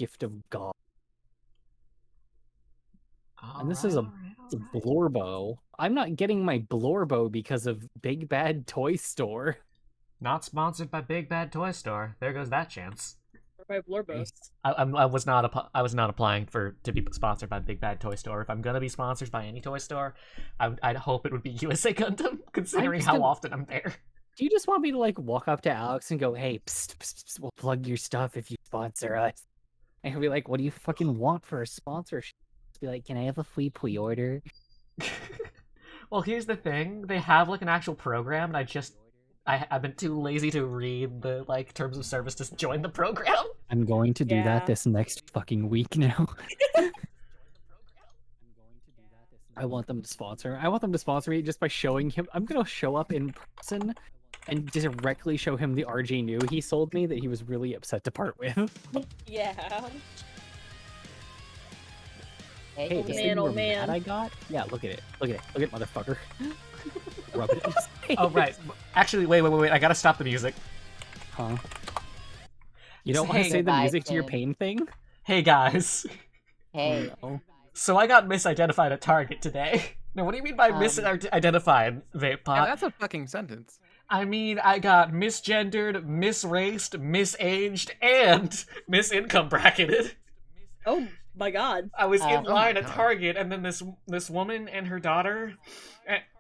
gift of God. And this is a Blorbo. I'm not getting my Blorbo because of Big Bad Toy Store. Not sponsored by Big Bad Toy Store. There goes that chance. Or by Blorbos. I was not applying to be sponsored by Big Bad Toy Store. If I'm gonna be sponsored by any toy store, I'd hope it would be USA Gundam, considering how often I'm there. Do you just want me to like walk up to Alex and go, "Hey, psst, psst, psst, we'll plug your stuff if you sponsor us"? And he'll be like, "What do you fucking want for a sponsorship?" Be like, "Can I have a free pre-order?" Well, here's the thing: they have like an actual program, and I've been too lazy to read the like terms of service to join the program. I'm going to do that this next fucking week now. I want them to sponsor. I want them to sponsor me just by showing him. I'm gonna show up in person and directly show him the RJ new he sold me that he was really upset to part with. Yeah. Hey, this thing you're mad I got? Yeah, look at it. Look at it. Look at it, motherfucker. Rub it in his face. Oh, right. Actually, wait. I gotta stop the music. Huh? You don't want to say the music to your pain thing? Hey, guys. Hey. No. So I got misidentified at Target today. Now, what do you mean by misidentified, Vapepot? Yeah, that's a fucking sentence. I mean, I got misgendered, misraced, misaged, and misincome bracketed. Oh my god. I was in line at Target, and then this woman and her daughter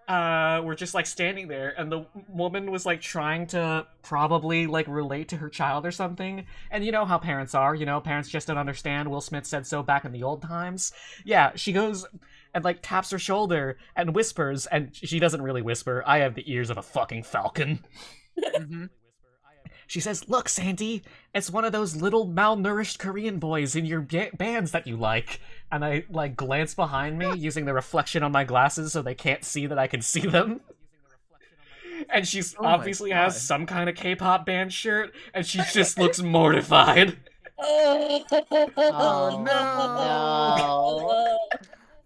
were just like standing there, and the woman was like trying to probably like relate to her child or something. And you know how parents are, parents just don't understand. Will Smith said so back in the old times. Yeah, she goes and like taps her shoulder and whispers, and she doesn't really whisper. I have the ears of a fucking falcon. Mm-hmm. She says, "Look, Sandy, it's one of those little malnourished Korean boys in your bands that you like." And I, like, glance behind me using the reflection on my glasses so they can't see that I can see them. And she's obviously has some kind of K-pop band shirt, and she just looks mortified. Oh, no.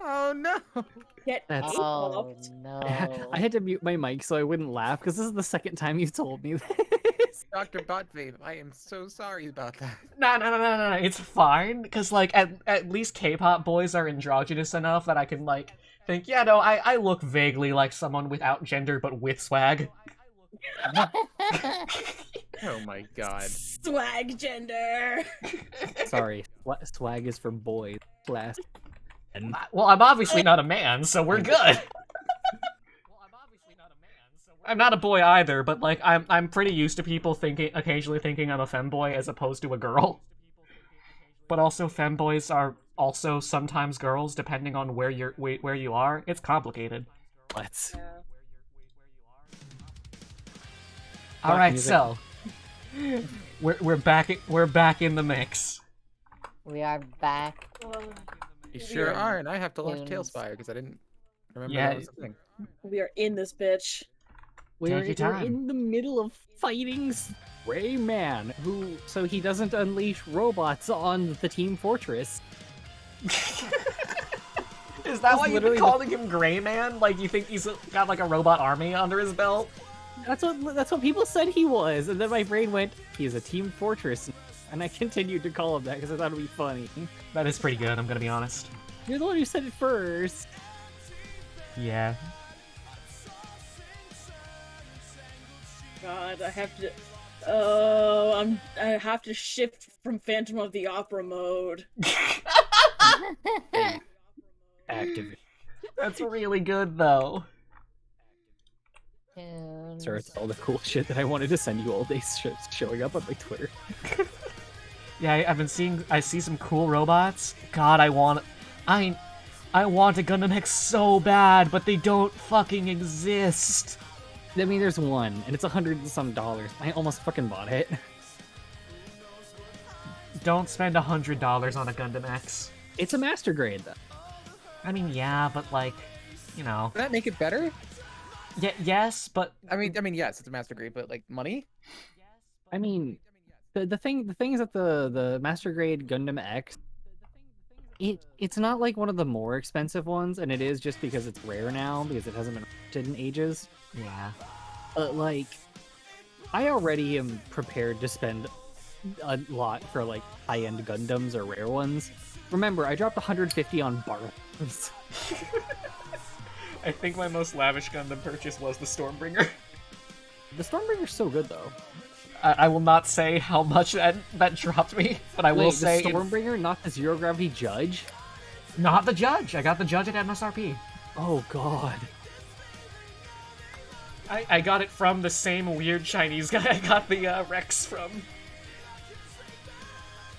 Oh, no. Oh, no. I had to mute my mic so I wouldn't laugh, because this is the second time you've told me this. Dr. Buttvape, I am so sorry about that. No, it's fine, because, like, at least K-pop boys are androgynous enough that I can, like, think, yeah, no, I look vaguely like someone without gender but with swag. Oh my god. Swag gender. Sorry, swag is for boys. Last. Well, I'm obviously not a man, so we're good. I'm not a boy either, but like I'm pretty used to people occasionally thinking I'm a femboy as opposed to a girl. But also femboys are also sometimes girls depending on where you are. It's complicated. Let's. All right, so we're back in the mix. We are back. You sure are, and I have to watch Tailspire because I didn't remember that was a thing. We are in this bitch. We're in the middle of fighting Gray Man, so he doesn't unleash robots on the Team Fortress. Is that why you've been calling him Gray Man? Like, you think he's got like a robot army under his belt? That's what people said he was, and then my brain went, he's a Team Fortress. And I continued to call him that because I thought it'd be funny. That is pretty good, I'm gonna be honest. You're the one who said it first. Yeah. God, I have to. I have to shift from Phantom of the Opera mode. Activate. That's really good, though. Sir, it's all the cool shit that I wanted to send you all day showing up on my Twitter. Yeah, I see some cool robots. God, I want a Gundam X so bad, but they don't fucking exist. I mean, there's one, and it's $100 and some. I almost fucking bought it. Don't spend $100 on a Gundam X. It's a master grade, though. I mean, yeah, but like, Does that make it better? Yeah, yes, but I mean, yes, it's a master grade, but like money. I mean, the thing is that the master grade Gundam X, it's not like one of the more expensive ones, and it is just because it's rare now because it hasn't been printed in ages. Yeah. But like, I already am prepared to spend a lot for like high-end Gundams or rare ones. Remember, I dropped 150 on Barbs. I think my most lavish Gundam purchase was the Stormbringer. The Stormbringer's so good though. I will not say how much that dropped me, but I will Wait, say the Stormbringer, not the Zero Gravity Judge? not the Judge. I got the Judge at MSRP. Oh god. I got it from the same weird Chinese guy I got the Rex from.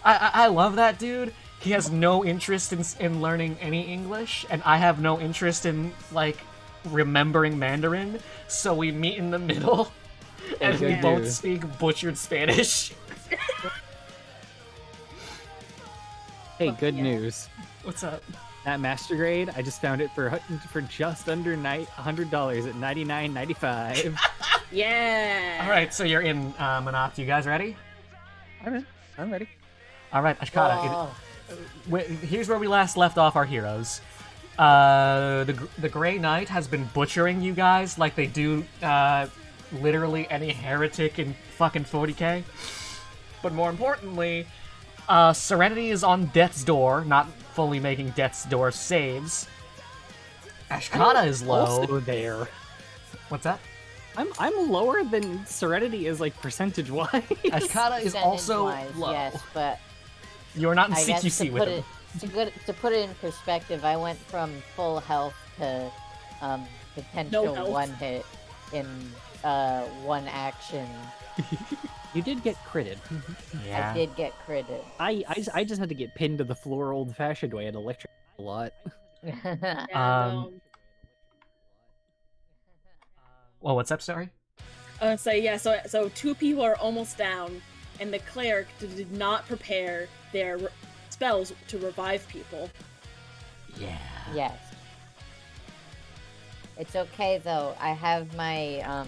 I love that dude. He has no interest in learning any English, and I have no interest in, like, remembering Mandarin, so we meet in the middle, and we good both dude. speak butchered Spanish. Hey, good yeah. news. What's up? That Master Grade, I just found it for just under $100 at $99.95. Yeah. Alright, so you're in, Monarch. You guys ready? I'm ready. Alright, Ashkata. Whoa. Here's where we last left off our heroes. The Grey Knight has been butchering you guys like they do literally any heretic in fucking 40k. But more importantly, Serenity is on death's door, not fully making death's door saves. Ashkata is low. Also there. What's that? I'm lower than Serenity is like percentage-wise. Ashkata is also Percentage-wise, low. Yes, but You're not in I guess CQC to with put him. to put it in perspective, I went from full health to potential health. one hit in one action. You did get critted. Yeah. I did get critted. I just had to get pinned to the floor old-fashioned way and electric a lot. Yeah, Well, what's up, sorry? So two people are almost down, and the cleric did not prepare their spells to revive people. Yeah. Yes. It's okay though. I have my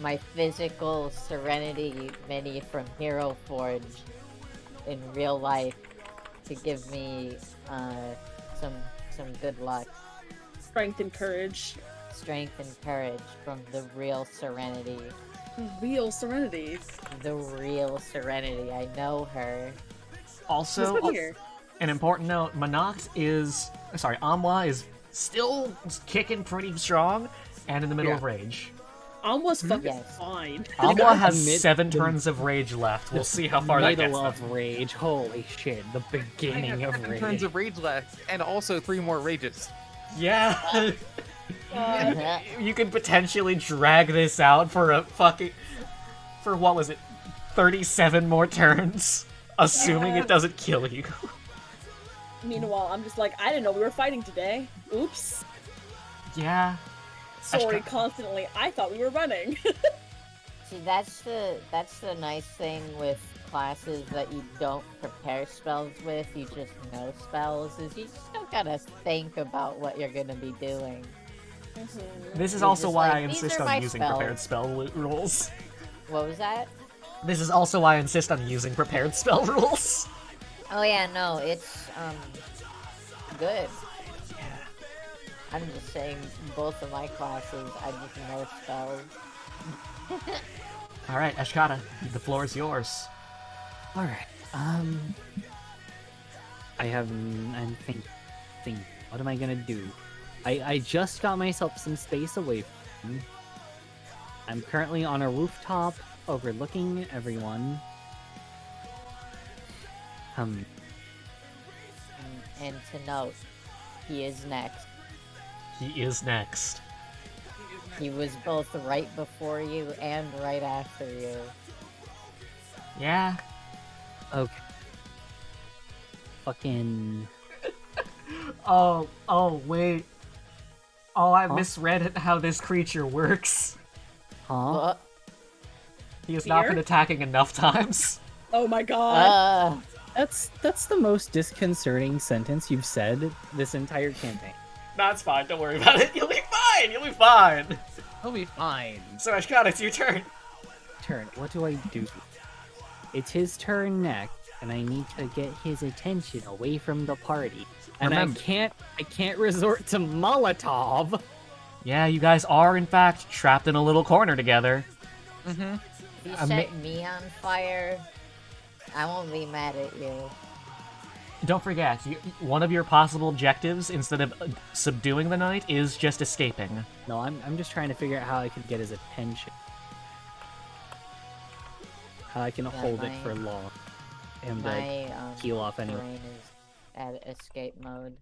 my physical Serenity mini from Hero Forge in real life to give me some good luck, Strength and courage. strength and courage from the real Serenity. Real Serenity. The real Serenity. I know her. Also, Who's here? an important note, Amwa is still kicking pretty strong and in the middle of rage. Almost fucking Yes. fine. Amwa has Admit 7 the- turns of rage left. We'll see how far that gets Middle them. of rage. Holy shit. The I beginning have of 7 rage. turns of rage left, and also 3 more rages. Yeah. Uh, You could potentially drag this out for what was it? 37 more turns, assuming Yeah. it doesn't kill you. Meanwhile, I'm just like, I didn't know we were fighting today. Oops. Yeah. Sorry, constantly. I thought we were running. See, that's the nice thing with classes that you don't prepare spells with. You just know spells. Is you just don't gotta think about what you're gonna be doing. This is You're also just why like, I "These insist are my on using spells." prepared spell rules. What was that? This is also why I insist on using prepared spell rules. Oh yeah, no, it's good. I'm just saying, both of my classes, I just know spells. Alright, Ashkata, the floor is yours. Alright, I'm thinking, what am I gonna do? I just got myself some space away from him. I'm currently on a rooftop overlooking everyone. And to note, he is next. He is next. He was both right before you and right after you. Yeah. Okay. Fucking... Oh, wait. Oh, I Huh? misread how this creature works. Huh? What? He has not Fear? been attacking enough times. Oh my god. That's the most disconcerting sentence you've said this entire campaign. That's fine, don't worry about it. You'll be fine, you'll be fine. He'll be fine. So, Ashkata, it's your turn. Turn. What do I do? It's his turn next, and I need to get his attention away from the party. And Remember- I can't resort to Molotov. Yeah, you guys are, in fact, trapped in a little corner together. Mm-hmm. He I set me on fire. I won't be mad at you. Don't forget, one of your possible objectives, instead of subduing the knight, is just escaping. No, I'm just trying to figure out how I can get his attention. How I can hold it for long. And heal off anyway. Terrain is at escape mode.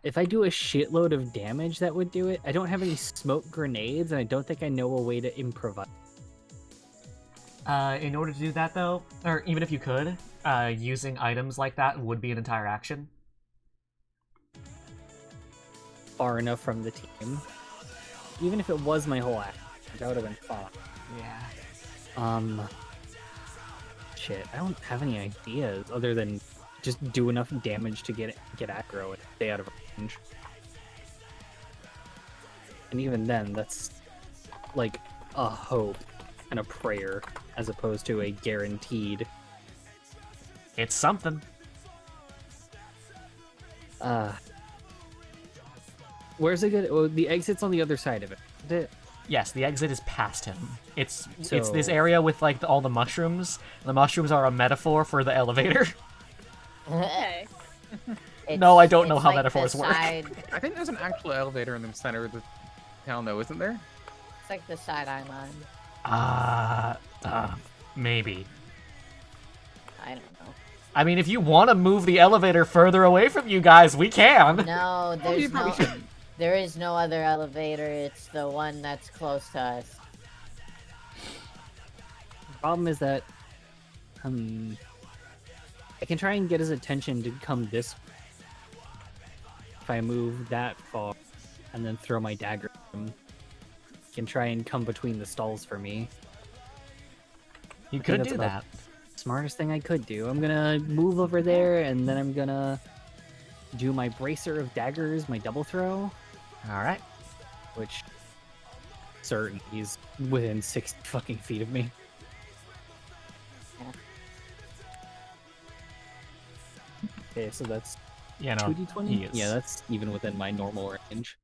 If I do a shitload of damage, that would do it. I don't have any smoke grenades, and I don't think I know a way to improvise. In order to do that, though, or even if you could, using items like that would be an entire action. Far enough from the team. Even if it was my whole action, that would have been fun. Yeah. Shit, I don't have any ideas other than just do enough damage to get aggro and stay out of range. And even then, that's like a hope and a prayer as opposed to a guaranteed. It's something. Where's it good? Oh, the exit's on the other side of it. Yes, the exit is past him. It's So- this area with like all the mushrooms. The mushrooms are a metaphor for the elevator. Okay. No, I don't know it's how like metaphors the work. side- I think there's an actual elevator in the center of the town, though, isn't there? It's like the side I'm on. Maybe. I don't know. I mean, if you want to move the elevator further away from you guys, we can. No, you there's probably no. shouldn't. There is no other elevator. It's the one that's close to us. The problem is that I can try and get his attention to come this way. If I move that far and then throw my dagger at him, he can try and come between the stalls for me. You I think could that's do about that. the smartest thing I could do. I'm gonna move over there and then I'm gonna do my bracer of daggers, my double throw, All right. which certain he's within 60 fucking feet of me. Yeah. Okay, so that's You know, 2d20? he is. Yeah, that's even within my normal range.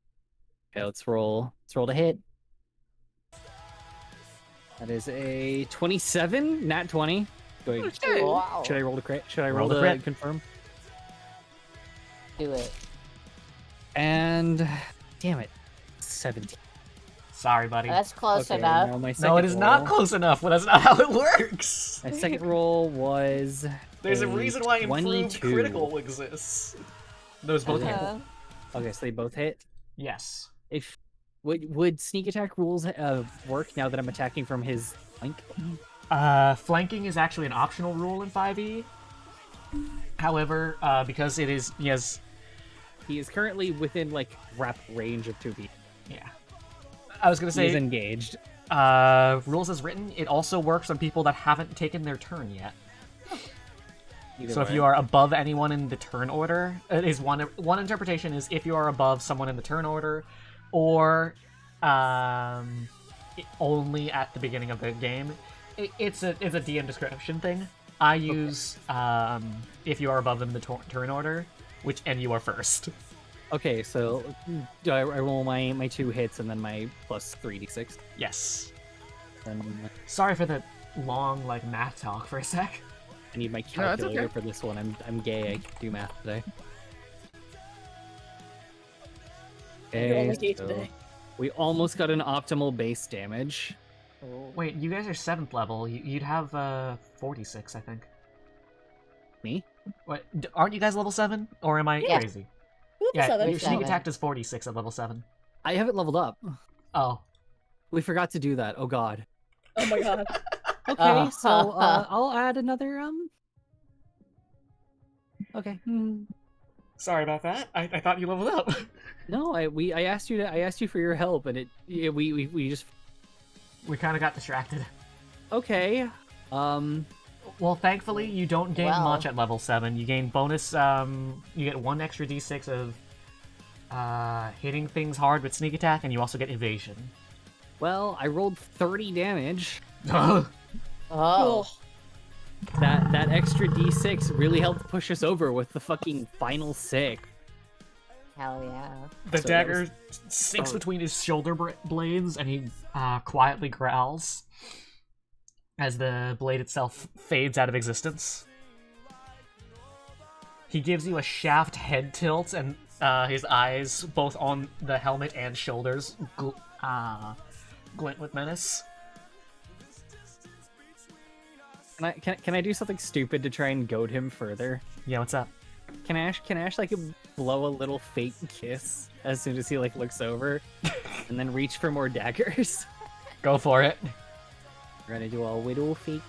Okay, let's roll. Let's roll to hit. That is a 27, nat 20. Do I, Wow. should I roll to crit? Should I Roll roll to to crit. confirm? Do it. And damn it, 17. Sorry, buddy. That's close Okay, enough. now my No, second it is not roll- close enough. Well, that's not how it works. My second roll was There's a reason why improved 22. critical exists. Those both hit. Uh, Okay, so they both hit. Yes. If would sneak attack rules work now that I'm attacking from his flank? Flanking is actually an optional rule in 5e. However, because it is, yes, He is currently within like wrap range of 2 people. yeah. I was gonna He is say, engaged. rules as written, it also works on people that haven't taken their turn yet. Either So if way. you are above anyone in the turn order, it is one interpretation is if you are above someone in the turn order, or only at the beginning of the game. It's a DM description thing. I use if you are above them in the turn order, and you are first. Okay, so do I roll my 2 hits and then my plus 3d6. Yes. Then Sorry for the long math talk for a sec. I need my No, it's calculator okay. for this one. I'm gay. I can do math today. You're only gay so today. we almost got an optimal base damage. Wait, you guys are 7th level. You'd have 46, I think. Me? What? Aren't you guys level 7? Or am I Yeah. crazy? Level Yeah, 7. your sneak Seven. attack is 46 at level 7. I haven't leveled up. Oh. We forgot to do that. Oh god. Oh my god. Okay, so I'll add another Okay. Sorry about that. I thought you leveled up. No, I asked you for your help and we just We kind of got distracted. okay. Well, thankfully, you don't gain Well. much at level 7. You gain bonus, you get 1 extra d6 of hitting things hard with sneak attack, and you also get evasion. Well, I rolled 30 damage. Oh. Cool. That extra d6 really helped push us over with the fucking final 6. Hell yeah. The So that dagger sinks Oh. between his shoulder blades, and he quietly growls. as the blade itself fades out of existence. He gives you a shaft head tilt, and his eyes, both on the helmet and shoulders, glint with menace. Can I do something stupid to try and goad him further? Yeah, what's up? Can Ash like blow a little fake kiss as soon as he like looks over, and then reach for more daggers? Go for it. We're gonna do a widow fake.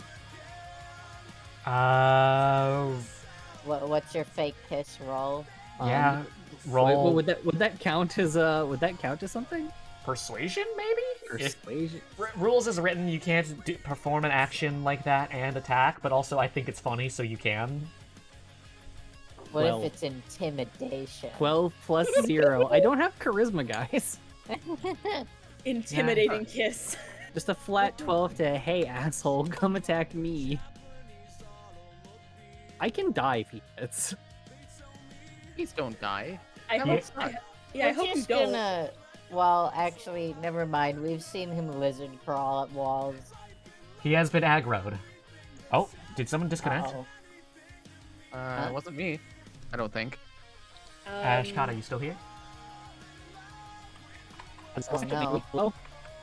What's your fake kiss roll? Yeah, roll. Would that count as something? Persuasion, maybe? Persuasion. Rules is written, you can't perform an action like that and attack, but also I think it's funny, so you can. What Well, if it's intimidation? 12 plus 0. I don't have charisma, guys. Intimidating kiss. Just a flat 12 to, hey, asshole, come attack me. I can die if he hits. Please don't die. I That hope. looks fun. Yeah, I We're hope you just don't. gonna... Well, actually, never mind. We've seen him lizard crawl up walls. He has been aggroed. Oh, did someone disconnect? Uh-oh. It wasn't me. I don't think. Ashkata, you still here? Oh, no. Hello?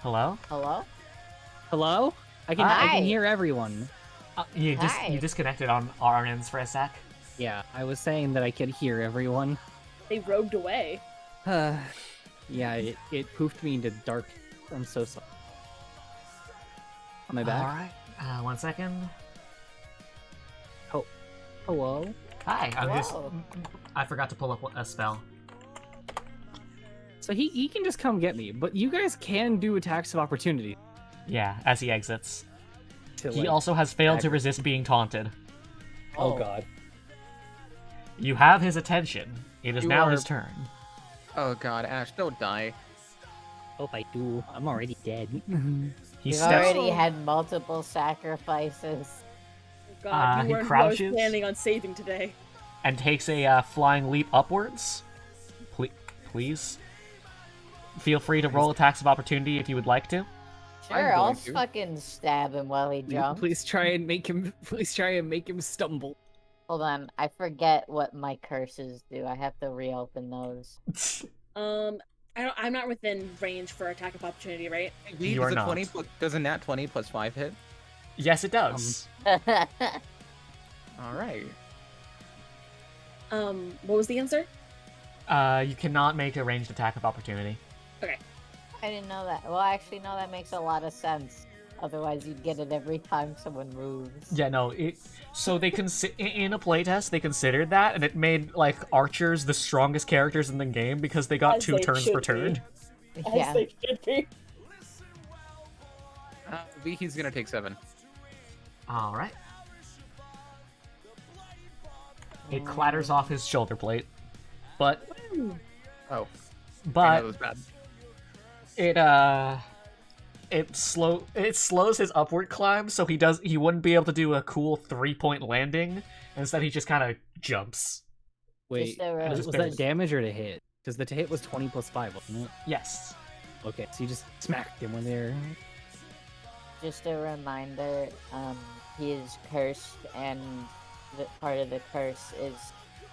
Hello? Hello? Hello? I Hi. can hear everyone. Hi. You disconnected on our ends for a sec. Yeah, I was saying that I could hear everyone. They rogued away. Yeah, it poofed me into dark. I'm so sorry. Am I back? Alright, 1 second. Hello? Hi, Whoa. I forgot to pull up a spell. So he can just come get me, but you guys can do attacks of opportunity. Yeah, as he exits. To, He like, also has failed to dagger. resist being taunted. Oh god. You have his attention. It is You now are- his turn. Oh god, Ash, don't die. Hope I do. I'm already dead. He You've steps. already had multiple sacrifices. God, he you weren't crouches. planning on saving today. And takes a flying leap upwards. Please. Feel free to roll attacks of opportunity if you would like to. Sure, I'm I'll going to. fucking stab him while he jumps. Please try and make him stumble. Hold on, I forget what my curses do. I have to reopen those. I'm not within range for attack of opportunity, right? Wait, You are does a not. 20 does a nat 20 plus 5 hit? Yes, it does. Alright. What was the answer? You cannot make a ranged attack of opportunity. I didn't know that. Well, actually, no, that makes a lot of sense. Otherwise, you'd get it every time someone moves. Yeah, no. So they in a playtest they considered that, and it made like archers the strongest characters in the game because they got As 2 they turns should per be. turn. Yeah. They should be. He's gonna take 7. All right. It clatters off his shoulder plate, but Oh, I know but that was bad. it slows his upward climb, so he wouldn't be able to do a cool 3-point landing. Instead, he just kind of jumps. Wait, Just a was that damage or to hit? Because the to hit was 20 plus 5, wasn't it? Yes. Okay, so you just smacked him when they're... Just a reminder, he is cursed, and the part of the curse is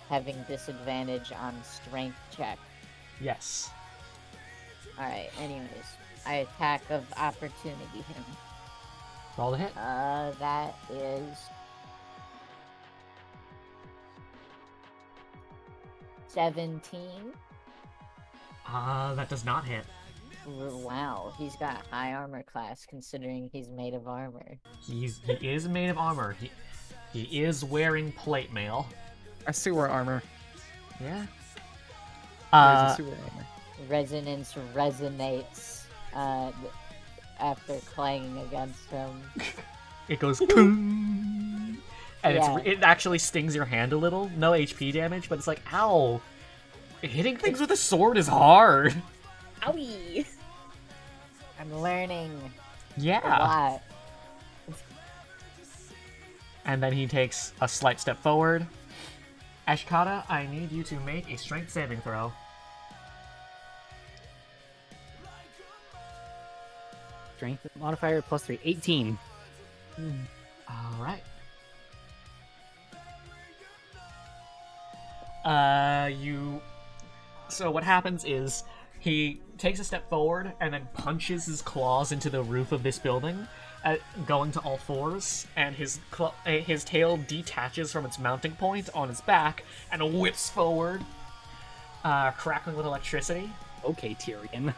having disadvantage on strength check. Yes. Alright, anyways. I attack of opportunity him. Roll the hit. That is... 17. That does not hit. Wow, he's got high armor class considering he's made of armor. He is made of armor. He is wearing plate mail. A sewer armor. Yeah. There's a sewer armor. Resonance resonates after clanging against him. It goes boom, and Yeah. it actually stings your hand a little. No HP damage, but it's like, ow. Hitting things with a sword is hard. Owie! I'm learning a Yeah. lot. And then he takes a slight step forward. Ashkata, I need you to make a strength saving throw. Strength modifier plus 3. 18. All right. So what happens is he takes a step forward and then punches his claws into the roof of this building, going to all fours, and his tail detaches from its mounting point on his back and whips forward, crackling with electricity. Okay, Tyrion.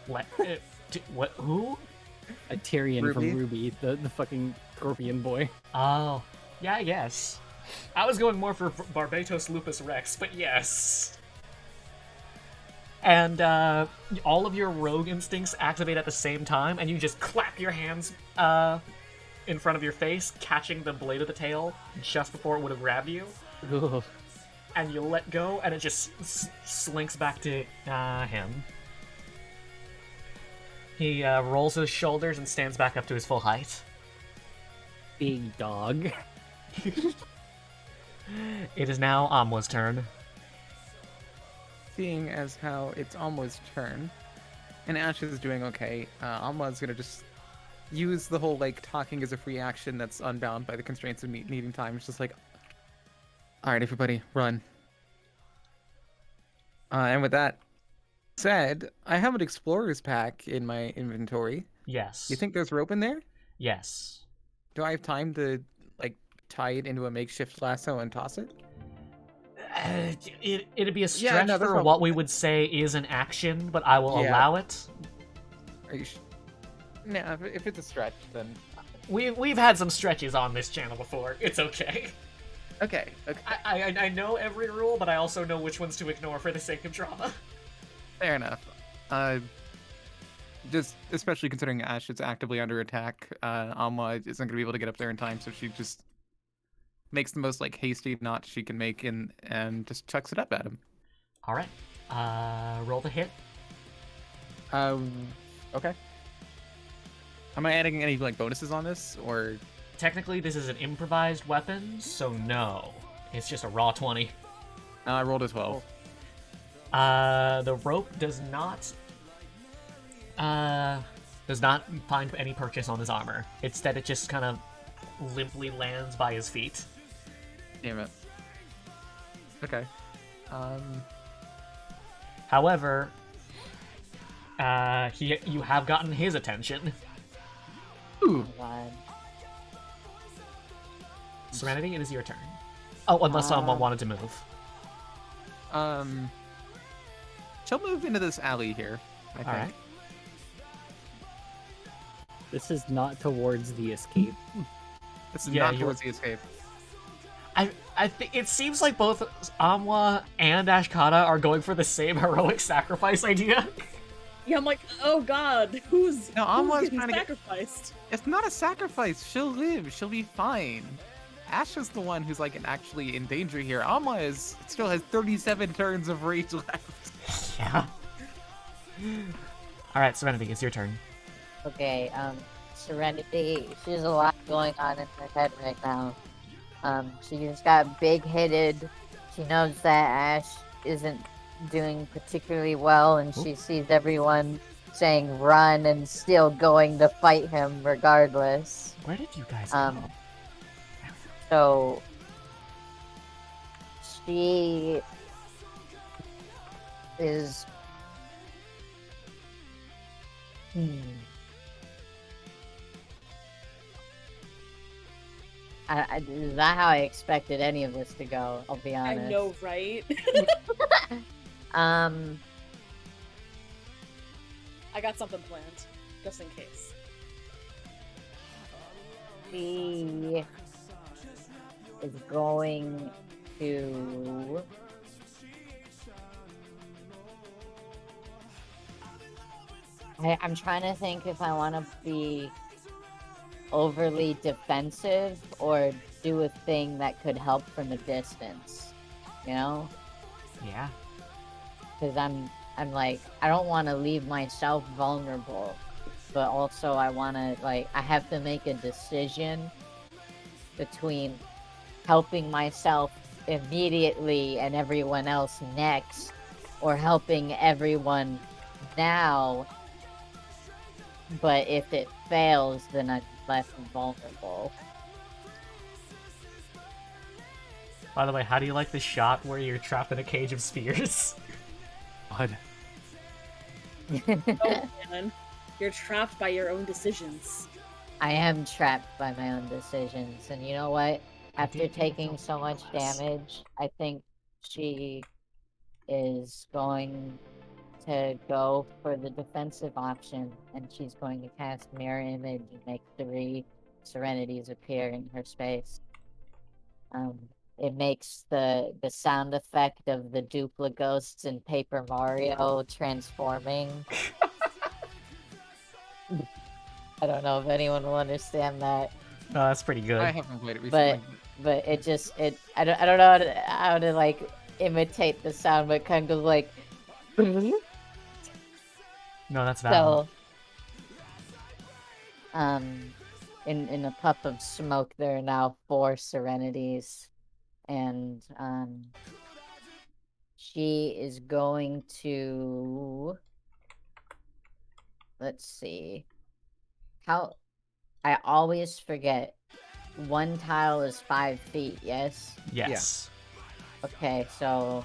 What? What? Who? A Tyrion Ruby? from Ruby, the fucking scorpion boy. Oh, yeah, yes. I was going more for Barbatos Lupus Rex, but yes. And all of your rogue instincts activate at the same time, and you just clap your hands in front of your face, catching the blade of the tail just before it would have grabbed you. Ugh. And you let go, and it just slinks back to him. He rolls his shoulders and stands back up to his full height. Big dog. It is now Amwa's turn. Seeing as how it's Alma's turn, and Ash is doing okay, Alma's gonna just use the whole, like, talking as a free action that's unbound by the constraints of needing time. It's just like, alright, everybody, run. And with that said, I have an explorer's pack in my inventory. Yes. You think there's rope in there? Yes. Do I have time to, like, tie it into a makeshift lasso and toss it? It'd be a stretch no, for what we would say is an action, but I will allow it. Are you no, if it's a stretch, then... We've had some stretches on this channel before. It's okay. Okay. I know every rule, but I also know which ones to ignore for the sake of drama. Fair enough. Just especially considering Ash is actively under attack, Alma isn't going to be able to get up there in time, so she just makes the most, like, hasty knot she can make and just chucks it up at him. All right. Roll the hit. Okay. Am I adding any, like, bonuses on this, or...? Technically, this is an improvised weapon, so no. It's just a raw 20. I rolled a 12. The rope does not find any purchase on his armor. Instead, it just kind of limply lands by his feet. Damn it. Okay. However, you have gotten his attention. Ooh. God. Serenity, it is your turn. Oh, unless someone wanted to move. She'll move into this alley here, I think. Alright. This is not towards the escape. This is Yeah, not towards the escape. I think it seems like both Amwa and Ashkata are going for the same heroic sacrifice idea. Yeah, I'm like, oh god, who's Amwa's getting trying to get- sacrificed? It's not a sacrifice. She'll live. She'll be fine. Ash is the one who's, like, actually in danger here. Alma still has 37 turns of rage left. Yeah. Alright, Serenity, it's your turn. Okay, Serenity, she has a lot going on in her head right now. She just got big-headed. She knows that Ash isn't doing particularly well, and she sees everyone saying run and still going to fight him regardless. Where did you guys go? So she is is not how I expected any of this to go, I'll be I honest. know, right? I got something planned, just in case. She is going to I'm trying to think if I want to be overly defensive or do a thing that could help from a distance, you know? Yeah. Because I'm like, I don't want to leave myself vulnerable, but also I want to, like, I have to make a decision between helping myself immediately and everyone else next, or helping everyone now but if it fails, then I'm less vulnerable. By the way, how do you like the shot where you're trapped in a cage of spears? God. Oh man, you're trapped by your own decisions. I am trapped by my own decisions, and you know what? After taking so much damage, I think she is going to go for the defensive option, and she's going to cast Mirror Image and make 3 Serenities appear in her space. It makes the sound effect of the Dupla ghosts in Paper Mario transforming. I don't know if anyone will understand that, No, that's pretty good. I haven't played it recently. but I don't know how to like imitate the sound, but kind of like No, that's valid. so. In a puff of smoke, there are now 4 Serenities, and she is going to. Let's see. How I always forget. 1 tile is 5 feet, yes? Yes. Okay, so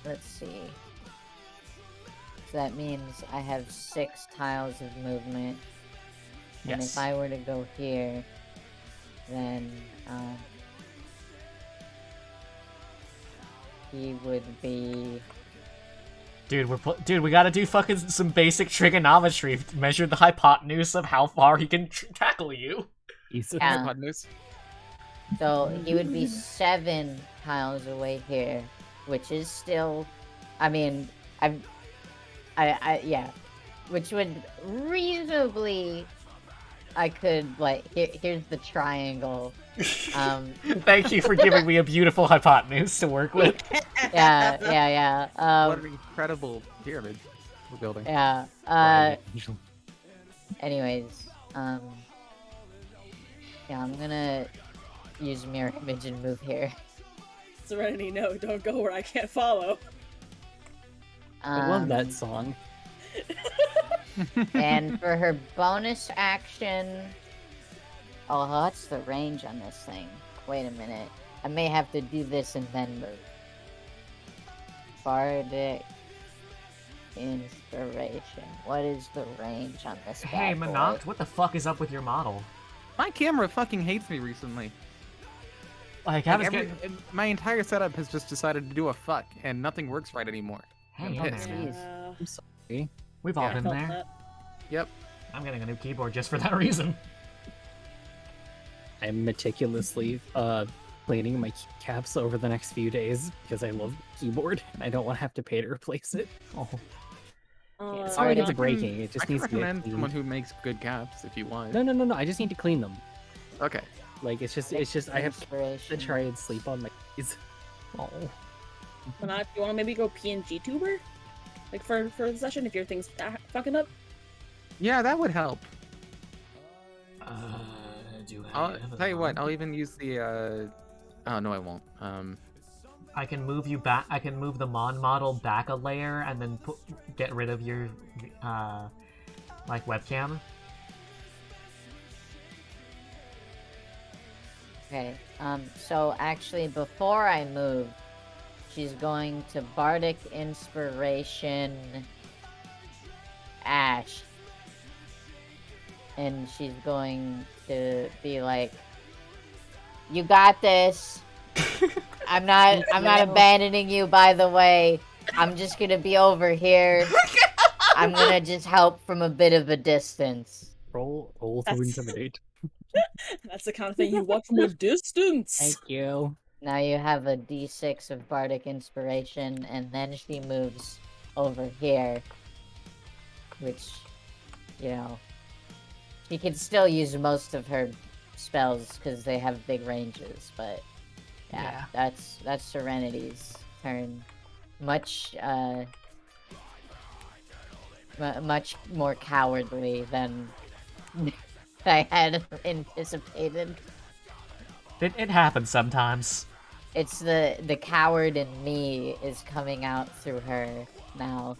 let's see. So that means I have 6 tiles of movement. And Yes. if I were to go here, then he would be. Dude, we gotta do fucking some basic trigonometry to measure the hypotenuse of how far he can tackle you. Jesus. Yeah. Hypotenuse. So he would be 7 tiles away here, which is still. I mean, yeah, which would reasonably. I could like here's the triangle. Thank you for giving me a beautiful hypotenuse to work with. Yeah. What an incredible pyramid we're building. Yeah. Right. Anyways, yeah, I'm gonna use mirror image and move here. Serenity, no, don't go where I can't follow. I love that song. And for her bonus action, oh, what's the range on this thing? Wait a minute, I may have to do this and then move. Bardic Inspiration. What is the range on this? Hey, bad boy? Monoct, what the fuck is up with your model? My camera fucking hates me recently. Like, I was Like, getting... my entire setup has just decided to do a fuck, and nothing works right anymore. Hey, I'm yeah, pissed. man. I'm sorry. We've all Yeah. been Felt there. that. Yep. I'm getting a new keyboard just for that reason. I'm meticulously cleaning my keycaps over the next few days because I love the keyboard and I don't want to have to pay to replace it. Oh. It's Sorry, not like it's not- breaking. It I just can needs to be recommend cleaned. someone who makes good caps if you want. No. I just need to clean them. Okay. Like it's just I have to Inspiration. try and sleep on my keys. Oh. Monoct, you want to maybe go PNG tuber? Like for the session if your thing's fucking up? Yeah, that would help. Do I'll tell you what. I'll even use the. Oh no, I won't. I can move you back. I can move the Mon model back a layer and then get rid of your, like webcam. Okay. So actually, before I move, she's going to Bardic Inspiration Ash. And she's going to be like, "You got this. I'm not abandoning you, by the way. I'm just gonna be over here. I'm gonna just help from a bit of a distance." Roll through That's- intimidate. That's the kind of thing you want from a distance. Thank you. Now you have a d6 of Bardic Inspiration, and then she moves over here. Which, you know, she can still use most of her spells because they have big ranges, but yeah, that's Serenity's turn. Much much more cowardly than I had anticipated. It happens sometimes. It's the coward in me is coming out through her now.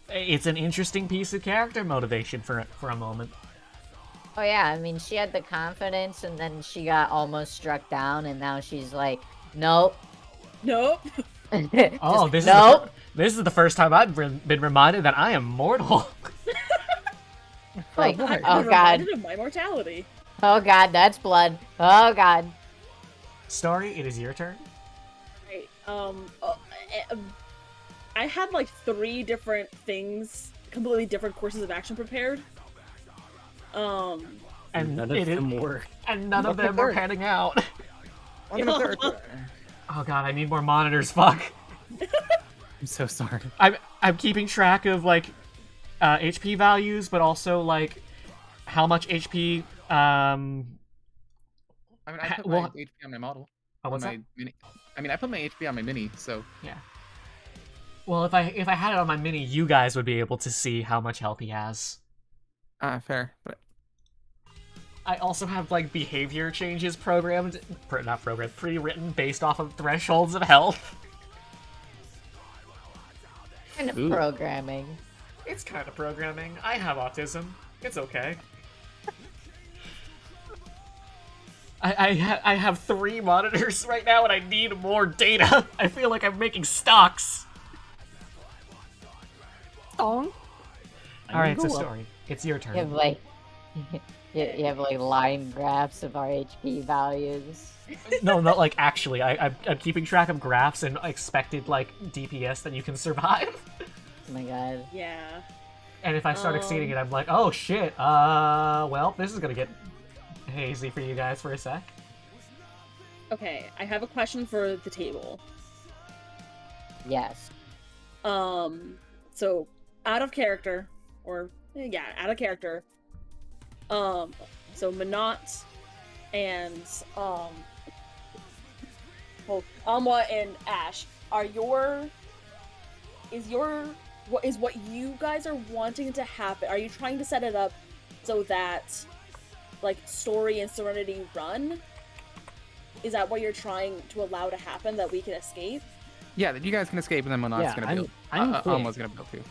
It's an interesting piece of character motivation for a moment. Oh yeah, I mean she had the confidence and then she got almost struck down and now she's like, nope. Nope. Oh, Just, this nope. this is the first time I've been reminded that I am mortal. Like, Right. oh I'm god, reminded of my mortality. oh god, that's blood. Oh god. Story, it is your turn. Right. I had like 3 different things, completely different courses of action prepared. And None of them work. and none of What's the them are third? panning out. On the third. Oh god, I need more monitors. Fuck. I'm so sorry. I'm keeping track of like HP values, but also like how much HP. I mean, I put well- my HP on my model. Oh, what's on that? my mini. I mean, I put my HP on my mini, so Yeah. Well, if I had it on my mini, you guys would be able to see how much health he has. fair. But I also have like behavior changes programmed, not programmed, pre-written based off of thresholds of health. Kind of Ooh. programming. It's kind of programming. I have autism. It's okay. I have 3 monitors right now, and I need more data. I feel like I'm making stocks. Song. All right, it's a story. It's your turn. You have like you have like line graphs of our HP values. No, not like actually. I'm keeping track of graphs and expected like DPS that you can survive. Oh my god. Yeah. And if I start exceeding it, I'm like, oh shit. Well, this is gonna get hazy for you guys for a sec. Okay, I have a question for the table. Yes. So out of character, or yeah, out of character. So Minot and Alma and Ash, is what you guys are wanting to happen? Are you trying to set it up so that like story and Serenity run? Is that what you're trying to allow to happen, that we can escape? yeah, you guys can escape, and then Monarch's Yeah, gonna build. I'm quick. Alma's gonna build too.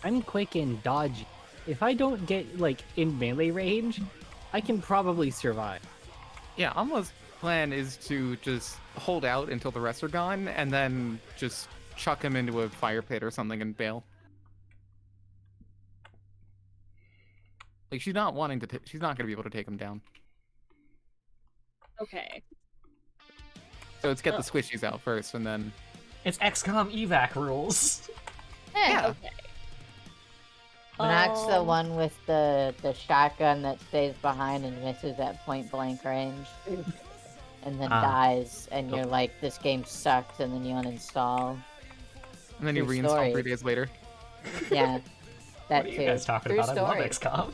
I'm quick and dodgy. If I don't get like in melee range, I can probably survive. Yeah, Alma's plan is to just hold out until the rest are gone, and then just chuck him into a fire pit or something and bail. Like she's not wanting to. She's not gonna be able to take him down. Okay. So let's get the squishies out first, and then It's XCOM evac rules. Yeah. Okay. Monarch's the Um, one with the shotgun that stays behind and misses at point blank range. And then Ah. dies, and you're like, this game sucks, and then you uninstall. and then you True reinstall story. 3 days later. Yeah. That What are too. you guys talking True about? I love story. XCOM.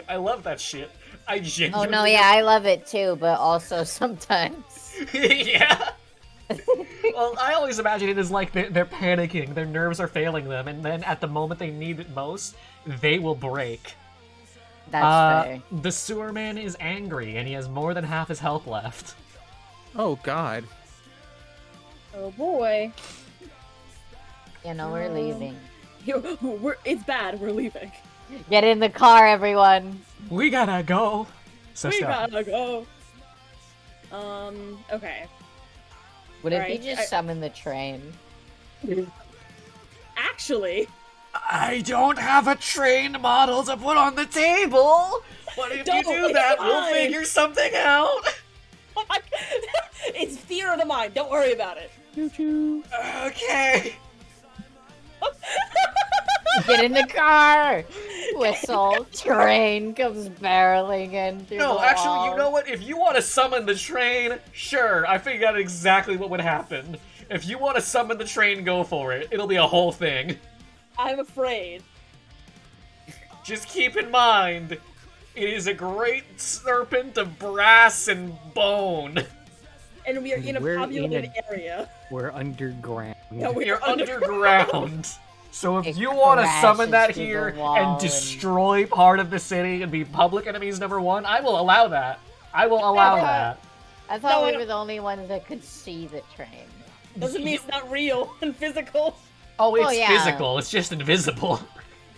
I love that shit. I Oh genuinely. no, yeah, I love it too, but also sometimes. Yeah. Well, I always imagine it as like they're panicking, their nerves are failing them, and then at the moment they need it most, they will break. That's fair. The sewer man is angry, and he has more than half his health left. Oh God. Oh boy. You know, we're leaving. It's bad. We're leaving. Get in the car, everyone. We gotta go. So We stop. gotta go. Okay. What if Alright, you just summon the train? Actually, I don't have a trained model to put on the table. But if Don't, you do it's that, we'll fine. figure something out. it's theater of the mind. Don't worry about it. Okay. Get in the car! Whistle. Train comes barreling in through No, the actually, you wall. know what? If you want to summon the train, sure. I figured out exactly what would happen. If you want to summon the train, go for it. It'll be a whole thing. I'm afraid. Just keep in mind, it is a great serpent of brass and bone. And we are in a We're in populated area. We're underground. No, we You're are underground. So if It you want to summon that crashes through here the wall and and- destroy part of the city and be public enemies #1, I will allow that. I will allow that. I thought No, we were the only ones that could see the train. doesn't mean it's not real and physical. Oh, it's yeah. physical. It's just invisible.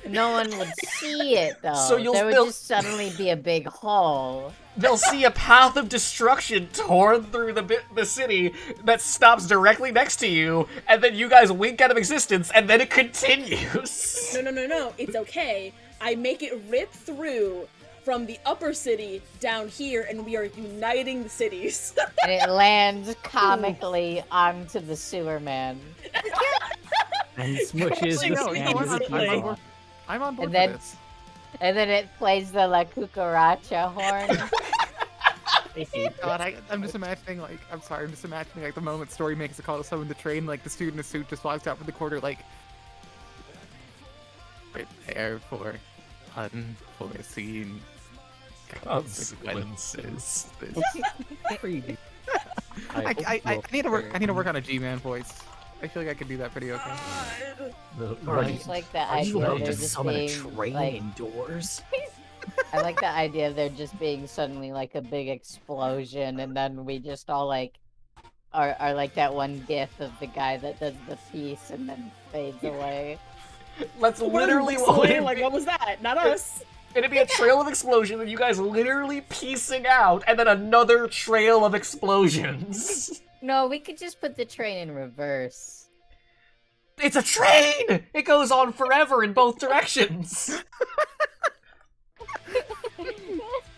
No one would see it though. So there would just suddenly be a big hole. They'll see a path of destruction torn through the city that stops directly next to you, and then you guys wink out of existence, and then it continues. No. It's okay. I make it rip through from the upper city down here, and we are uniting the cities. And it lands comically onto the sewer man. And smushes Actually, the no, sand you know as what? it I'm keeps on on. I'm on board And then- for this. And then it plays the La Cucaracha horn. God, I'm just imagining, like, I'm sorry, I'm just imagining, like, the moment Story makes a call to summon the train, like, the student in a suit just walks out from the corner, like, prepare for unforeseen consequences. Crazy. I need to work on a G-Man voice. I feel like I could do that pretty okay. I just like the Are you idea of allowed there to just summon a being train like, indoors? I like the idea of there just being suddenly like a big explosion, and then we just all like are like that one gif of the guy that does the piece and then fades away. Let's literally like, what was that? Not us. It'd be a trail of explosion, and you guys literally piecing out, and then another trail of explosions. No, we could just put the train in reverse. It's a train! It goes on forever in both directions.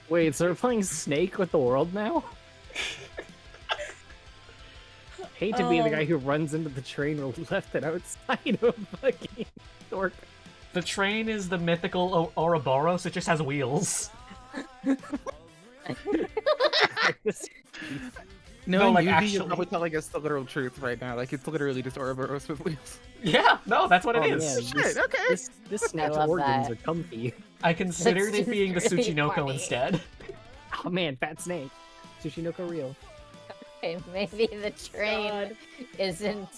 Wait, so we're playing Snake with the world now? Hate to be the guy who runs into the train or left it outside of fucking dork. The train is the mythical Ouroboros, it just has wheels. No, like, you're actually- probably telling us the literal truth right now. Like, it's literally just Ouroboros with wheels. Yeah, no, that's what it Oh, is. man, Shit, okay. This snatch love organs that. are comfy. I considered That's it being the really Tsuchinoko funny. instead. Oh man, Fat Snake. Tsushinoko real. Okay, maybe the train God. isn't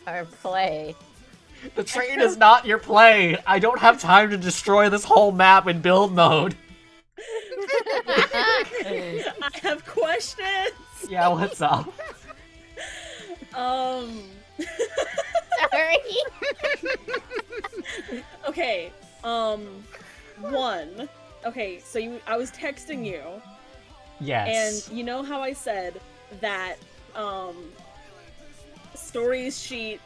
our play. The train is not your play. I don't have time to destroy this whole map in build mode. I have questions. Yeah, what's up? Sorry. Okay. One. Okay, so I was texting you, Yes. and you know how I said that Story's sheet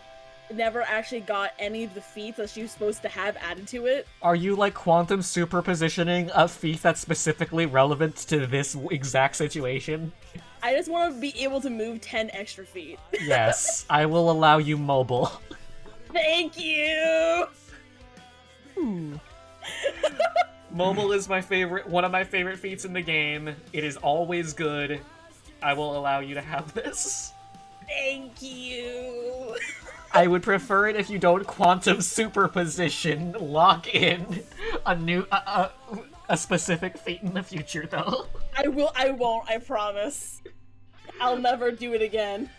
never actually got any of the feats that she was supposed to have added to it? Are you like quantum superpositioning a feat that's specifically relevant to this exact situation? I just want to be able to move 10 extra feet. Yes, I will allow you mobile. Thank you! Mobile is one of my favorite feats in the game. It is always good. I will allow you to have this. Thank you! I would prefer it if you don't quantum superposition lock in a specific feat in the future, though. I won't, I promise. I'll never do it again.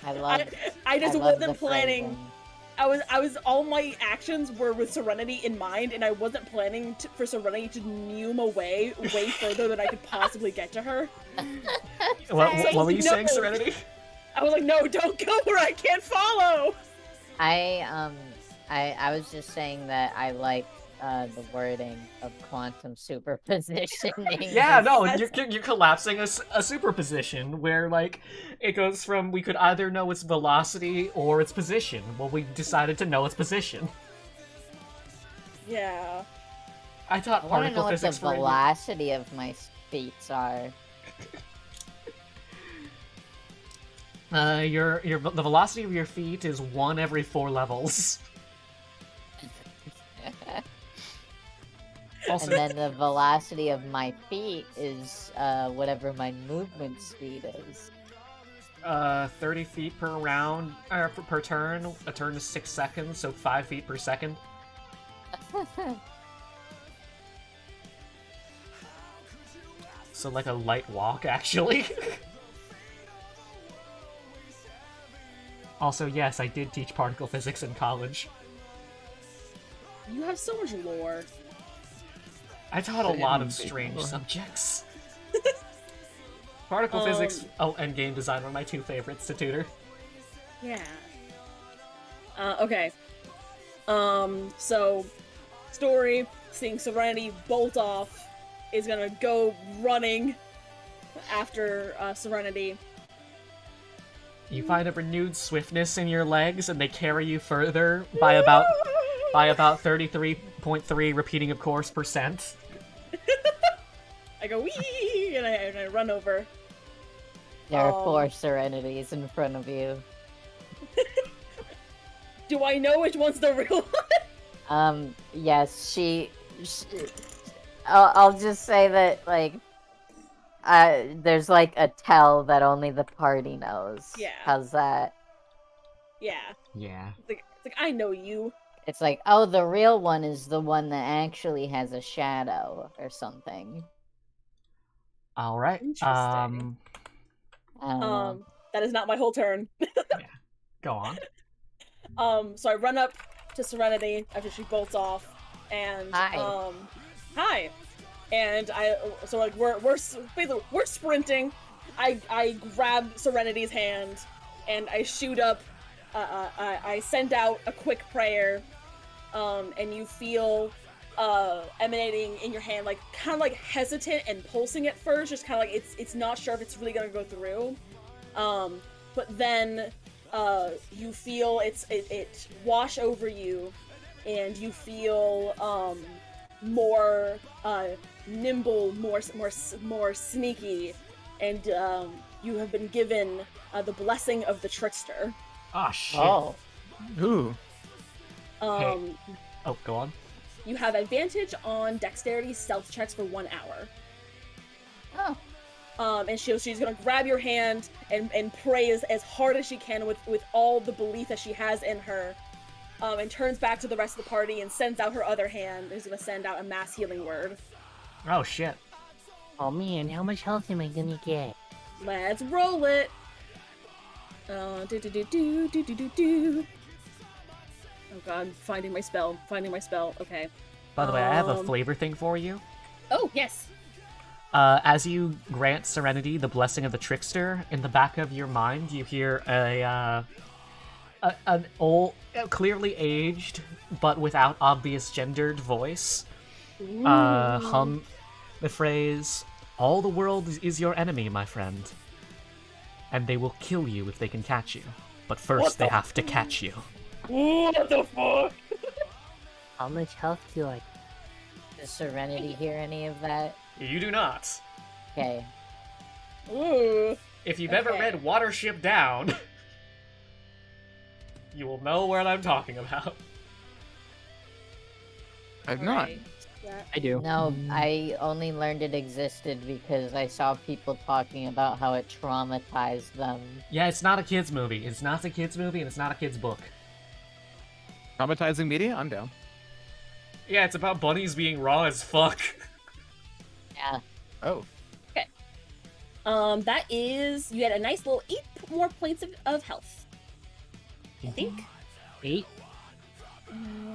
I I just love the wasn't planning. phrasing. I was all my actions were with Serenity in mind, and I wasn't planning for Serenity to neum away way further than I could possibly get to her. What were you No. saying, Serenity? I was like, no, don't go where I can't follow! I was just saying that I like the wording of quantum superpositioning. Yeah, no, That's- you're collapsing a superposition where, like, it goes from we could either know its velocity or its position. Well, we decided to know its position. Yeah. I taught I want to know particle what the physics for velocity of my feats are. the velocity of your feet is 1 every 4 levels. Also, And then the velocity of my feet is whatever my movement speed is. 30 feet per round, per turn. A turn is 6 seconds, so 5 feet per second. So like a light walk, actually. Also, yes, I did teach particle physics in college. You have so much lore. I taught a lot of Same. strange subjects. Particle physics and game design were my two favorites to tutor. Yeah. Okay. So, Story, seeing Serenity bolt off, is gonna go running after Serenity. You find a renewed swiftness in your legs, and they carry you further by about 33.3 repeating of course %. I go wee, and I run over. There are 4 Serenities in front of you. Do I know which one's the real one? Yes, I'll just say that, like, there's, like, a tell that only the party knows. Yeah. How's that? Yeah. Yeah. It's like I know you. It's like, oh, the real one is the one that actually has a shadow or something. All right. Interesting. I don't know. That is not my whole turn. Go on. So I run up to Serenity after she bolts off, and Hi. Hi, and we're sprinting. I grab Serenity's hand, and I shoot up. I send out a quick prayer, and you feel emanating in your hand, like kind of like hesitant and pulsing at first, just kind of like it's not sure if it's really gonna go through. But then you feel it wash over you, and you feel more nimble, more sneaky, and you have been given the blessing of the trickster. Ah, shit. Oh. Ooh. Oh, go on. You have advantage on dexterity stealth checks for 1 hour. Oh. And she's gonna grab your hand and pray as hard as she can with all the belief that she has in her, and turns back to the rest of the party and sends out her other hand. Is gonna send out a mass healing word. Oh, shit. Oh man, how much health am I gonna get? Let's roll it. Do. Oh god, finding my spell. Okay. By the way, I have a flavor thing for you. Oh yes. As you grant Serenity the blessing of the trickster, in the back of your mind, you hear an old, clearly aged, but without obvious gendered voice hum the phrase, "All the world is your enemy, my friend, and they will kill you if they can catch you. But first, they have to catch you." What the fuck? How much health do I? Does Serenity hear any of that? You do not. Okay. Ooh. If you've ever Okay. read Watership Down, you will know what I'm talking about. I've not. Alright. Yeah. I do. No, I only learned it existed because I saw people talking about how it traumatized them. Yeah, it's not a kid's movie. It's not a kid's movie, and it's not a kid's book. Traumatizing media? I'm down. Yeah, it's about bunnies being raw as fuck. Yeah. Oh. That is, you had a nice little 8 more points of health. I think. 8?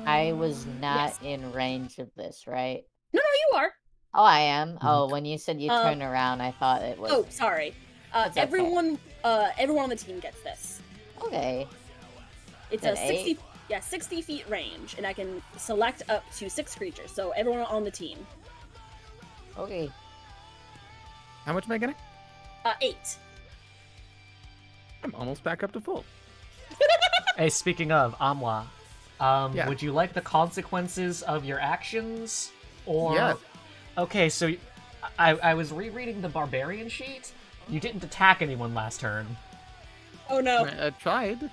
I was not Yes. in range of this, right? No, you are. Oh, I am? Oh, when you said you Um, turn around, I thought it was... Oh, sorry. That's okay. Everyone on the team gets this. Okay. It's At a 60, 8? yeah, 60 feet range, and I can select up to 6 creatures. So everyone on the team. Okay. How much am I getting? 8. I'm almost back up to full. Hey, speaking of, Amwa, Yeah. would you like the consequences of your actions? Or... Yeah. Okay, so I was rereading the Barbarian sheet. You didn't attack anyone last turn. Oh no. I tried.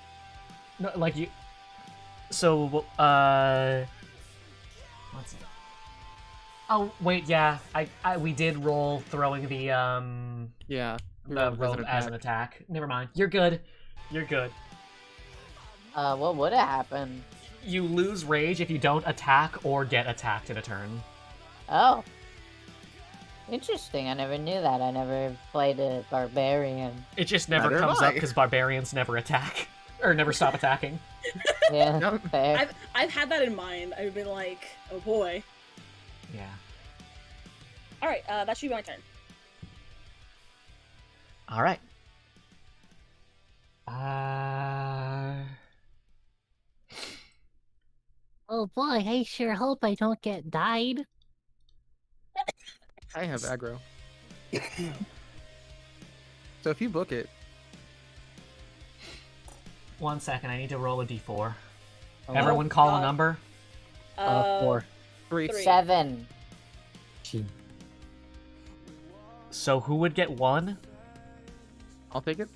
No, like you... So, what's it? Oh, wait, yeah. We did roll throwing the, Yeah. the rope as an attack. Never mind. You're good. You're good. What would have happened? You lose rage if you don't attack or get attacked in a turn. Oh. Interesting, I never knew that. I never played a barbarian. It just never Neither comes have up I. because barbarians never attack. Or never stop attacking. Yeah, Yep. fair. I've had that in mind. I've been like, oh boy. Yeah. All right, that should be my turn. All right. Uh, Oh boy, I sure hope I don't get died. I have aggro. So if you book it, 1 second. I need to roll a d4. Oh, Everyone call a God. number. 4. 3. 7. So who would get 1? I'll take it.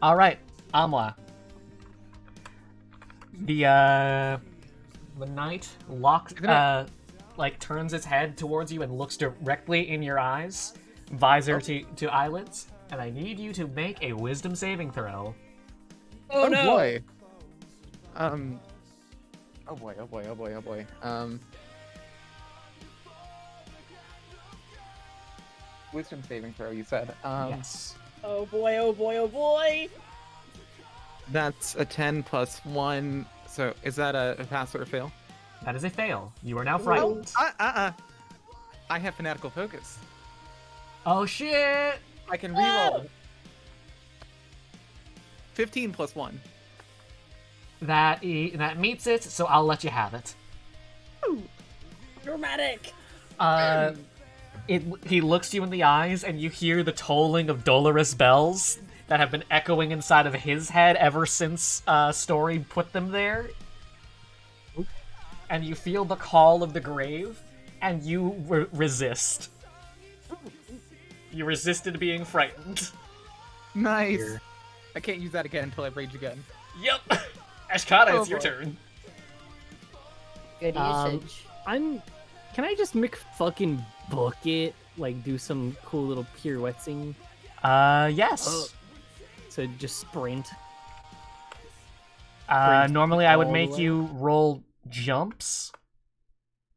All right, Amla. The knight turns its head towards you and looks directly in your eyes, visor to eyelids, and I need you to make a wisdom saving throw. Oh, no. Boy. Oh boy. Wisdom saving throw, you said. Yes. Oh boy, oh boy, oh boy. That's a 10 plus 1. So is that a pass or a fail? That is a fail. You are now frightened. I have fanatical focus. Oh shit! I can reroll. 15 plus 1. That meets it, so I'll let you have it. Dramatic. He looks you in the eyes, and you hear the tolling of dolorous bells that have been echoing inside of his head ever since Story put them there. And you feel the call of the grave, and you resist. You resisted being frightened. Nice. Here. I can't use that again until I rage again. Yep. Ashkata, Oh, it's your boy. turn. Good usage. Can I just fucking book it? Like, do some cool little pirouetting? Yes. So just sprint. Normally I would all the make way. you roll jumps.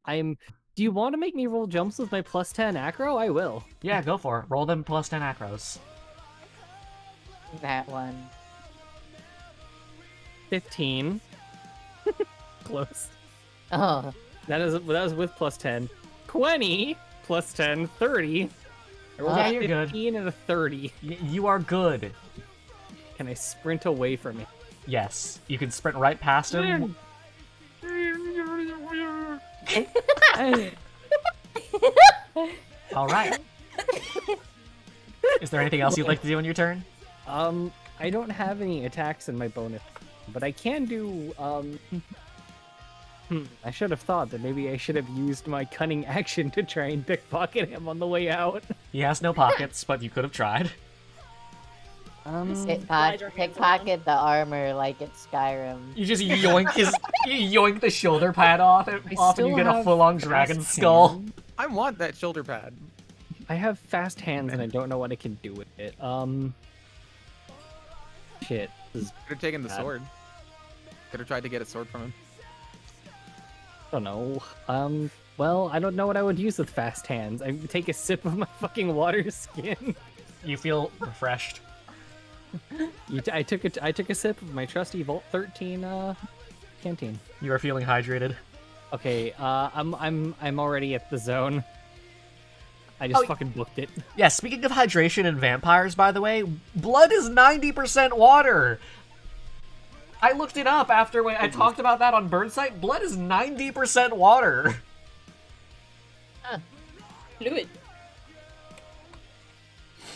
Do you want to make me roll jumps with my plus 10 acro? I will. Yeah, go for it. Roll them plus 10 acros. That one. 15. Close. Oh, That was with plus 10. 20 plus 10, 30. I rolled Yeah, a you're good. 15 and a 30. You are good. Can I sprint away from it? Yes. You can sprint right past him. All right. Is there anything else you'd like to do on your turn? I don't have any attacks in my bonus, but I can do, I should have thought that maybe I should have used my cunning action to try and pickpocket him on the way out. He has no pockets, but you could have tried. Slide your hands pickpocket the armor like it's Skyrim. You just yoink the shoulder pad off, and still you get a have full-on fast dragon skull. hands. I want that shoulder pad. I have fast hands and I don't know what I can do with it. Shit. This is, Could have taken the Bad. sword. Could have tried to get a sword from him. I don't know. Well, I don't know what I would use with fast hands. I would take a sip of my fucking water skin. You feel refreshed. I took a sip of my trusty Volt 13 canteen. You are feeling hydrated. Okay, I'm already at the zone. I just fucking booked it. Yeah, speaking of hydration and vampires, by the way, blood is 90% water! I looked it up after when I talked about that on Burnside. Blood is 90% water! Fluid.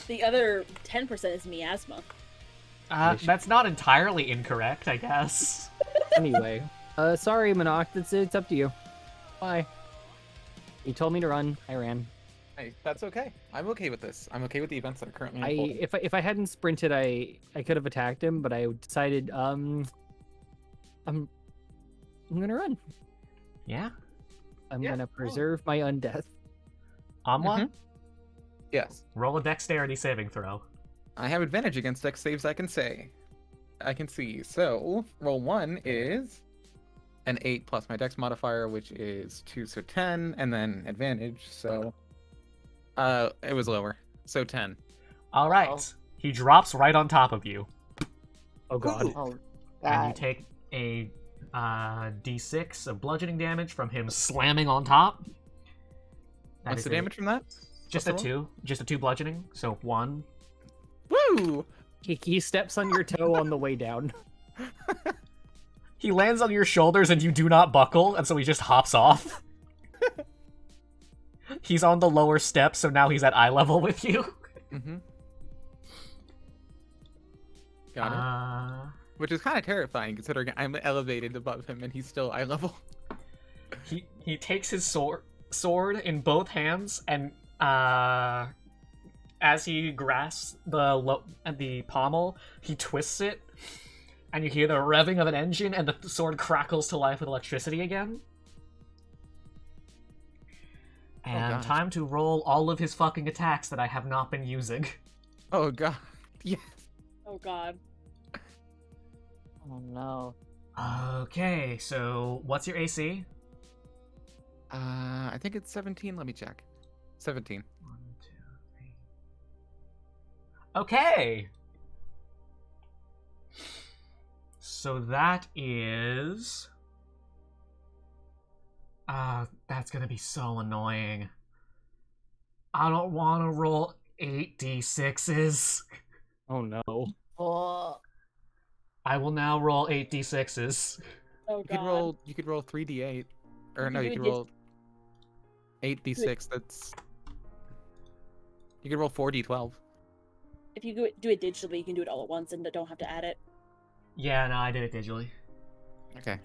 The other 10% is miasma. That's not entirely incorrect, I guess. Anyway, sorry, Monarch. It's up to you. Bye. You told me to run. I ran. Hey, that's okay. I'm okay with this. I'm okay with the events that are currently I unfolding. if I hadn't sprinted, I could have attacked him, but I decided I'm gonna run. Yeah? I'm Yeah, gonna cool. preserve my undeath. Amwa, Yes. roll a dexterity saving throw. I have advantage against dex saves, I can see. So, roll 1 is an 8 plus my dex modifier, which is 2, so 10, and then advantage, so... it was lower, so 10. Alright. Oh. He drops right on top of you. Oh god. Oh, And you God. take a d6 of bludgeoning damage from him slamming on top. That What's is the damage from that? Just What's a the 2. Just a 2 bludgeoning. So 1, Woo! He steps on your toe on the way down. He lands on your shoulders and you do not buckle, and so he just hops off. He's on the lower step, so now he's at eye level with you. Mm-hmm. Got it. Which is kind of terrifying, considering I'm elevated above him and he's still eye level. He takes his sword in both hands, and as he grasps the pommel, he twists it, and you hear the revving of an engine, and the sword crackles to life with electricity again. And time to roll all of his fucking attacks that I have not been using. Oh god. Yes. Oh god. Oh no. Okay, so what's your AC? I think it's 17. Let me check. 17. 1, 2, 3. Okay. So that is... that's gonna be so annoying. I don't want to roll 8d6s. Oh no. Oh. I will now roll 8d6s. Oh You god. could roll 3d8. Or You no, could you do could it roll 8d6. That's... You could roll 4d12. If you do it digitally, you can do it all at once and don't have to add it. Yeah, no, I did it digitally. Okay.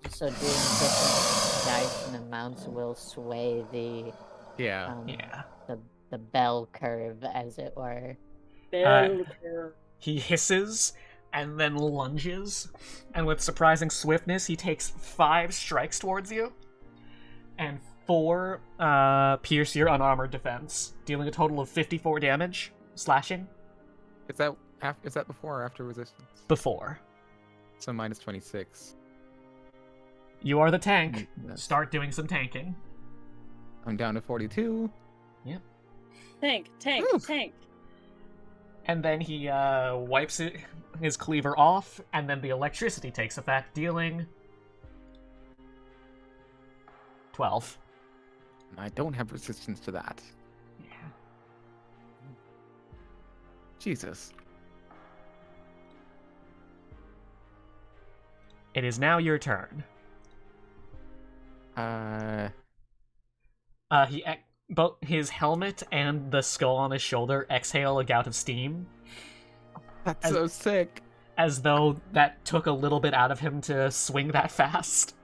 So doing different dice and amounts will sway the Yeah. Yeah. the bell curve, as it were. Bell curve. He hisses and then lunges, and with surprising swiftness, he takes 5 strikes towards you, and 4 pierce your unarmored defense, dealing a total of 54 damage, slashing. Is that before or after resistance? Before. So minus 26. You are the tank. That's- Start doing some tanking. I'm down to 42. Tank, Oof. tank. And then he wipes his cleaver off, and then the electricity takes effect, dealing 12. I don't have resistance to that. Yeah. Jesus. It is now your turn. Both his helmet and the skull on his shoulder exhale a gout of steam, That's so sick. as though that took a little bit out of him to swing that fast.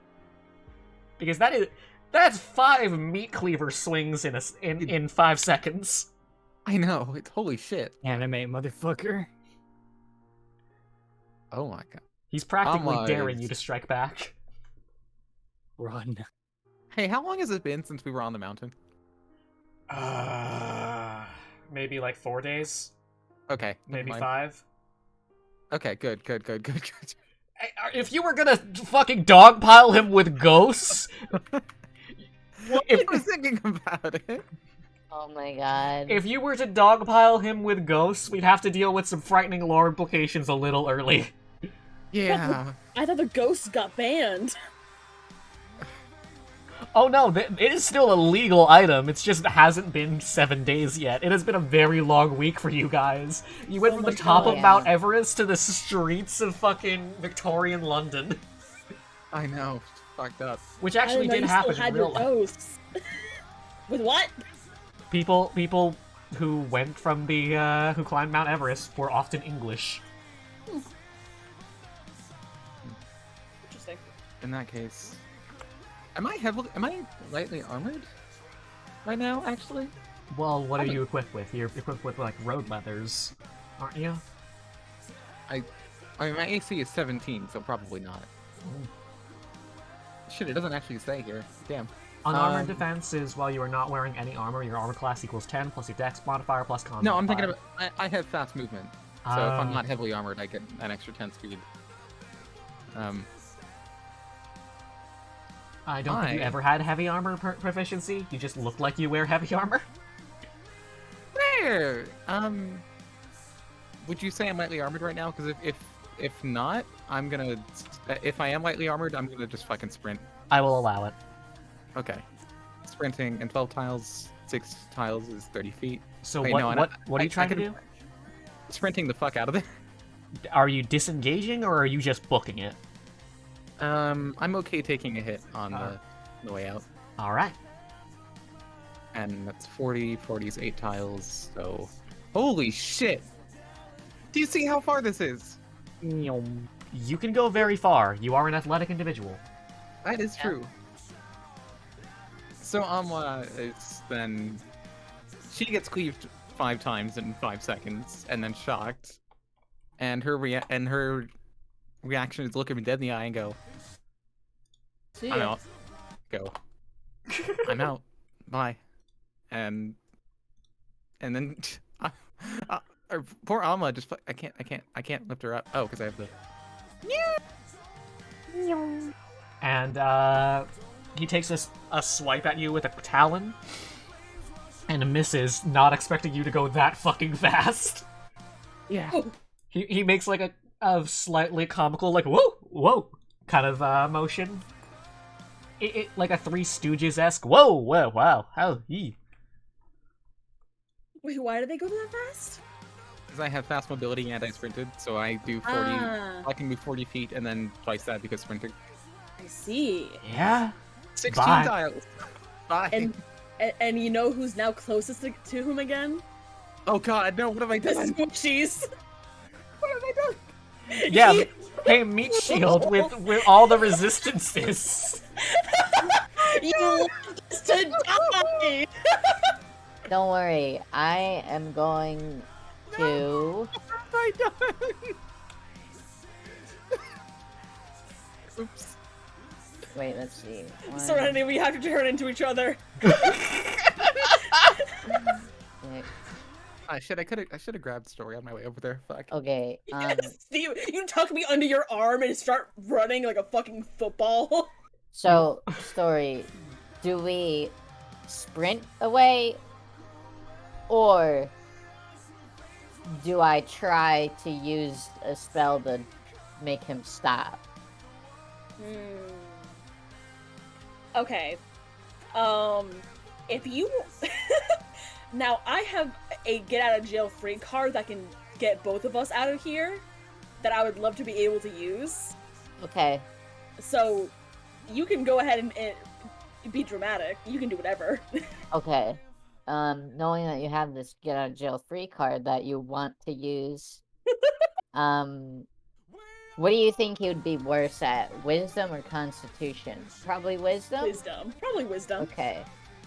Because that's 5 meat cleaver swings in 5 seconds. I know. It's holy shit. Anime motherfucker. Oh my god. He's practically Almost. daring you to strike back. Run. Hey, how long has it been since we were on the mountain? Maybe like 4 days, Okay. never maybe mind. 5. Okay, good. If you were gonna fucking dogpile him with ghosts, I was thinking about it. Oh my god. if you were to dogpile him with ghosts, we'd have to deal with some frightening lore implications a little early. Yeah. I thought the ghosts got banned. Oh no, it is still a legal item. It just hasn't been 7 days yet. It has been a very long week for you guys. You went Oh from my the top God. of Mount Everest to the streets of fucking Victorian London, I know. It's fucked up. which I actually didn't know did you happen still in had real your life. ghosts. With what? People who went from the who climbed Mount Everest were often English. Interesting. In that case, am I lightly armored right now? Actually, Well, what are you equipped with? You're equipped with like road leathers, aren't you? I mean my AC is 17, so probably not. Shit, it doesn't actually say here. Damn. Unarmored defense is while you are not wearing any armor, your armor class equals 10 plus your dex modifier plus con No, I'm thinking modifier. about. I have fast movement, so if I'm Oh. not heavily armored, I get an extra 10 speed. I don't think you I- ever had heavy armor proficiency. You just look like you wear heavy armor. There. Would you say I'm lightly armored right now? Because if not, I'm gonna. If I am lightly armored, I'm gonna just fucking sprint. I will allow it. Okay. Sprinting and 12 tiles. 6 tiles is 30 feet. So Wait, what no, what are you trying to do? Sprinting the fuck out of there. Are you disengaging or are you just booking it? I'm okay taking a hit on the way out. All right. And that's 40. 40 is 8 tiles, so... Holy shit! Do you see how far this is? You can go very far. You are an athletic individual. That is true. So Amwa is then... She gets cleaved 5 times in 5 seconds, and then shocked. And her reaction is look at me dead in the eye and go, See I'm ya. out. Go. I'm out. Bye. And then poor Alma just I can't lift her up. Oh, because I have the And he takes a swipe at you with a talon and misses, not expecting you to go that fucking fast. yeah. He makes like a slightly comical like whoa kind of motion. It like a Three Stooges-esque whoa wow how he. Wait, why did they go that fast? Because I have fast mobility and I sprinted, so I do 40. Ah. I can move 40 feet and then twice that because sprinting. I see. Yeah. 16 Bye. tiles. Bye. And you know who's now closest to whom again? Oh god, no! What have I The done? squishies. What have I done? Yeah. Hey, meat shield with all the resistances. You left us to die. Don't worry, I am going to. What have I done? Oops. Wait, let's see. One, Serenity, we have to turn into each other. six. I could have grabbed Story on my way over there. Fuck. Okay. Steve, you tuck me under your arm and start running like a fucking football. So, Story, do we sprint away, or do I try to use a spell to make him stop? Okay. If you... Now, I have a get-out-of-jail-free card that can get both of us out of here that I would love to be able to use. Okay. So, you can go ahead and be dramatic. You can do whatever. Okay. Knowing that you have this get out of jail free card that you want to use, what do you think he would be worse at? Wisdom or Constitution? Probably Wisdom? Wisdom. Probably wisdom. Okay.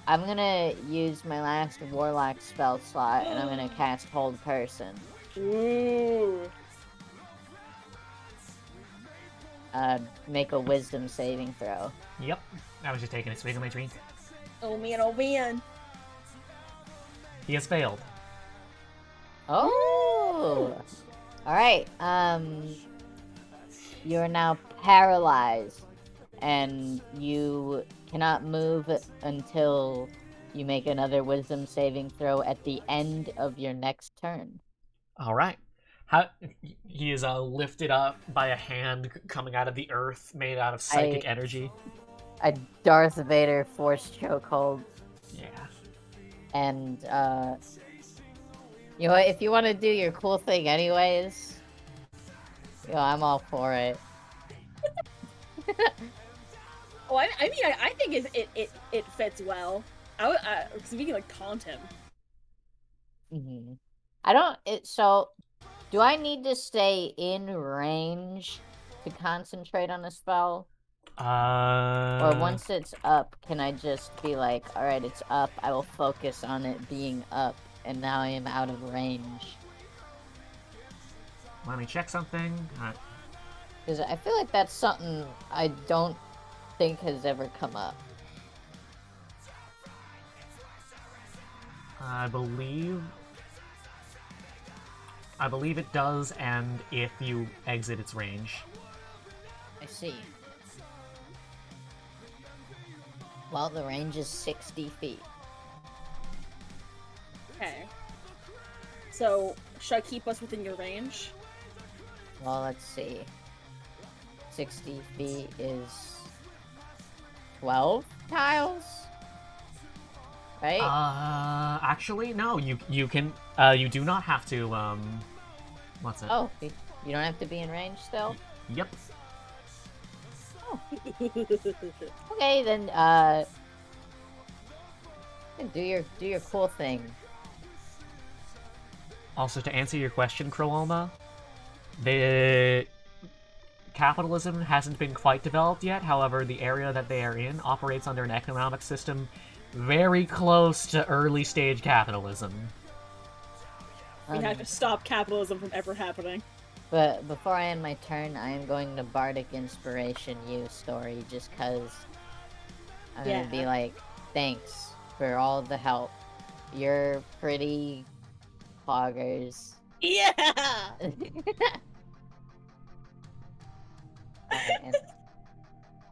I'm gonna use my last Warlock spell slot, and I'm gonna cast Hold Person. Ooh. Make a Wisdom saving throw. Yep. I was just taking a swig of my drink. Oh man, oh man. He has failed. Oh! Alright, you're now paralyzed, and you cannot move until you make another Wisdom saving throw at the end of your next turn. All right. He is lifted up by a hand coming out of the earth, made out of psychic energy. A Darth Vader force chokehold. Yeah. And, you know what, if you want to do your cool thing anyways, you know, I'm all for it. Oh, I mean, I think it fits well. Because we can like taunt him. Mm-hmm. So, do I need to stay in range to concentrate on a spell? Or once it's up, can I just be like, alright, it's up, I will focus on it being up, and now I am out of range? Let me check something. Because I feel like that's something I don't think has ever come up. I believe it does, and if you exit its range. I see. Well, the range is 60 feet. Okay. So, should I keep us within your range? Well, let's see. 60 feet is 12 tiles? right? Actually, no. You can. You do not have to. What's it? Oh, you don't have to be in range still? Yep. Okay, then, do your cool thing. Also, to answer your question, Croalma, the capitalism hasn't been quite developed yet. However, the area that they are in operates under an economic system very close to early stage capitalism. We have to stop capitalism from ever happening. But before I end my turn, I am going to Bardic Inspiration you story just because I'm gonna be Yeah. like, thanks for all the help. You're pretty poggers. Yeah! And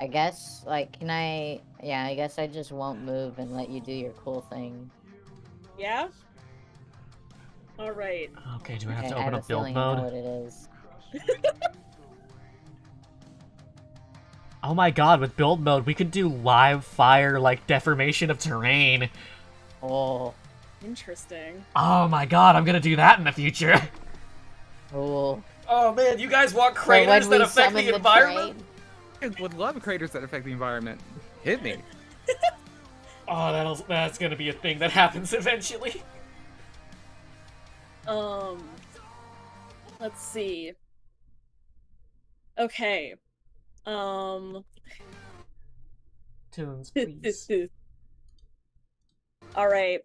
I guess, like, yeah, I guess I just won't move and let you do your cool thing. Yeah? Alright. Okay, do I have to I open have a up build feeling I know mode? what it is. Oh my god, with build mode, we could do live fire, like, deformation of terrain. Oh, Interesting. Oh my god, I'm gonna do that in the future. cool. Oh man, you guys want So craters when that we affect summon the environment? train- I would love craters that affect the environment. Hit me. Oh, that's gonna be a thing that happens eventually. Let's see. Okay. Tunes, please. Alright.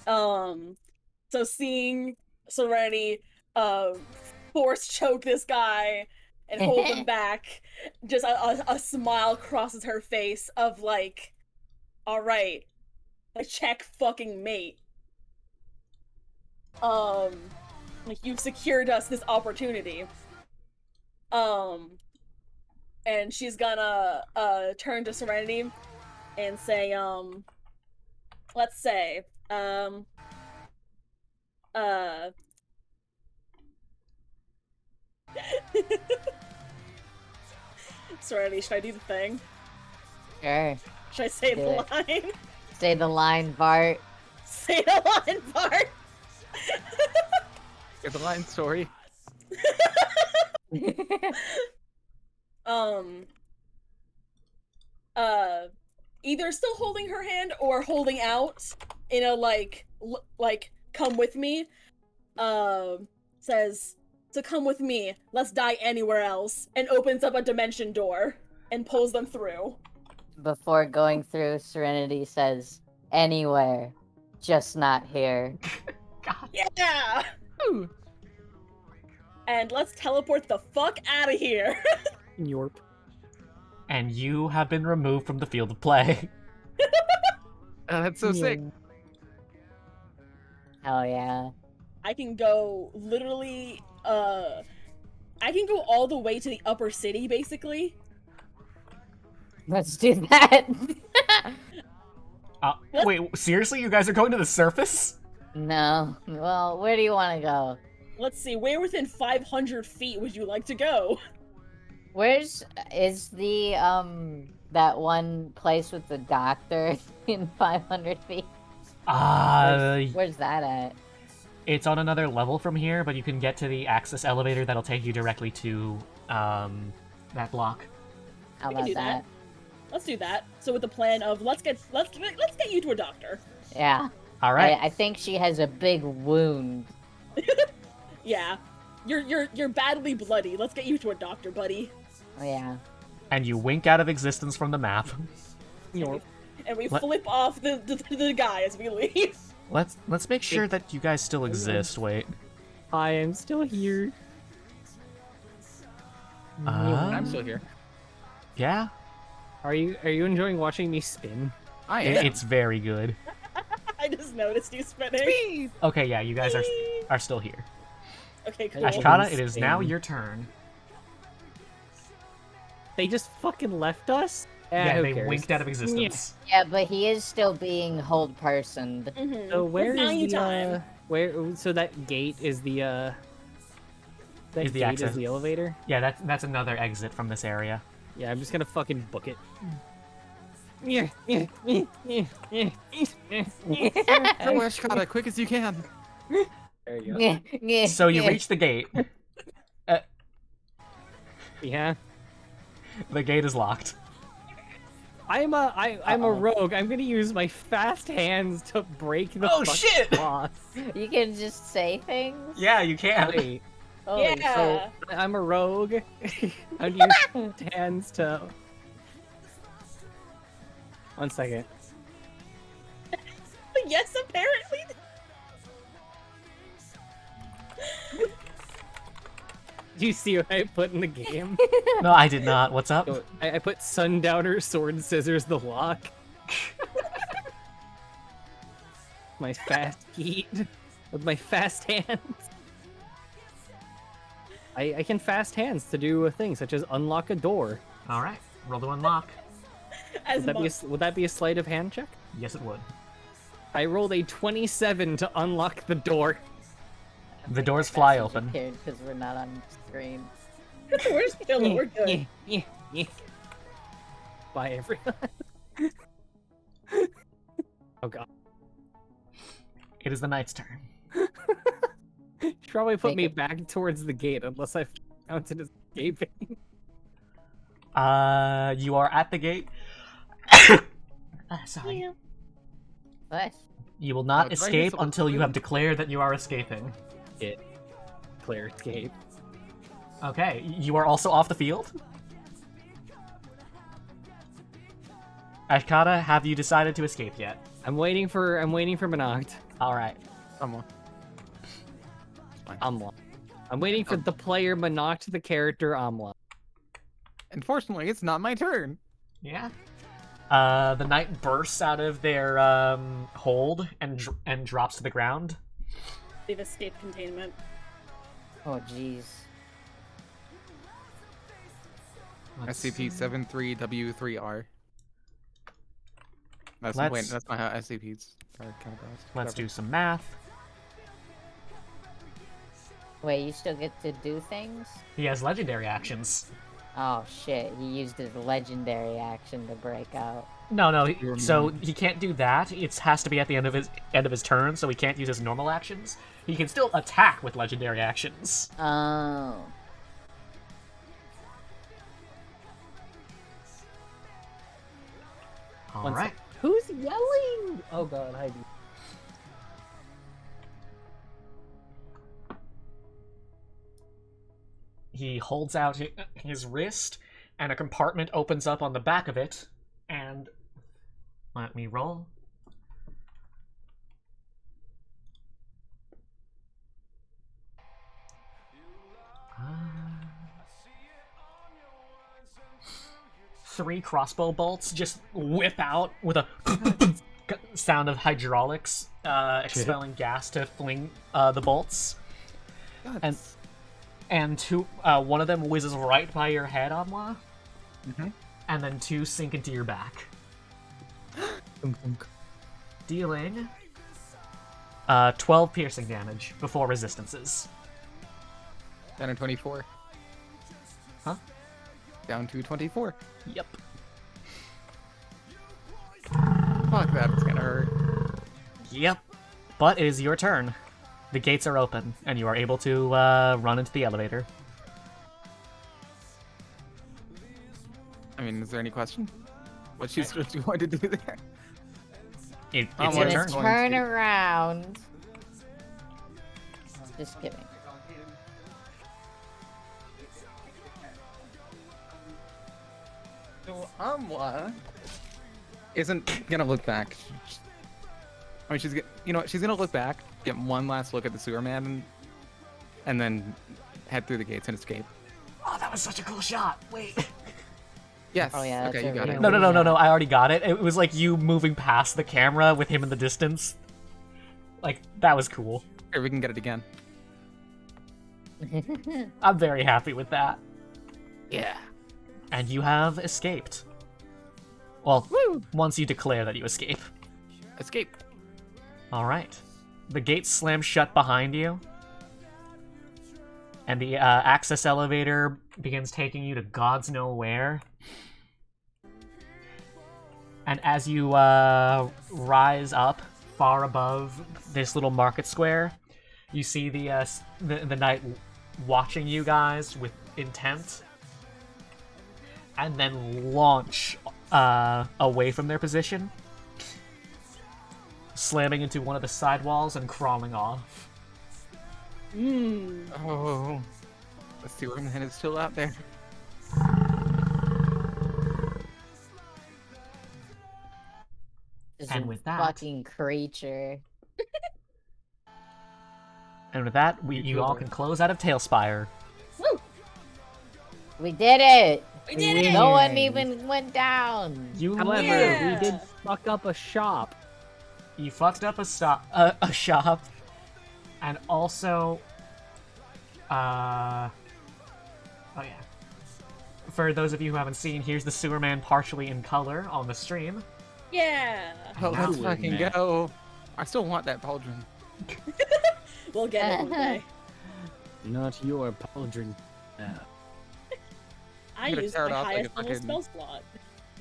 So seeing Serenity, force choke this guy and hold him back, just a smile crosses her face of like, alright, like check fucking mate. Like you've secured us this opportunity. And she's gonna turn to Serenity and say, let's say, Serenity, should I do the thing? Sure. Should I say Do the it. line? Say the line, Bart. Say the line, Bart! Get the line story. um, either still holding her hand or holding out in a like come with me. Says to come with me. Let's die anywhere else, and opens up a dimension door and pulls them through. Before going through, Serenity says, anywhere, just not here. God. Yeah. Ooh. And let's teleport the fuck out of here. Yorp. And you have been removed from the field of play. That's so sick. Hell yeah. I can go literally, I can go all the way to the upper city, basically. Let's do that. Wait, seriously? You guys are going to the surface? No. Well, where do you want to go? Let's see, where within 500 feet would you like to go? Is the, that one place with the doctor in 500 feet? Where's that at? It's on another level from here, but you can get to the access elevator that'll take you directly to, that block. How We can about do that. Let's do that. So with the plan of let's get you to a doctor. Yeah. Alright. I think she has a big wound. Yeah. You're badly bloody. Let's get you to a doctor, buddy. Oh, yeah. And you wink out of existence from the map. Yorp. And we What? flip off the guy as we leave. Let's make sure that you guys still exist. Wait. I am still here. I'm still here. Yeah, Are you enjoying watching me spin? I am. it's very good. I just noticed you spinning. Okay, yeah, you guys are still here. Okay, cool. Ashkata, it is now Spin. your turn. They just fucking left us? Yeah, who they cares? winked out of existence. Yeah, but he is still being hold personed. Mhm. So where We're buying you is the time. where? So that gate is the that Is the gate access. is the elevator. Yeah, that's another exit from this area. Yeah, I'm just gonna fucking book it. Go, Ashkata, quick as you can. There you go. So you reach the gate. Yeah. The gate is locked. I'm a rogue. I'm gonna use my fast hands to break the Oh, fucking shit! lock. You can just say things? Yeah, you can. Wait, Holy Yeah. so I'm a rogue. I'd use fast hands to. 1 second. Yes, apparently. Do you see what I put in the game? No, I did not. What's up? So, I put Sundowner, Sword, Scissors, the lock. My fast heat with my fast hands. I can fast hands to do a thing such as unlock a door. All right, roll to unlock. As Would that be a sleight of hand check? Yes, it would. I rolled a 27 to unlock the door. The doors fly open. Because we're not on screen. we're still we're good. Bye, everyone. Oh god. It is the knight's turn. Should probably put Make me it- back towards the gate unless I counted as escaping. You are at the gate. Sorry. What? You will not Oh, did I do escape something until you stupid? have declared that you are escaping. Clear escape. Okay, you are also off the field. Ashkata, have you decided to escape yet? I'm waiting for Monoct. All right. Someone. Amla. I'm waiting for the player Monoct the character Amla. Unfortunately, it's not my turn. Yeah. The knight bursts out of their hold and drops to the ground. They've escaped containment. Oh, jeez. SCP-73W3R. That's Let's- wait, that's not how SCPs are categorized. Let's do some math. Wait, you still get to do things? He has legendary actions. Oh shit, he used his legendary action to break out. No. You're So mad. he can't do that. It has to be at the end of his turn, so he can't use his normal actions. He can still attack with legendary actions. Oh. All One right. sec. Who's yelling? Oh god, Heidi. He holds out his wrist, and a compartment opens up on the back of it. And let me roll. Three crossbow bolts just whip out with a sound of hydraulics expelling gas to fling the bolts. And one of them whizzes right by your head, Amla, and then two sink into your back, dealing 12 piercing damage before resistances. Down to 24. Huh? Down to 24. Yep. Fuck that, it's gonna hurt. Yep. But it is your turn. The gates are open, and you are able to run into the elevator. I mean, is there any question? What she's going to do there? It's I'm your gonna turn. turn. Turn around. Just kidding. So Amla isn't gonna look back. I mean, she's gonna look back, get one last look at the sewer man, and then head through the gates and escape. Oh, that was such a cool shot. Wait. Yes. Oh, yeah, that's okay, you a got really it. No. I already got it. It was like you moving past the camera with him in the distance. Like, that was cool. Here, we can get it again. I'm very happy with that. Yeah. And you have escaped. Well, once you declare that you escape. Escape. All right. The gates slam shut behind you. And the access elevator begins taking you to God's know where. And as you rise up far above this little market square, you see the knight watching you guys with intent, and then launch away from their position, slamming into one of the side walls and crawling off. Oh, the sewer man is still out there. And with that, fucking creature. and with that, you all can close out of Tailspire. Woo! We did it! We did it! No one even went down. You However, literally we did fuck up a shop. You fucked up a shop, and also, oh yeah. For those of you who haven't seen, here's the sewer man partially in color on the stream. Yeah! Oh, let's Sewer fucking man. go. I still want that pauldron. We'll get it one day. Not your pauldron. I gonna used tear my it off like a highest level fucking- spell slot.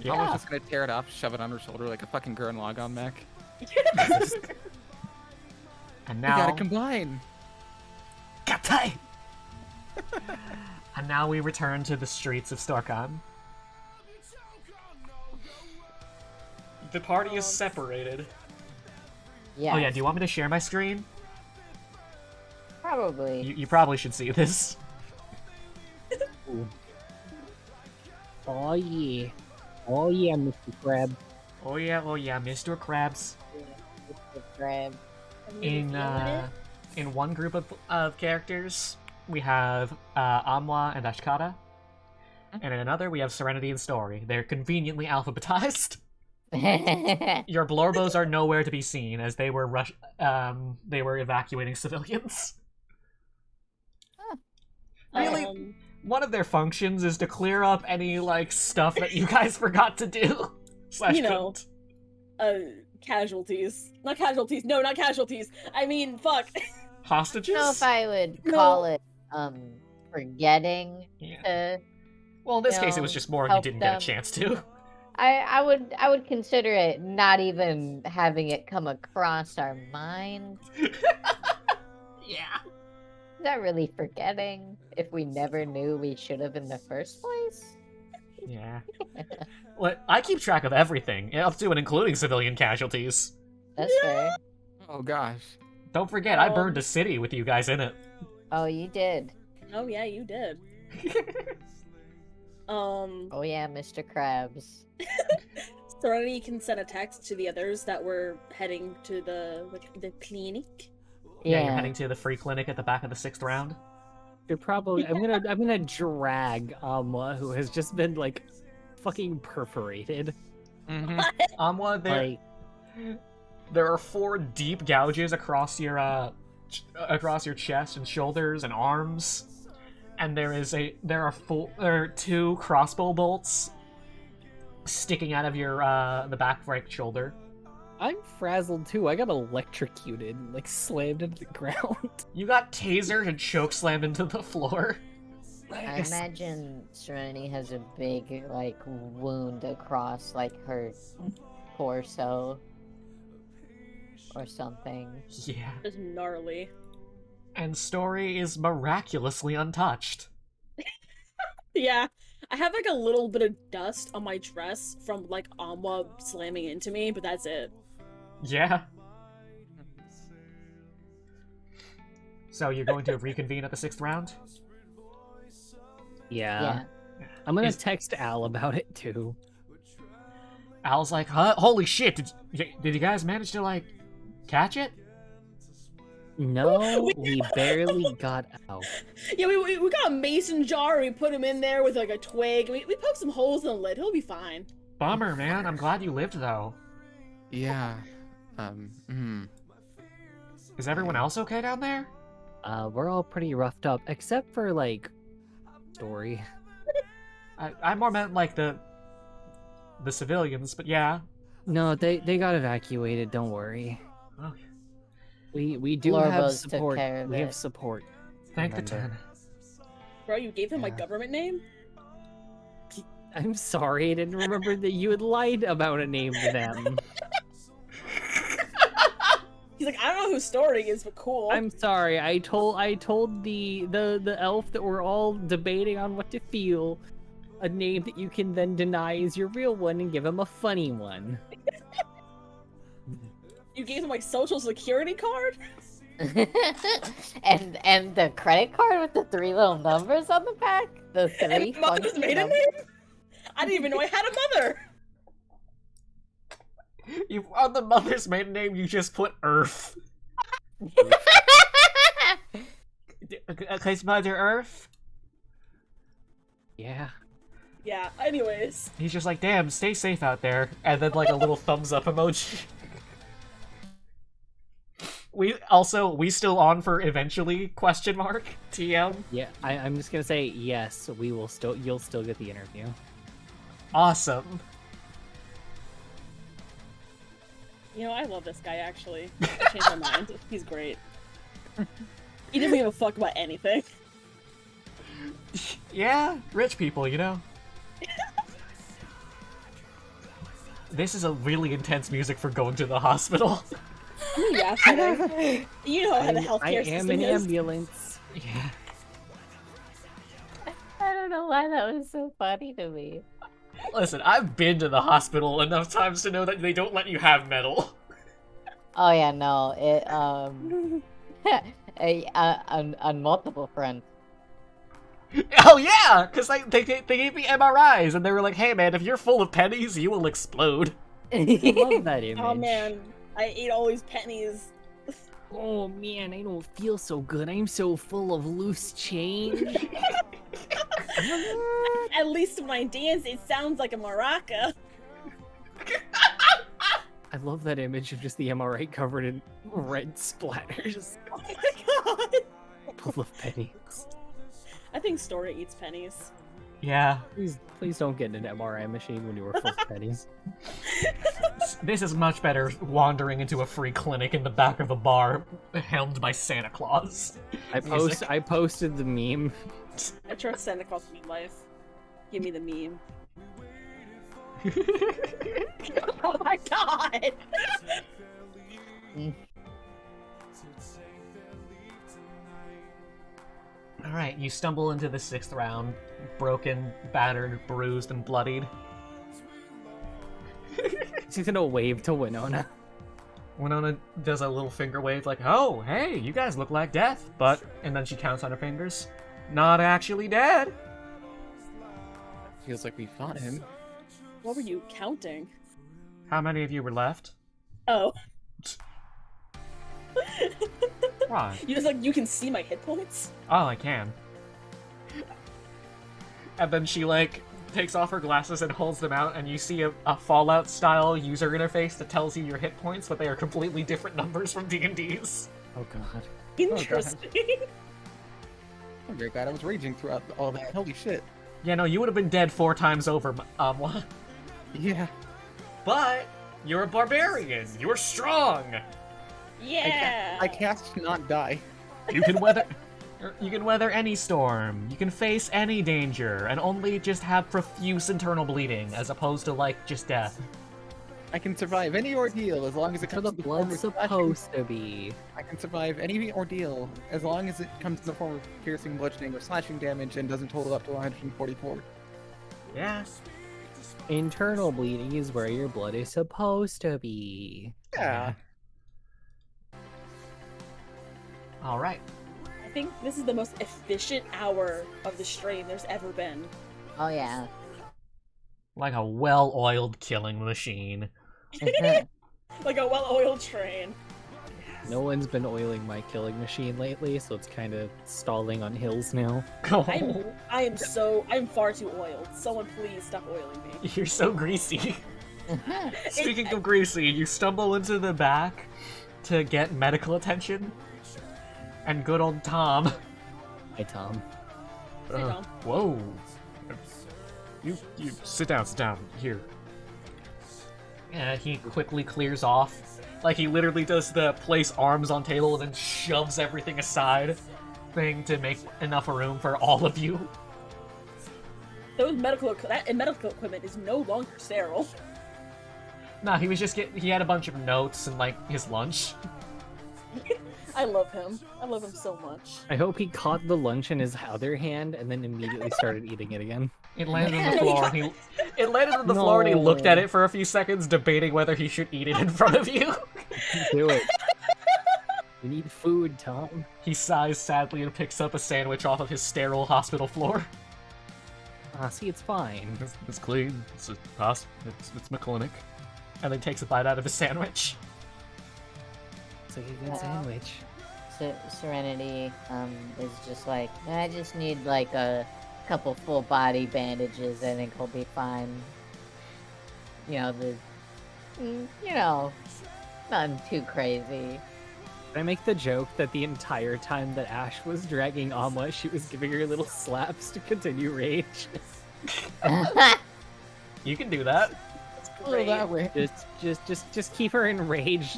Yeah. I was just gonna tear it off, shove it on her shoulder like a fucking Gurren Lagann mech. And We now, gotta combine. Katai! And now we return to the streets of Storkhan. The party is separated. Yeah. Oh yeah, do you want me to share my screen? Probably. You probably should see this. Oh yeah. Oh yeah, Mr. Crab. Oh yeah, Mr. Krabs. Grab. I'm really feeling it. In one group of characters, we have Amwa and Ashkata. And in another, we have Serenity and Story. They're conveniently alphabetized. Your Blorbos are nowhere to be seen, as they were evacuating civilians. Really? One of their functions is to clear up any, like, stuff that you guys forgot to do. Slash You know. couldn't. Casualties. Not casualties. No, not casualties. I mean, fuck. Hostages? I don't know if I would No. call it forgetting Yeah. to. Well, in this case, it No, was just more you help didn't get a them. chance to. I would consider it not even having it come across our mind. Yeah. Is that really forgetting if we never knew we should have in the first place? Yeah. Well, I keep track of everything, up to and including civilian casualties. That's fair. Oh gosh. Don't forget, I burned a city with you guys in it. Oh, you did. Oh yeah, you did. Oh yeah, Mr. Krabs. Serenity can send a text to the others that were heading to the clinic. Yeah, you're heading to the free clinic at the back of the 6th round. You're probably. I'm gonna drag Amwa, who has just been like fucking perforated. Mm-hmm. Amwa, there are 4 deep gouges across your chest and shoulders and arms, and there are 2 crossbow bolts sticking out of your the back right shoulder. I'm frazzled too. I got electrocuted, like slammed into the ground. You got tasered and choke slammed into the floor. I imagine Serenity has a big, like, wound across, like, her torso. Or something. Yeah. Just gnarly. And Story is miraculously untouched. Yeah. I have like a little bit of dust on my dress from like Amwa slamming into me, but that's it. Yeah. So you're going to reconvene at the 6th round? Yeah. I'm gonna Is- text Al about it too. Al's like, huh? Holy shit, did you guys manage to, like, catch it? No, we barely got out. Yeah, we got a mason jar, we put him in there with like a twig. We poked some holes in the lid, he'll be fine. Bummer, man. I'm glad you lived, though. Yeah. Is everyone else okay down there? We're all pretty roughed up, except for like Story. I more meant, like, the civilians, but yeah. No, they got evacuated. Don't worry. Oh, We do have Lorbos took support. care of We have it. support. thank the Remember. 10. Bro, you gave him my Yeah. government name? I'm sorry, I didn't remember that you had lied about a name to them. He's like, I don't know whose story is, but cool. I'm sorry. I told the elf that we're all debating on what to feel a name that you can then deny is your real one and give him a funny one. You gave him my social security card? and the credit card with the 3 little numbers on the back? The 3 And mother's funky maiden numbers? name? I didn't even know I had a mother! You on the mother's maiden name, you just put Earth. Cause Mother Earth? Yeah. Yeah, anyways. He's just like, damn, stay safe out there. And then like a little thumbs up emoji. We still on for eventually, question mark, TM? Yeah, I'm just gonna say yes, you'll still get the interview. Awesome. You know, I love this guy, actually. I changed my mind. He's great. He doesn't give a fuck about anything. Yeah, rich people, you know? This is a really intense music for going to the hospital. Yeah, kidding. You know how the healthcare I am system an is. ambulance. Yeah. I don't know why that was so funny to me. Listen, I've been to the hospital enough times to know that they don't let you have metal. Oh yeah, no, it on multiple fronts. Oh yeah, because they gave me MRIs and they were like, hey man, if you're full of pennies, you will explode. I love that image. Oh man, I ate all these pennies. Oh man, I don't feel so good. I'm so full of loose change. At least when I dance, it sounds like a maraca. I love that image of just the MRI covered in red splatters. Oh my god! Full of pennies. I think Story eats pennies. Yeah. Please don't get in an MRI machine when you were full of pennies. This is much better wandering into a free clinic in the back of a bar helmed by Santa Claus. Music. I posted the meme. I trust Santa Claus in my life. Give me the meme. Oh my god! Alright, you stumble into the 6th round, broken, battered, bruised, and bloodied. She's gonna wave to Winona. Winona does a little finger wave like, oh, hey, you guys look like death, but... And then she counts on her fingers. Not actually dead. Feels like we fought him. What were you counting? How many of you were left? Oh. Why? You just like, you can see my hit points? Oh, I can. And then she, like, takes off her glasses and holds them out, and you see a Fallout-style user interface that tells you your hit points, but they are completely different numbers from D&D's. Oh god. Interesting. I'm very glad I was raging throughout all that. Holy shit. Yeah, no, you would have been dead 4 times over, Yeah. but you're a barbarian. You're strong. Yeah! I cast not die. You can weather any storm. You can face any danger, and only just have profuse internal bleeding, as opposed to like just death. I can survive any ordeal as long as it That's comes what in the form blood's of slashing. supposed to be. I can survive any ordeal as long as it comes in the form of piercing, bludgeoning, or slashing damage and doesn't total up to 144. Yeah. Internal bleeding is where your blood is supposed to be. Yeah. All right. I think this is the most efficient hour of the stream there's ever been. Oh yeah. Like a well-oiled killing machine. Like a well-oiled train. No one's been oiling my killing machine lately, so it's kind of stalling on hills now. I'm far too oiled. Someone please stop oiling me. You're so greasy. Speaking of greasy, you stumble into the back to get medical attention. And good old Tom. Hi, Tom. Hey, Tom. Whoa. You sit down, here. Yeah, he quickly clears off. Like, he literally does the place arms on table and then shoves everything aside thing to make enough room for all of you. Those medical equipment is no longer sterile. Nah, he was just he had a bunch of notes and like his lunch. I love him. I love him so much. I hope he caught the lunch in his other hand and then immediately started eating it again. It landed on the floor and it landed on the floor and he looked at it for a few seconds, debating whether he should eat it in front of you. Do it. We need food, Tom. He sighs sadly and picks up a sandwich off of his sterile hospital floor. See, it's fine. It's clean. It's my clinic. And then takes a bite out of his sandwich. It's like a good sandwich. Serenity is just like, I just need like a couple full body bandages. I think I'll be fine. Nothing too crazy. Can I make the joke that the entire time that Ash was dragging Amma, she was giving her little slaps to continue rage? You can do that. Great. that way. Just keep her in rage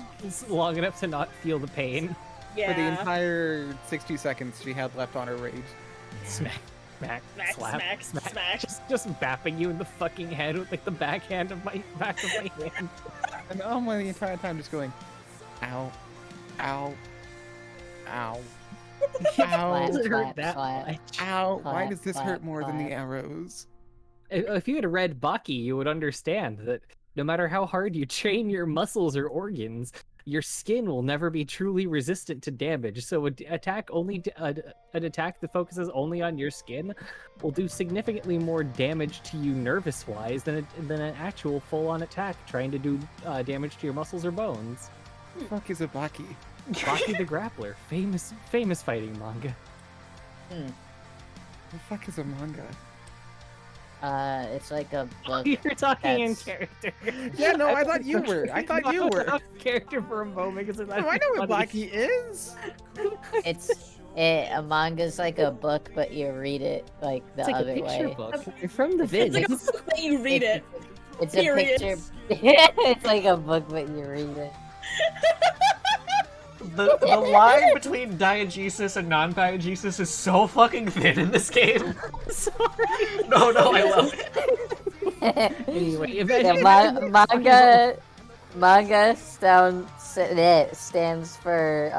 long enough to not feel the pain. Yeah. For the entire 60 seconds she had left on her rage. Smack, smack, Smack, slap, smack, smack. Just bapping you in the fucking head with like the back of my hand. And Alma the entire time just going, ow, ow, ow, ow, Does it hurt Slap, that slap. much? ow. Why Clap, does this clap, hurt more than the clap. arrows? If you had read Baki, you would understand that no matter how hard you train your muscles or organs, your skin will never be truly resistant to damage. So an attack that focuses only on your skin will do significantly more damage to you nervous-wise than an actual full-on attack trying to do damage to your muscles or bones. What the fuck is a Baki? Baki the Grappler, famous fighting manga. What the fuck is a manga? It's like a book. You're talking in that's- character. Yeah, no, I thought you were. I thought you were. Out of character for a moment because No, I know what Baki is. A manga's like a book, but you read it like the It's like a other picture way. book. You're from the It's vid. like a book that you read it. It's Period. a picture. It's like a book, but you read it. The line between diegesis and non-diegesis is so fucking thin in this game. Sorry. No, I love it. Anyway, Yeah, eventually, manga stands for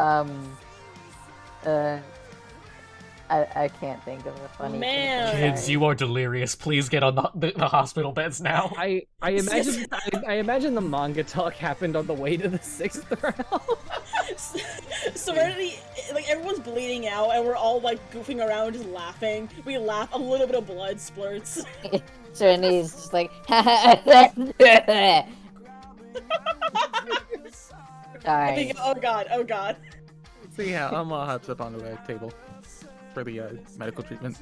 I can't think of a funny Man. thing. Kids, you are delirious. Please get on the hospital beds now. I imagine the manga talk happened on the way to the 6th round. Serenity, like everyone's bleeding out, and we're all like goofing around, just laughing. We laugh, a little bit of blood splurts. Serenity's just like I sorry. think, oh god. So yeah, Alma hops up onto the table for the medical treatment.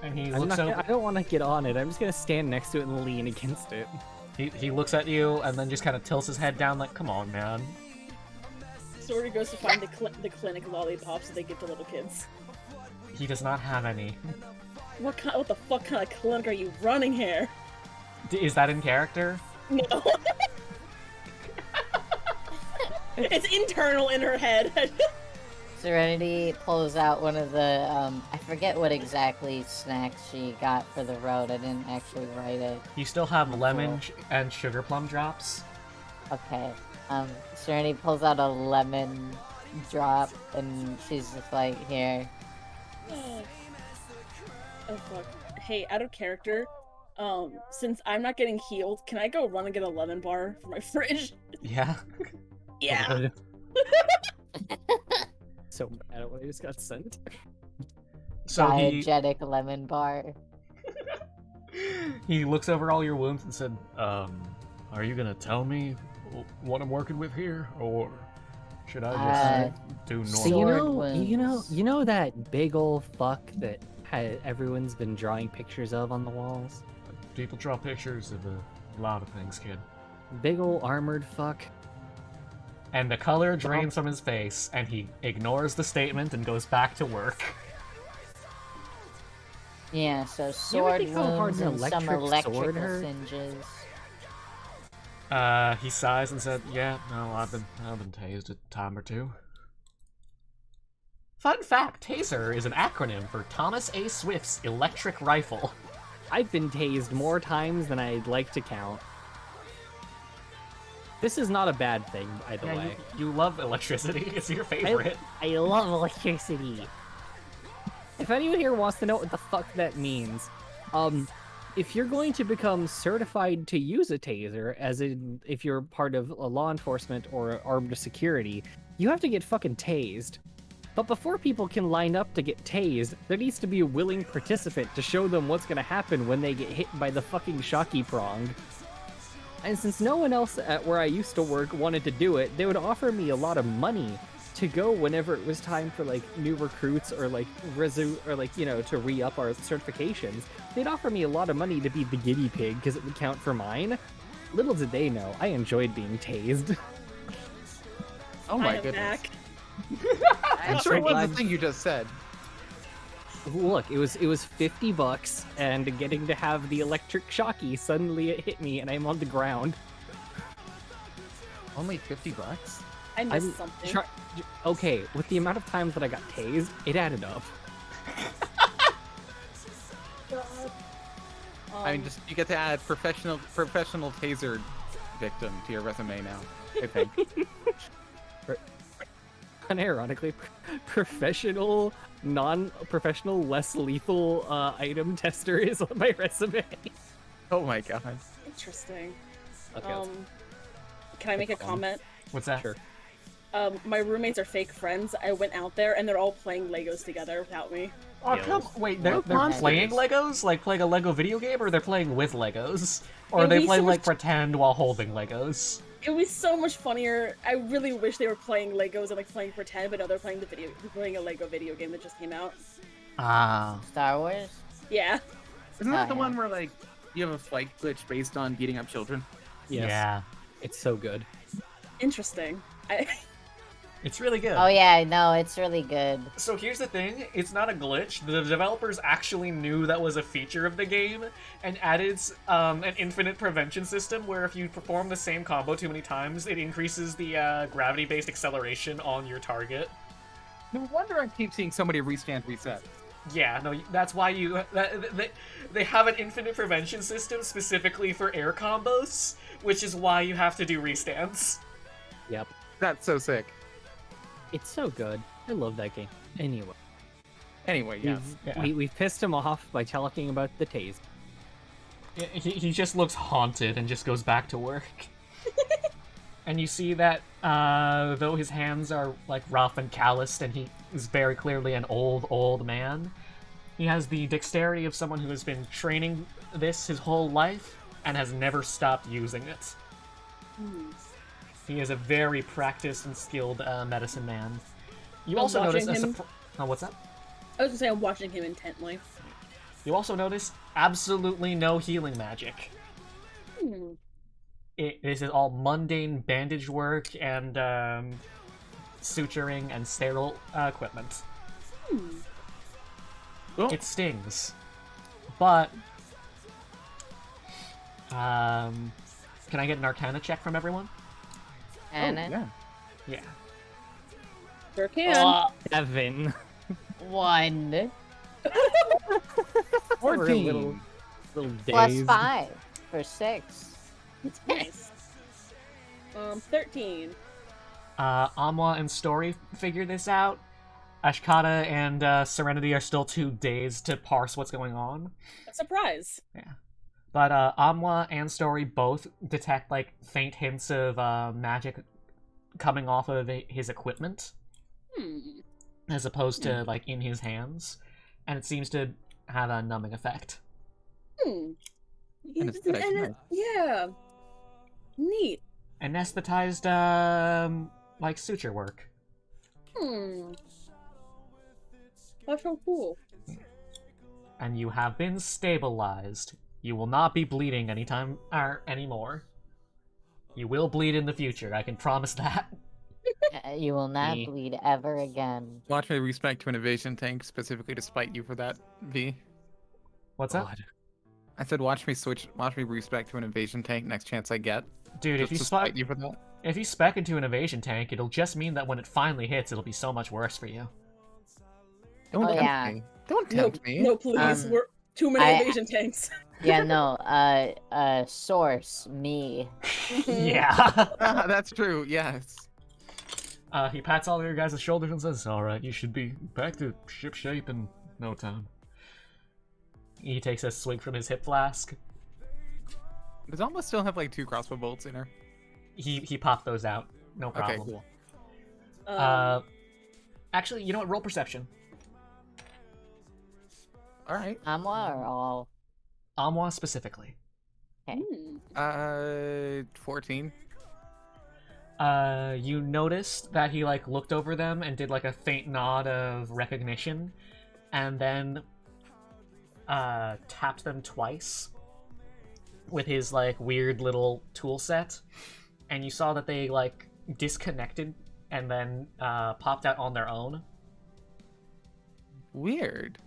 And he I looks over. don't want to get on it. I'm just gonna stand next to it and lean against it. He looks at you and then just kind of tilts his head down, like, "Come on, man." Story goes to find the clinic lollipops that they give to little kids. He does not have any. What the fuck kind of clinic are you running here? Is that in character? No. It's internal in her head. Serenity pulls out one of the I forget what exactly snacks she got for the road. I didn't actually write it. You still have lemon and sugar plum drops. Okay. Serenity pulls out a lemon drop and she's just like, here. Oh fuck. Hey, out of character, since I'm not getting healed, can I go run and get a lemon bar for my fridge? Yeah. Yeah. So mad at what I just got sent. So Diegetic lemon bar. he looks over all your wounds and said, "Are you gonna tell me what I'm working with here, or should I just do normal?" So Sword you know that big old fuck that everyone's been drawing pictures of on the walls? People draw pictures of a lot of things, kid. Big old armored fuck. And the color drains from his face, and he ignores the statement and goes back to work. Yeah, so You ever sword think how hard wounds an and some electric sword electrical hurt? singes. He sighs and said, "Yeah, no, I've been tased a time or two." Fun fact, TASER is an acronym for Thomas A. Swift's electric rifle. I've been tased more times than I'd like to count. This is not a bad thing, by the Yeah, way. you love electricity. It's your favorite. I love electricity. If anyone here wants to know what the fuck that means, if you're going to become certified to use a taser, as in if you're part of a law enforcement or armed security, you have to get fucking tased. But before people can line up to get tased, there needs to be a willing participant to show them what's gonna happen when they get hit by the fucking shocky prong. And since no one else at where I used to work wanted to do it, they would offer me a lot of money to go whenever it was time for like new recruits or like to re-up our certifications. They'd offer me a lot of money to be the guinea pig because it would count for mine. Little did they know, I enjoyed being tased. Oh I my am goodness. back. I'm sure it was the thing you just said. Look, it was $50, and getting to have the electric shocky, suddenly it hit me, and I'm on the ground. Only $50? I missed something. Okay, with the amount of times that I got tased, it added up. God. I mean, just you get to add professional taser victim to your resume now. I think. Unironically, professional, non-professional, less lethal Um, item tester is on my resume. Oh my god. Interesting. Okay, Can I make a comment? What's that? sure. My roommates are fake friends. I went out there and they're all playing Legos together without me. Oh, Skills. wait, they're monsters. playing Legos? Like playing a Lego video game, or they're playing with Legos? Or are It'd they be playing so like much- pretend while holding Legos? It was so much funnier. I really wish they were playing Legos and like playing pretend, but no, they're playing they're playing a Lego video game that just came out. Ah. Star Wars? Yeah. Isn't that Oh, the yeah. one where like you have a flight glitch based on beating up children? Yes, Yeah. it's so good. Interesting. It's really good. Oh yeah, no, it's really good. So here's the thing, it's not a glitch. The developers actually knew that was a feature of the game and added an infinite prevention system where if you perform the same combo too many times, it increases the gravity-based acceleration on your target. No wonder I keep seeing somebody restand reset. Yeah, no, that's why they have an infinite prevention system specifically for air combos, which is why you have to do restands. Yep, That's so sick. it's so good. I love that game. Anyway, Anyway, yes. Yeah. we've pissed him off by talking about the tase. He just looks haunted and just goes back to work. And you see that though his hands are like rough and calloused and he is very clearly an old man, he has the dexterity of someone who has been training this his whole life and has never stopped using it. He is a very practiced and skilled medicine man. You I'm also notice watching him. Oh, what's that? I was gonna say I'm watching him intently. You also notice absolutely no healing magic. Hmm. This is all mundane bandage work and suturing and sterile equipment. Oh, It stings, but can I get an Arcana check from everyone? And yeah. Yeah. Sure can. Evan. One We're a 14. little plus dazed. 5 for 6. Nice. 13. Amwa and Story figure this out. Ashkata and Serenity are still too dazed to parse what's going on. A surprise. But Amwa and Story both detect like faint hints of magic coming off of his equipment, as opposed to like in his hands, and it seems to have a numbing effect. Anesthetic, nice. Yeah. Neat. Anesthetized, like suture work. That's so cool. And you have been stabilized. You will not be bleeding anymore. You will bleed in the future, I can promise that. You will not Me. bleed ever again. Watch me respect to an evasion tank specifically to spite you for that, V. What's that? God. I said watch me respect to an evasion tank next chance I get. Dude, if Just you to spec spite you for that. if you spec into an evasion tank, it'll just mean that when it finally hits, it'll be so much worse for you. Don't Oh, tempt yeah. me. Don't No, tempt me. no, please. Um, We're Too many I- evasion tanks. Yeah, no, source, me. Yeah. Ah, that's true. Yes. He pats all of your guys' shoulders and says, "Alright, you should be back to ship shape in no time." He takes a swig from his hip flask. Does Alma still have like 2 crossbow bolts in her? He popped those out. No Okay, problem. cool. Actually, you know what? Roll perception. All right. Amwa or all? Amwa specifically. Hmm. 14. You noticed that he like looked over them and did like a faint nod of recognition, and then tapped them twice with his like weird little tool set, and you saw that they like disconnected and then popped out on their own. Weird.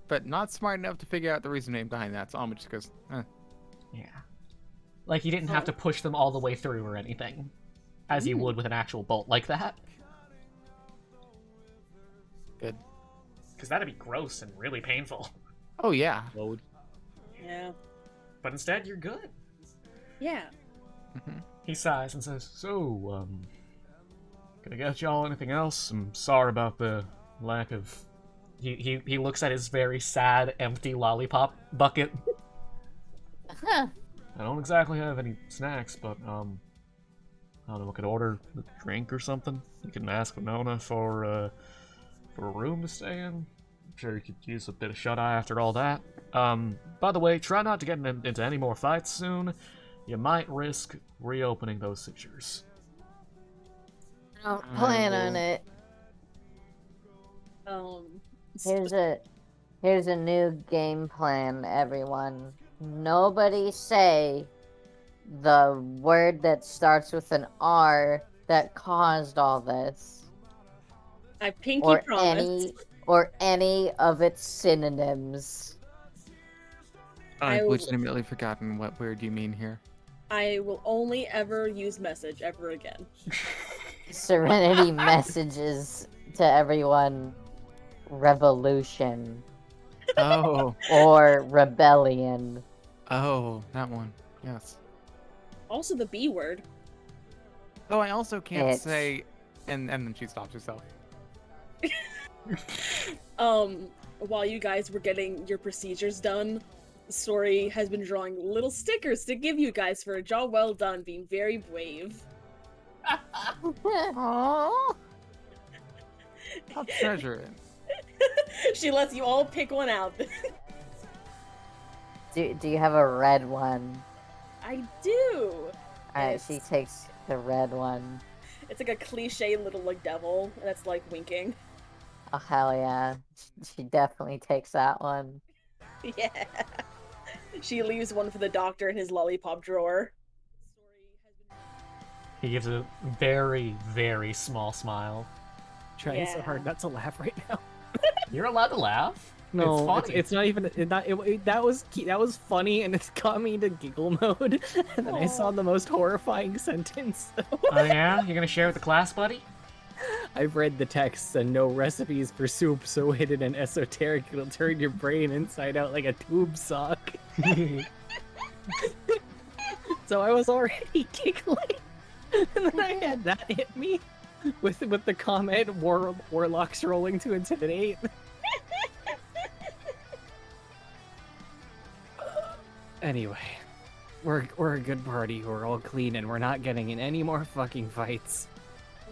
But not smart enough to figure out the reasoning behind that. So Alma just goes, Yeah. Like he didn't have to push them all the way through or anything, as you would with an actual bolt like that. Good. Because that'd be gross and really painful. Oh, yeah. Load. Yeah. But instead, you're good. Yeah. He sighs and says, "So, can I get y'all anything else? I'm sorry about the lack of..." He looks at his very sad, empty lollipop bucket. Huh. I don't exactly have any snacks, but, I don't know, I could order a drink or something. You can ask Winona for a room to stay in. I'm sure you could use a bit of shut-eye after all that. By the way, try not to get into any more fights soon. You might risk reopening those sutures. Don't plan on will- it. Um. Here's a new game plan, everyone. Nobody say the word that starts with an R that caused all this. I pinky Or promise. any of its synonyms. I I've will- legitimately forgotten what word you mean here. I will only ever use message ever again. Serenity messages to everyone. Revolution Oh, or rebellion. oh, that one. Yes. Also the B word. Oh, I also can't It's- say, and then she stops herself. While you guys were getting your procedures done, Story has been drawing little stickers to give you guys for a job well done, being very brave. Aww. I'll treasure it. She lets you all pick one out. do you have a red one? I do. Alright, she Yes. takes the red one. It's like a cliche little like devil that's like winking. Oh hell yeah. She definitely takes that one. Yeah. She leaves one for the doctor in his lollipop drawer. He gives a very, very small smile. Trying so Yeah. hard not to laugh right now. You're allowed to laugh. No, it's funny. it's not even. That was funny, and it's got me into giggle mode. And then I saw Aw. the most horrifying sentence. Oh yeah? You're gonna share with the class, buddy? I've read the texts and no recipes for soup so hidden and esoteric it'll turn your brain inside out like a tube sock. So I was already giggling, and then I had that hit me with the comment warlocks rolling to intimidate. Anyway, we're a good party. We're all clean and we're not getting in any more fucking fights.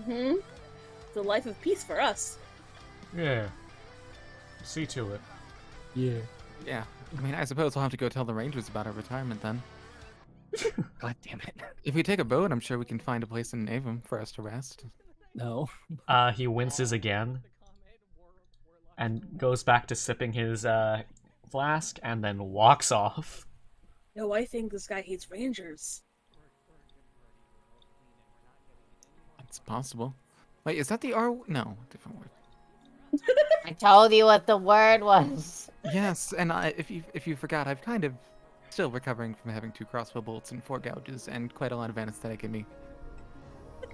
Mm-hmm. It's a life of peace for us. Yeah. See to it. Yeah. Yeah. I mean, I suppose we'll have to go tell the Rangers about our retirement then. God damn it. If we take a boat, I'm sure we can find a place in Avon for us to rest. No. He winces again and goes back to sipping his flask and then walks off. No, I think this guy hates rangers. It's possible. Wait, is that the R? No, different word. I told you what the word was. Yes, and if you forgot, I've kind of still recovering from having 2 crossbow bolts and 4 gouges and quite a lot of anesthetic in me.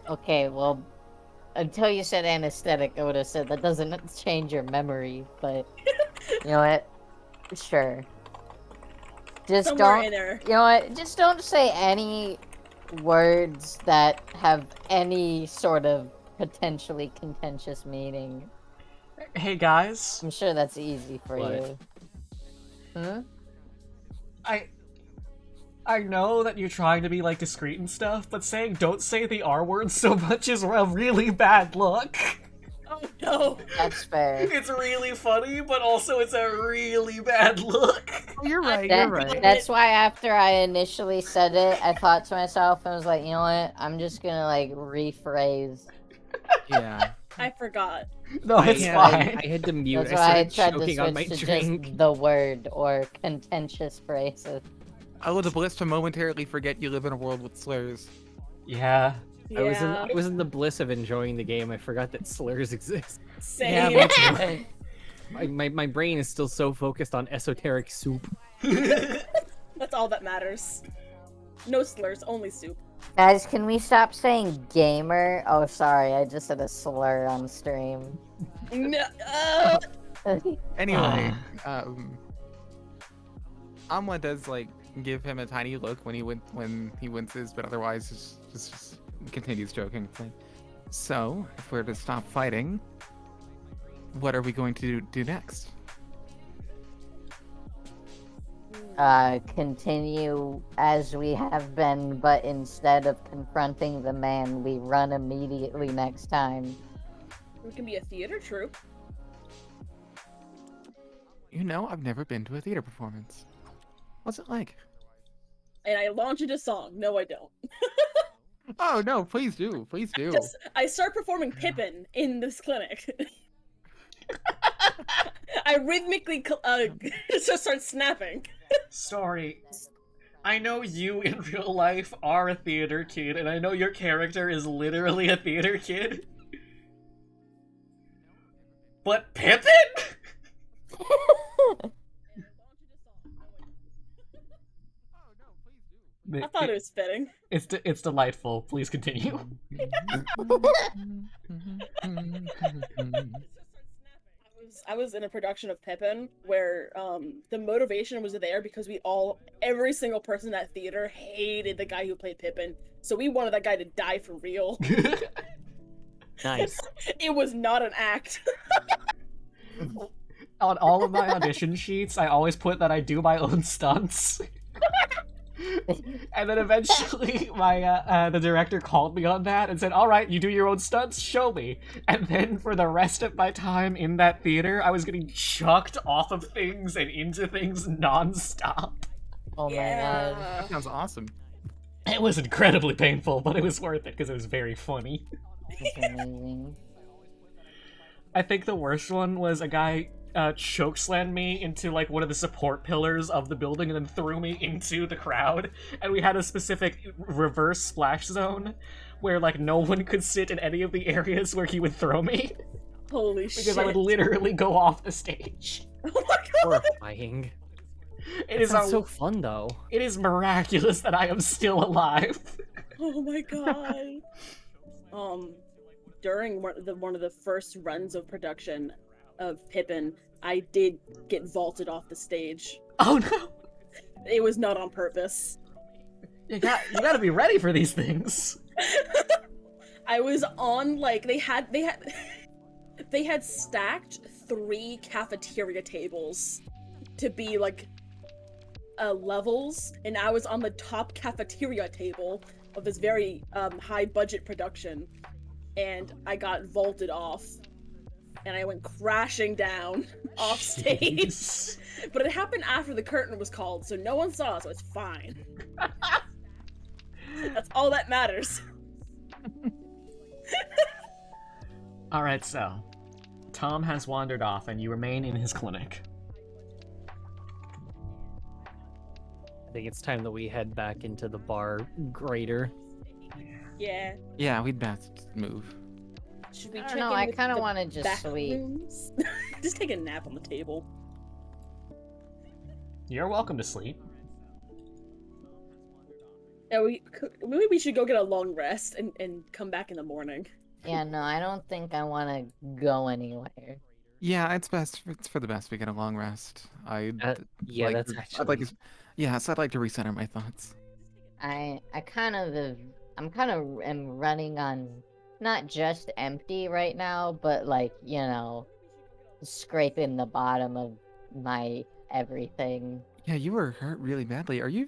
Okay, well, until you said anesthetic, I would have said that doesn't change your memory, but you know what? Sure. Just Somewhere don't. in there. You know what? Just don't say any words that have any sort of potentially contentious meaning. Hey guys, I'm sure that's easy for What? you. Hmm? I know that you're trying to be like discreet and stuff, but saying don't say the R word so much is a really bad look. Oh no. That's fair. It's really funny, but also it's a really bad look. Oh, you're right. That- You're right. That's why after I initially said it, I thought to myself, I was like, you know what? I'm just gonna like rephrase. Yeah. I forgot. No, it's Yeah, fine. I had to mute. That's I why I started tried to choking on my switch to drink. just the word or contentious phrases. I would have bliss to momentarily forget you live in a world with slurs. Yeah. Yeah. I was in the bliss of enjoying the game. I forgot that slurs exist. Same. Yeah, me too. My brain is still so focused on esoteric soup. That's all that matters. No slurs, only soup. Guys, can we stop saying gamer? Oh, sorry, I just said a slur on stream. No. Anyway, Amla does like give him a tiny look when he winces, but otherwise just continues joking. It's like, so if we're to stop fighting, what are we going to do next? Continue as we have been, but instead of confronting the man, we run immediately next time. We can be a theater troupe. You know, I've never been to a theater performance. What's it like? And I launch into song. No, I don't. Oh no, please do, please do. I start performing Pippin in this clinic. I rhythmically just start snapping. Story. I know you in real life are a theater kid, and I know your character is literally a theater kid. But Pippin? I thought it was fitting. It's delightful. Please continue. I was in a production of Pippin where the motivation was there because every single person in that theater hated the guy who played Pippin. So we wanted that guy to die for real. Nice. It was not an act. On all of my audition sheets, I always put that I do my own stunts. And then eventually, the director called me on that and said, "All right, you do your own stunts. Show me." And then for the rest of my time in that theater, I was getting chucked off of things and into things nonstop. Oh my god. Yeah. That sounds awesome. It was incredibly painful, but it was worth it because it was very funny. That's amazing. I think the worst one was a guy chokeslammed me into like one of the support pillars of the building and then threw me into the crowd, and we had a specific reverse splash zone where like no one could sit in any of the areas where he would throw me Holy because shit. I would literally go off the stage. Oh my god. Horrifying. It is Sounds so fun though. it is miraculous that I am still alive. Oh my god. During one of the first runs of production of Pippin, I did get vaulted off the stage. Oh no. It was not on purpose. You gotta be ready for these things. I was on like they had stacked 3 cafeteria tables to be like levels, and I was on the top cafeteria table of this very high budget production, and I got vaulted off, and I went crashing down off stage. Jeez. But it happened after the curtain was called, so no one saw, so it's fine. That's all that matters. Alright, so Tom has wandered off and you remain in his clinic. I think it's time that we head back into the bar greater. Yeah. Yeah, we'd best move. Should we I check don't know, in I with kind of the want to just back sleep. rooms? Just take a nap on the table. You're welcome to sleep. Yeah, maybe we should go get a long rest and come back in the morning. Yeah, no, I don't think I want to go anywhere. Yeah, it's best. It's for the best we get a long rest. Yeah, like that's to, I'd like actually. to, yeah, so I'd like to recenter my thoughts. I kind of I'm kind of am running on not just empty right now, but like, scraping the bottom of my everything. Yeah, you were hurt really badly. Are you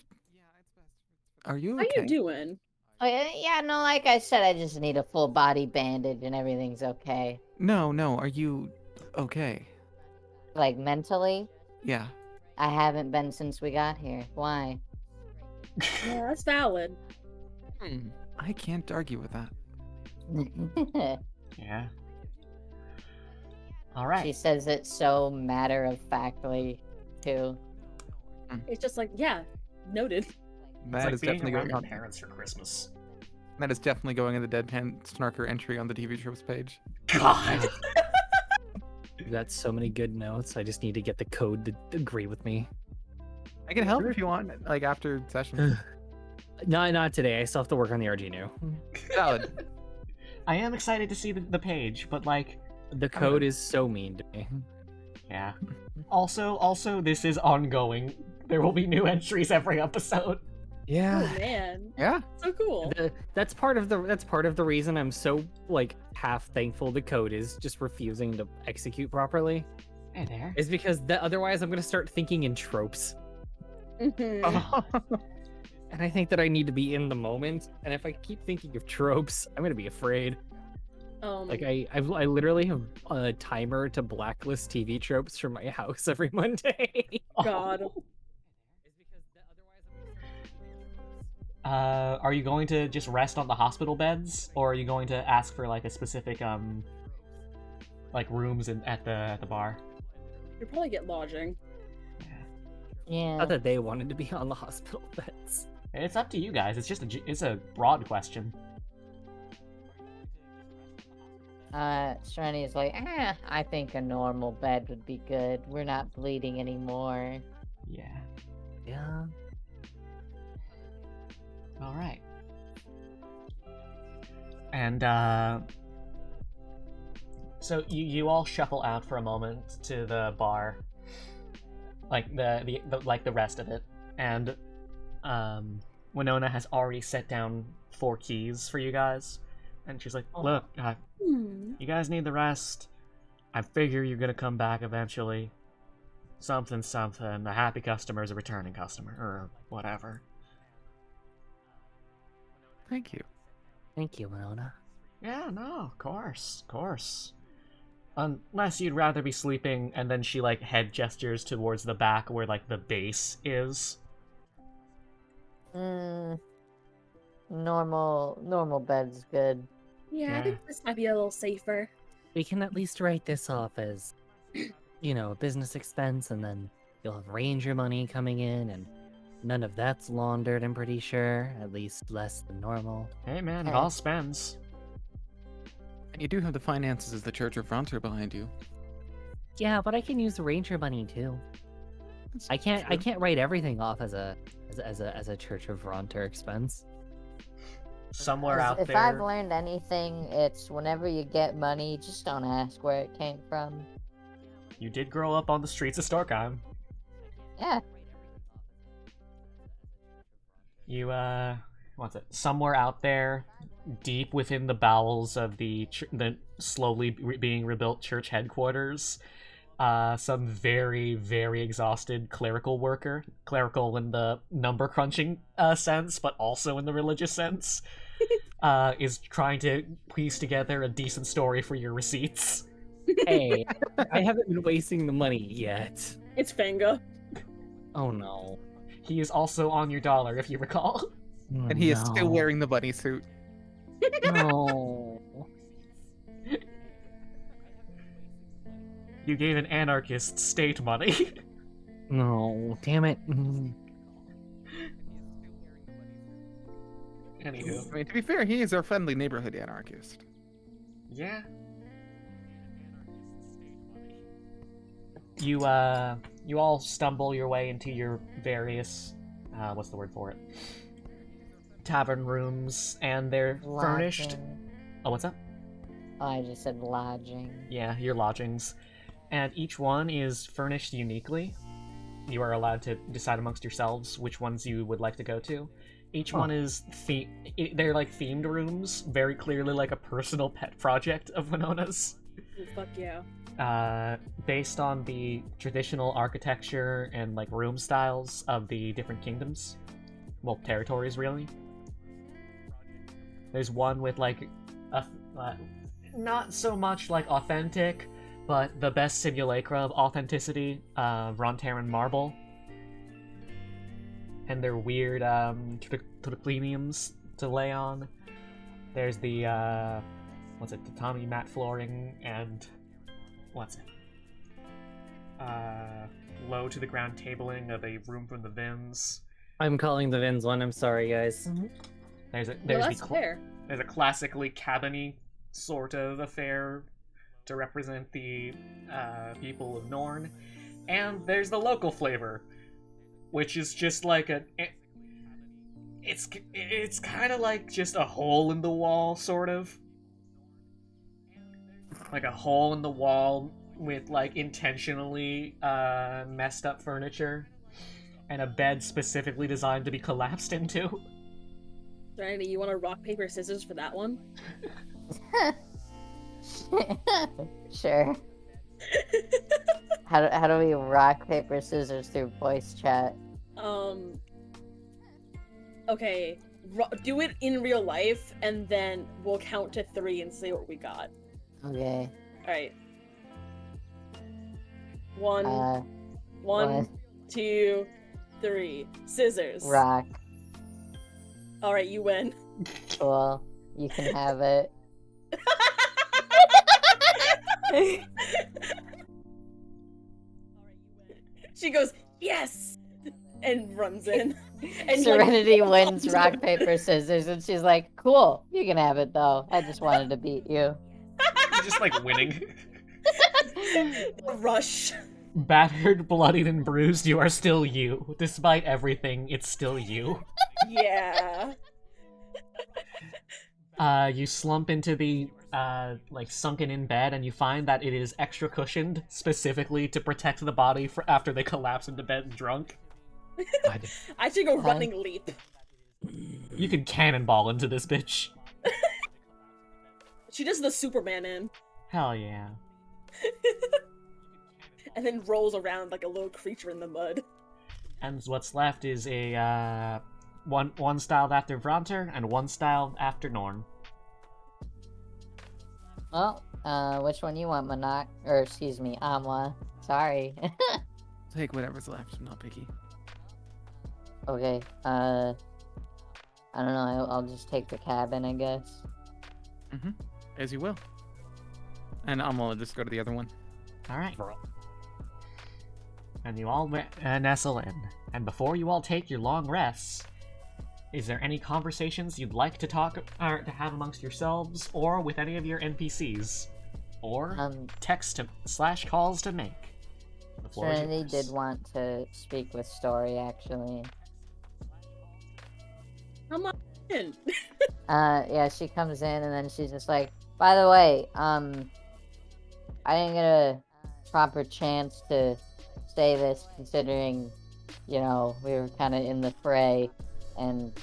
How you okay? doing? Oh, yeah, no, like I said, I just need a full body bandage and everything's okay. No, no. Are you okay? Like mentally, Yeah. I haven't been since we got here. Why? Yeah, that's valid. I can't argue with that. Yeah. All right. She says it so matter of factly, too. It's just like, yeah, noted. It's That like is being definitely around going your on. parents for Christmas. That is definitely going in the Deadpan Snarker entry on the TV tropes page. God. You've got so many good notes. I just need to get the code to agree with me. I can help if you want, like after session. Not today. I still have to work on the Arduino. Valid. I am excited to see the page, but like, The code is so mean to me. yeah. Also, this is ongoing. There will be new entries every episode. Yeah. Oh man, Yeah. so cool. That's part of the reason I'm so like half thankful the code is just refusing to execute properly. Hey there. Is because otherwise I'm gonna start thinking in tropes. Mhm. And I think that I need to be in the moment. And if I keep thinking of tropes, I'm gonna be afraid. Like I literally have a timer to blacklist TV tropes from my house every Monday. God. Are you going to just rest on the hospital beds, or are you going to ask for like a specific like rooms at the bar? You'll probably get lodging. Yeah. Not that they wanted to be on the hospital beds. It's up to you guys. It's a broad question. Serenity's like, I think a normal bed would be good. We're not bleeding anymore. Yeah. Yeah. All right. And so you all shuffle out for a moment to the bar, like the rest of it, and Winona has already set down 4 keys for you guys, and she's like, "Look, you guys need the rest. I figure you're gonna come back eventually. Something. A happy customer is a returning customer, or whatever." Thank you. Thank you, Winona. Yeah, no, of course. Unless you'd rather be sleeping, and then she like head gestures towards the back where like the base is. Normal bed's good. Yeah, I think this might be a little safer. We can at least write this off as, a business expense, and then you'll have ranger money coming in, and none of that's laundered, I'm pretty sure. At least less than normal. Hey man, it Hey. all spends. And you do have the finances of the Church of Frontier behind you. Yeah, but I can use the ranger money too. That's I true. can't write everything off as a Church of Ronter expense. Somewhere out If there. I've learned anything, it's whenever you get money, just don't ask where it came from. You did grow up on the streets of Storkheim. Yeah. You, what's it? Somewhere out there, deep within the bowels of the slowly being rebuilt church headquarters, some very, very exhausted clerical worker, clerical in the number crunching sense, but also in the religious sense, is trying to piece together a decent story for your receipts. Hey, I haven't been wasting the money yet. It's Fanga. Oh no. He is also on your dollar, if you recall. And he is still wearing the bunny suit. No. You gave an anarchist state money. No. Damn it. Anywho. I mean, to be fair, he is our friendly neighborhood anarchist. Yeah. You all stumble your way into your various, what's the word for it? Tavern rooms, and they're furnished. Lodging. Oh, what's that? Oh, I just said lodging. Yeah, your lodgings. and each one is furnished uniquely. You are allowed to decide amongst yourselves which ones you would like to go to. Each one is they're like themed rooms, very clearly like a personal pet project of Winona's. Oh, fuck yeah. Based on the traditional architecture and like room styles of the different kingdoms, well, territories really. There's one with like a not so much like authentic, but the best simulacra of authenticity, Rontaran marble. And their weird tricliniums to lay on. There's the tatami mat flooring and low to the ground tabling of a room from the Vins. I'm calling the Vins one. I'm sorry, guys. There's That's fair. There's a classically cabiny sort of affair to represent the people of Norn, and there's the local flavor, which is just like it's kind of like just a hole in the wall, sort of. Like a hole in the wall with like intentionally messed up furniture, and a bed specifically designed to be collapsed into. Serenity, you want to rock, paper, scissors for that one? Sure. How do we rock, paper, scissors through voice chat? Okay. Do it in real life, and then we'll count to 3 and see what we got. Okay. Alright. One, One. 2, 3. Scissors. Rock. Alright, you win. Cool. You can have it. She goes, yes! And runs in. And Serenity wins rock, paper, scissors, and she's like, cool, you can have it though. I just wanted to beat you. You're just like winning. Rush. Battered, bloodied, and bruised, you are still you. Despite everything, it's still you. Yeah. You slump into the like sunken in bed, and you find that it is extra cushioned specifically to protect the body for after they collapse into bed drunk. I should go running leap. You can cannonball into this bitch. She does the Superman in. Hell yeah. And then rolls around like a little creature in the mud. And what's left is a one styled after Vronter and one styled after Norn. Well, which one you want, Monarch? Or excuse me, Amwa. Sorry. Take whatever's left. I'm not picky. Okay, I don't know, I'll just take the cabin, I guess. As you will. And I'm gonna just go to the other one. Alright. And you all nestle in. And before you all take your long rests, is there any conversations you'd like to talk or to have amongst yourselves, or with any of your NPCs, or text / calls to make? The floor is Trinity yours. did want to speak with Story, actually. Come on in. Yeah, she comes in and then she's just like, by the way, I didn't get a proper chance to say this considering, you know, we were kind of in the fray, and,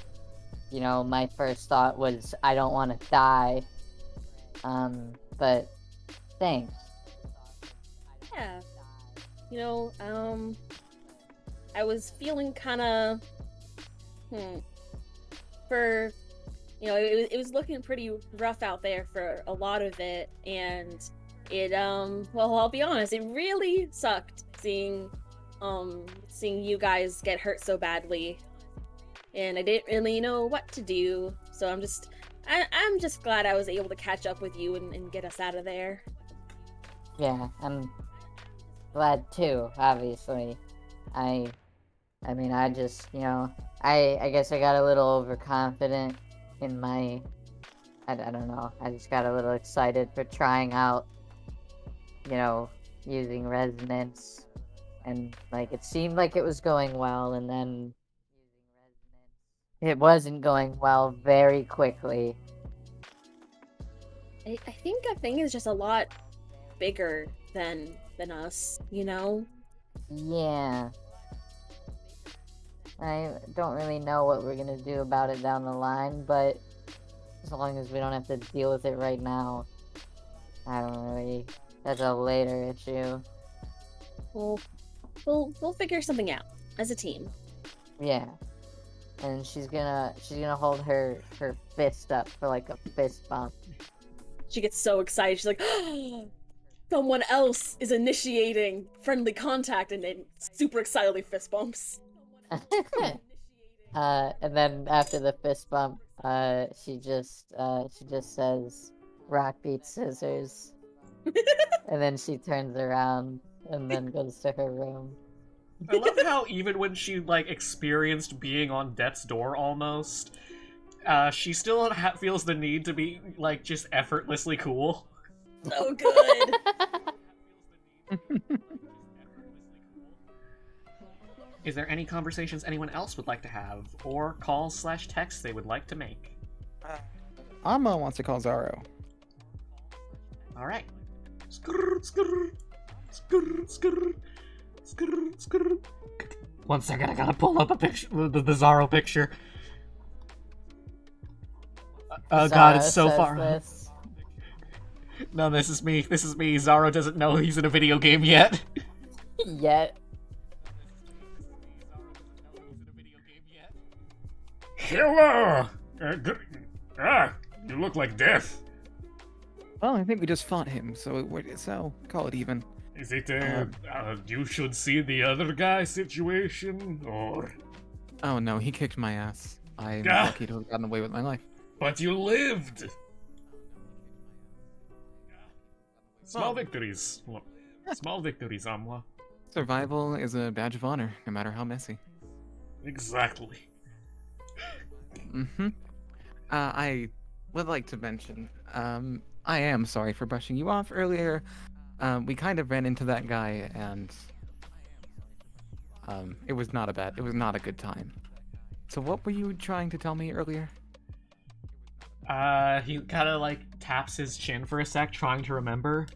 you know, my first thought was I don't want to die, but thanks. Yeah. You know, I was feeling kind of, for, you know, it was looking pretty rough out there for a lot of it, and it, well, I'll be honest, it really sucked seeing you guys get hurt so badly, and I didn't really know what to do, so I'm just glad I was able to catch up with you and get us out of there. Yeah, I'm glad too, obviously. I mean, I just, you know, I guess I got a little overconfident in my, I don't know, I just got a little excited for trying out, you know, using resonance, and, like, it seemed like it was going well, and then it wasn't going well very quickly. I think a thing is just a lot bigger than than us, you know? Yeah. I don't really know what we're gonna do about it down the line, but as long as we don't have to deal with it right now, I don't really. That's a later issue. We'll figure something out as a team. Yeah. And she's gonna hold her fist up for like a fist bump. She gets so excited. She's like, someone else is initiating friendly contact, and then super excitedly fist bumps. And then after the fist bump, she just says, "Rock beats scissors," and then she turns around and then goes to her room. I love how even when she like experienced being on death's door almost, she still feels the need to be like just effortlessly cool. So good. Is there any conversations anyone else would like to have, or calls/texts they would like to make? Amma wants to call Zaro. All right. Skrr, skrr, skrr, skrr, skrr, skrr. 1 second, I gotta pull up a picture, the Zaro picture. Oh god, it's so Zara far. says No, this is me. This is me. Zaro doesn't know he's in a video game yet. this. Yet. Hello! You look like death. Well, I think we just fought him, so call it even. Is it you should see the other guy situation, or? Oh no, he kicked my ass. I'm Ah. lucky to have gotten away with my life. But you lived! Small Well- victories. Small victories, Amla. Survival is a badge of honor, no matter how messy. Exactly. Mm-hmm. I would like to mention, I am sorry for brushing you off earlier. We kind of ran into that guy, and it was not a good time. So what were you trying to tell me earlier? He kind of like taps his chin for a sec, trying to remember.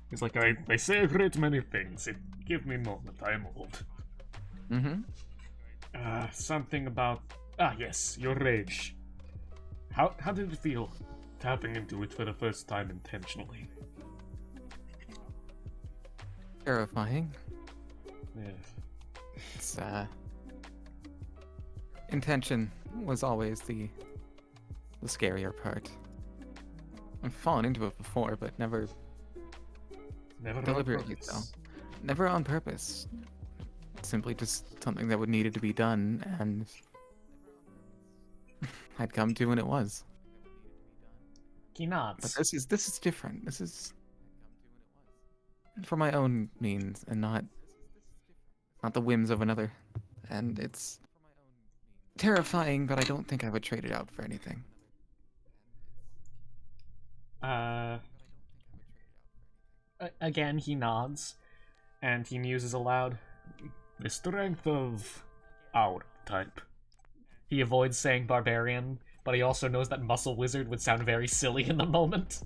He's like, I say a great many things. Give me a moment, I am old. Mm-hmm. Something about... yes, your rage. How did it feel, tapping into it for the first time intentionally? Terrifying. Yes. It's, intention was always the scarier part. I've fallen into it before, but never Never on deliberately so. purpose. Never on purpose. Simply just something that would needed to be done, and I'd come to when it was. He But nods. this is different. This is for my own means and not the whims of another. And it's terrifying, but I don't think I would trade it out for anything. Again, he nods, and he muses aloud. The strength of our type. He avoids saying barbarian, but he also knows that muscle wizard would sound very silly in the moment.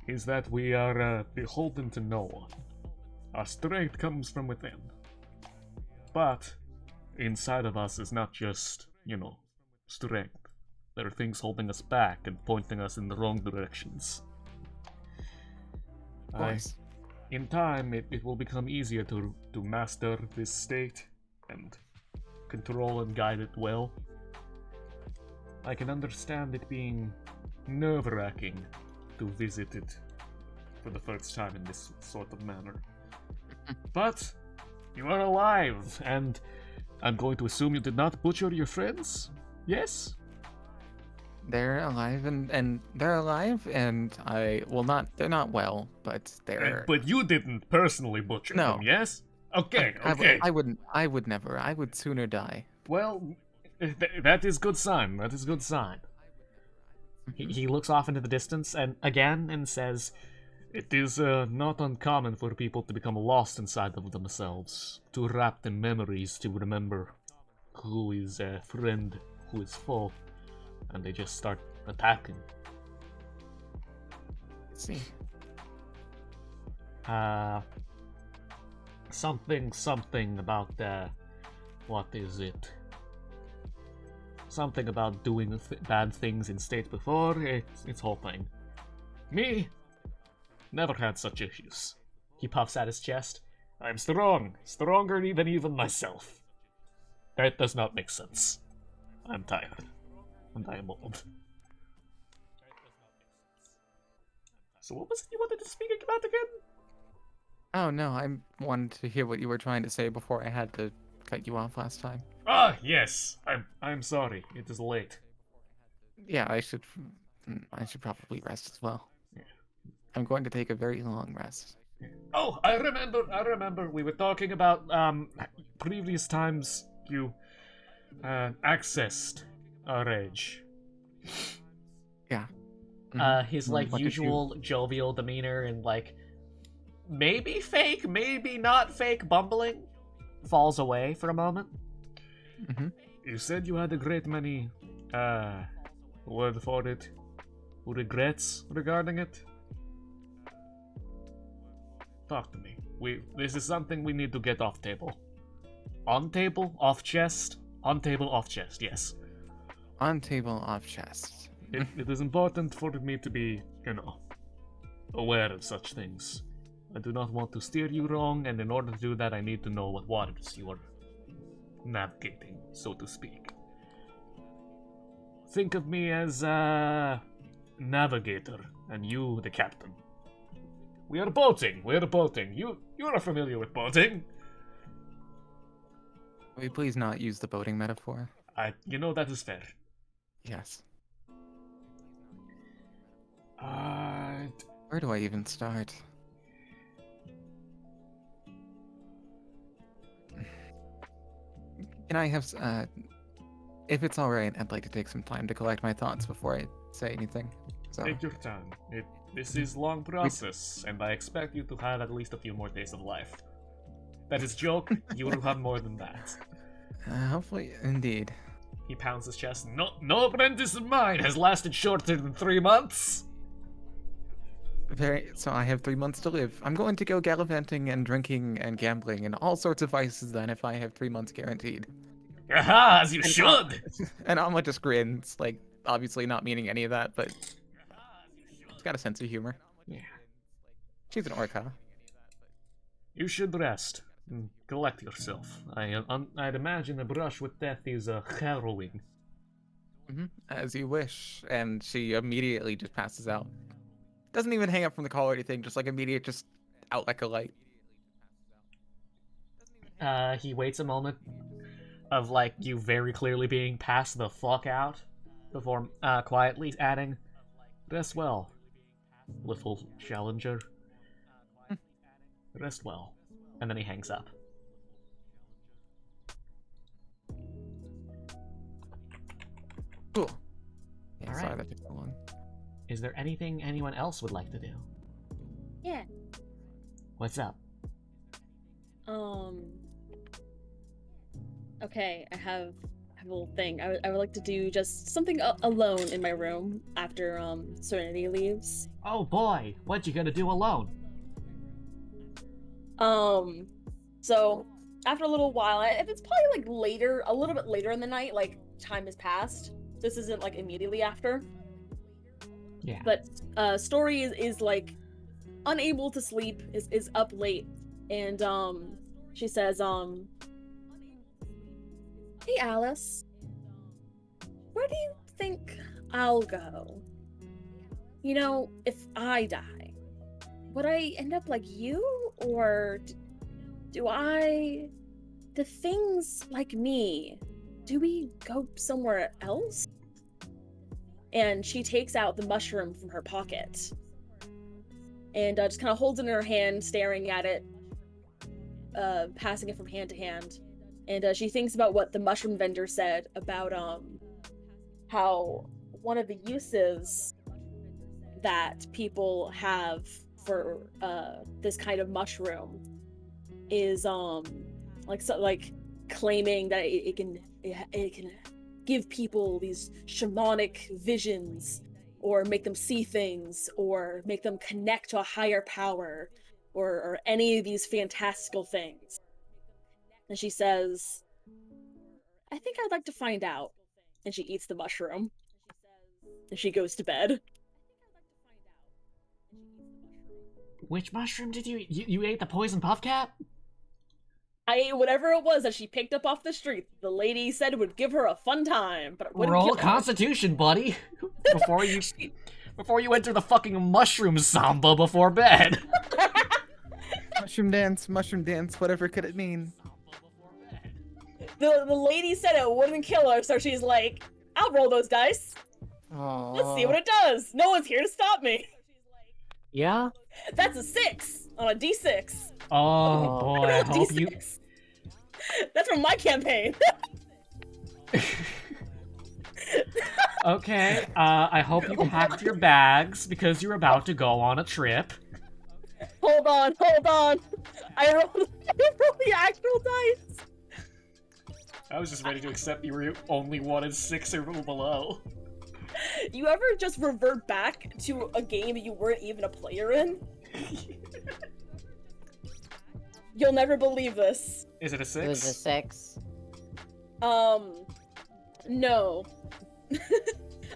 Is that we are beholden to no one. Our strength comes from within. But inside of us is not just, strength. There are things holding us back and pointing us in the wrong directions. Of course. In time, it will become easier to master this state and control and guide it well. I can understand it being nerve-wracking to visit it for the first time in this sort of manner. But you are alive, and I'm going to assume you did not butcher your friends? Yes? They're alive and they're alive, and they're not well, but they're But you didn't personally butcher No. them, yes? Okay, I okay. I would never. I would sooner die. Well, that is good sign. That is good sign. He looks off into the distance and says, "It is not uncommon for people to become lost inside of themselves, too wrapped in memories to remember who is a friend, who is foe, and they just start attacking." See. Uh, something about what is it? Something about doing bad things in state before. It's whole thing. Me, never had such issues. He puffs at his chest. I'm strong, stronger than even myself. That does not make sense. I'm tired, and I am old. So what was it you wanted to speak about again? Oh no, I wanted to hear what you were trying to say before I had to cut you off last time. Ah, yes. I'm sorry. It is late. Yeah, I should probably rest as well. Yeah. I'm going to take a very long rest. Oh, I remember. We were talking about previous times you accessed our age. Yeah. His like What did usual jovial demeanor and like maybe fake, maybe not fake bumbling falls away for a moment. Mm-hmm. You said you had a great many word for it, regrets regarding it. Talk to me. This is something we need to get off table. On table, off chest. On table, off chest. Yes. On table, off chest. It is important for me to be, aware of such things. I do not want to steer you wrong, and in order to do that, I need to know what waters you are navigating, so to speak. Think of me as a navigator, and you the captain. We are boating. You are familiar with boating. Will you please not use the boating metaphor? That is fair. Yes. Uh, Where do I even start? Can I have, if it's alright, I'd like to take some time to collect my thoughts before I say anything. So, Take your time. This is long process, and I expect you to have at least a few more days of life. That is joke. You will have more than that. Hopefully, indeed. He pounds his chest. No apprentice of mine has lasted shorter than 3 months. So I have 3 months to live. I'm going to go gallivanting and drinking and gambling and all sorts of vices then if I have 3 months guaranteed. Aha, as you should. And Alma just grins, like, obviously not meaning any of that, but she's got a sense of humor. Yeah. She's an orca. You should rest. Collect yourself. I'd imagine a brush with death is harrowing. As you wish. And she immediately just passes out. Doesn't even hang up from the call or anything, just like immediate, just out like a light. He waits a moment of like you very clearly being passed the fuck out before quietly adding, rest well, little challenger. Rest well. And then he hangs up. Cool. Yeah, All sorry right. that took so long. Is there anything anyone else would like to do? Yeah. What's up? Okay, I have a little thing. I would like to do just something alone in my room after Serenity leaves. Oh boy, what you gonna do alone? So after a little while, it's probably like later, a little bit later in the night, like time has passed. This isn't like immediately after. Yeah. But Story is like unable to sleep, is up late, and she says, hey Alice, where do you think I'll go? You know, if I die, would I end up like you, or do things like me, do we go somewhere else? And she takes out the mushroom from her pocket and just kind of holds it in her hand, staring at it, passing it from hand to hand. And she thinks about what the mushroom vendor said about how one of the uses that people have for this kind of mushroom is like claiming that it can give people these shamanic visions, or make them see things, or make them connect to a higher power, or any of these fantastical things. And she says, I think I'd like to find out. And she eats the mushroom. And she goes to bed. Which mushroom did you eat? You ate the poison puff cat? I ate whatever it was that she picked up off the street. The lady said it would give her a fun time, but it wouldn't Roll kill her. Constitution, buddy. Before you enter the fucking mushroom samba before bed. Mushroom dance, whatever could it mean? The lady said it wouldn't kill her, so she's like, I'll roll those dice. Let's see what it does. No one's here to stop me. Yeah? That's a 6 on a d6. Oh boy, I hope you. That's from my campaign. Okay, I hope you packed your bags because you're about to go on a trip. Hold on. I rolled the actual dice. I was just ready to accept you were only wanted 6 or below. You ever just revert back to a game you weren't even a player in? You'll never believe this. Is it a 6? It was a 6. No.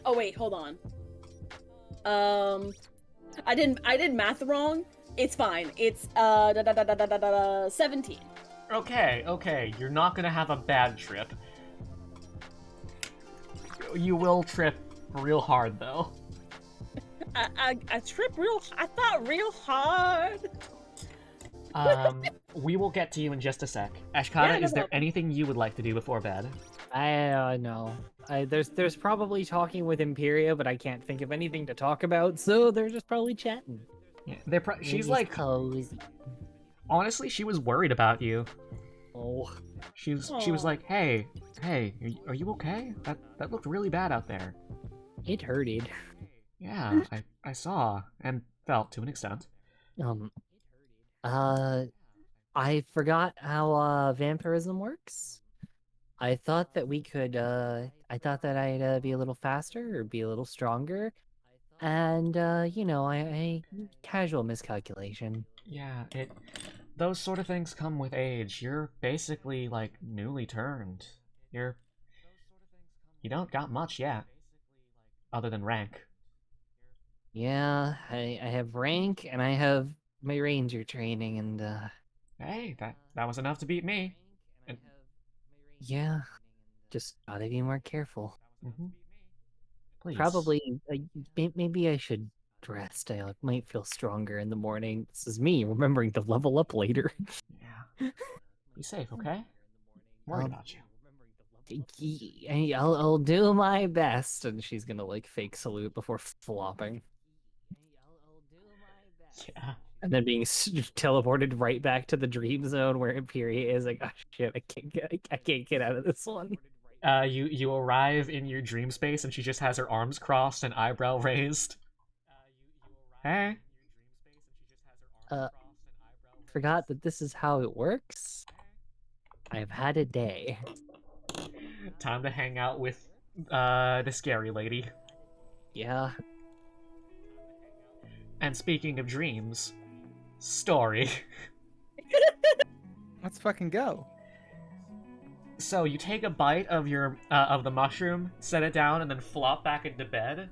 Oh wait, hold on. I did math wrong. It's fine. It's 17. Okay, you're not gonna have a bad trip. You will trip real hard though. I trip I thought real hard. We will get to you in just a sec. Ashkata, Yeah, no is there problem. anything you would like to do before bed? I know. There's probably talking with Imperia, but I can't think of anything to talk about, so they're just probably chatting. Yeah, she's Maybe like, cozy. honestly, she was worried about you. Oh, She was Aw. like, hey, are you okay? That looked really bad out there. it hurted. Yeah, I saw and felt to an extent. I forgot how vampirism works. I thought that we could. I thought that I'd be a little faster or be a little stronger, and I casual miscalculation. Yeah, those sort of things come with age. You're basically like newly turned. You don't got much yet, other than rank. Yeah, I have rank and I have my ranger training, and Hey, that was enough to beat me. And, yeah, just gotta be more careful. mhm. Please. Probably, maybe I should rest. I might feel stronger in the morning. This is me remembering to level up later. Yeah. Be safe, okay? I'm worried Um, about you. I'll do my best. And she's gonna like fake salute before flopping, Yeah. and then being teleported right back to the dream zone where Imperia is. Like, oh shit, I can't get out of this one. You arrive in your dream space and she just has her arms crossed and eyebrow raised. Hey. Forgot that this is how it works. I've had a day. Time to hang out with the scary lady. Yeah. And speaking of dreams, story. Let's fucking go. So you take a bite of your of the mushroom, set it down, and then flop back into bed.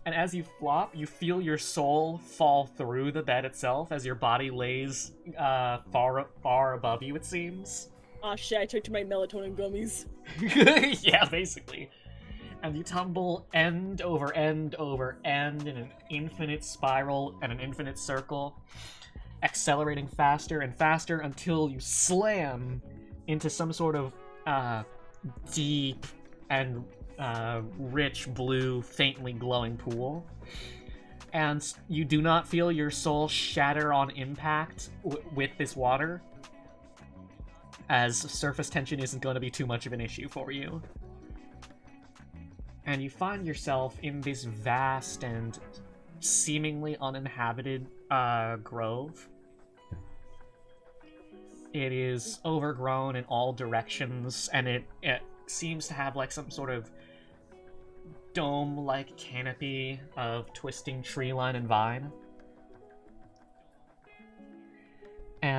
And as you flop, you feel your soul fall through the bed itself as your body lays far above you. It seems. Aw shit, I took my melatonin gummies. Yeah, basically. And you tumble end over end over end in an infinite spiral and an infinite circle, accelerating faster and faster until you slam into some sort of deep and rich blue, faintly glowing pool. And you do not feel your soul shatter on impact with this water, as surface tension isn't going to be too much of an issue for you. And you find yourself in this vast and seemingly uninhabited grove. It is overgrown in all directions, and it seems to have like some sort of dome-like canopy of twisting tree line and vine.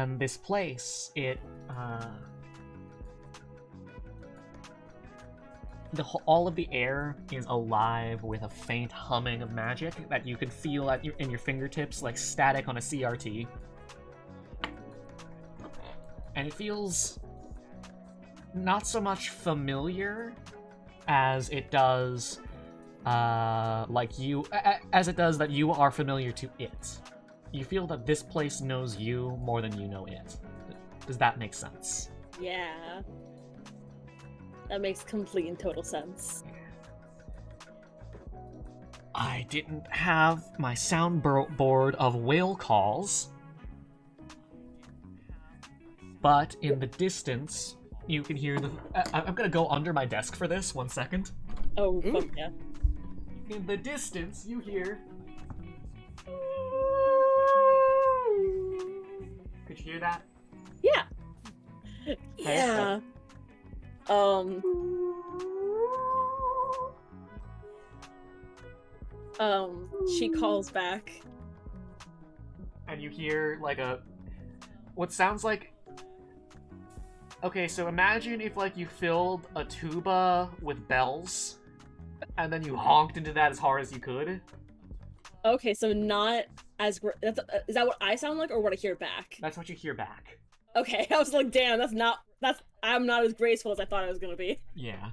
And this place, all of the air is alive with a faint humming of magic that you can feel in your fingertips, like static on a CRT. And it feels not so much familiar as it does, as it does that you are familiar to it. You feel that this place knows you more than you know it. Does that make sense? Yeah. That makes complete and total sense. I didn't have my soundboard of whale calls, but in the distance, you can hear the... I'm gonna go under my desk for this, 1 second. Oh, fuck yeah. In the distance, you hear... Could you hear that? Yeah. Yeah. She calls back. And you hear like what sounds like... Okay, so imagine if like you filled a tuba with bells, and then you honked into that as hard as you could. Okay, so not as is that what I sound like, or what I hear back? That's what you hear back. Okay, I was like, damn, I'm not as graceful as I thought I was gonna be. Yeah.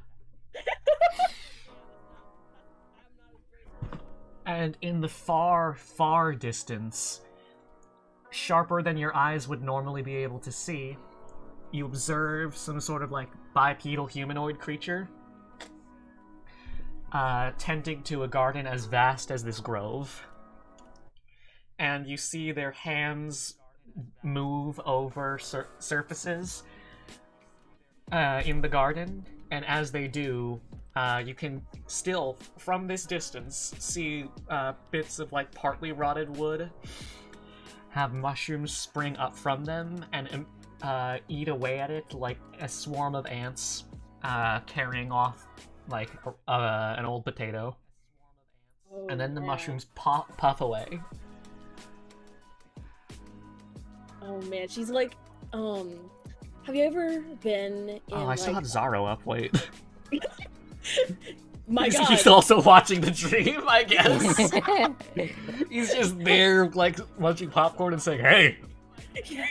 And in the far, far distance, sharper than your eyes would normally be able to see, you observe some sort of like bipedal humanoid creature tending to a garden as vast as this grove. And you see their hands move over surfaces in the garden, and as they do, you can still, from this distance, see bits of like partly rotted wood have mushrooms spring up from them and eat away at it like a swarm of ants carrying off like an old potato. Oh, And then the yeah. mushrooms puff away. Oh man, she's like, have you ever been in Oh, I still have Zaro up, wait. My God. He's also watching the dream, I guess. He's just there, like, munching popcorn and saying, "Hey,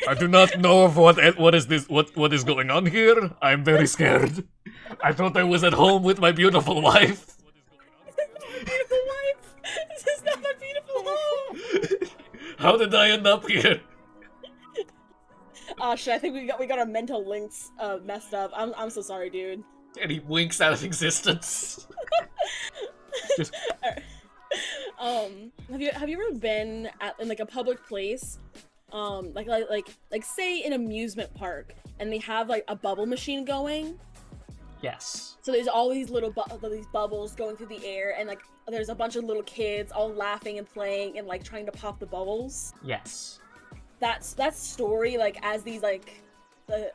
I do not know of what is this, what is going on here. I'm very scared. I thought I was at home with my beautiful wife." Beautiful wife! This is not my beautiful home! How did I end up here? Oh shit, I think we got our mental links messed up. I'm so sorry, dude. And he winks out of existence. Just... have you ever been in like a public place, like say an amusement park, and they have like a bubble machine going? Yes. So there's all these little these bubbles going through the air, and like there's a bunch of little kids all laughing and playing and like trying to pop the bubbles. Yes. That story, like as these like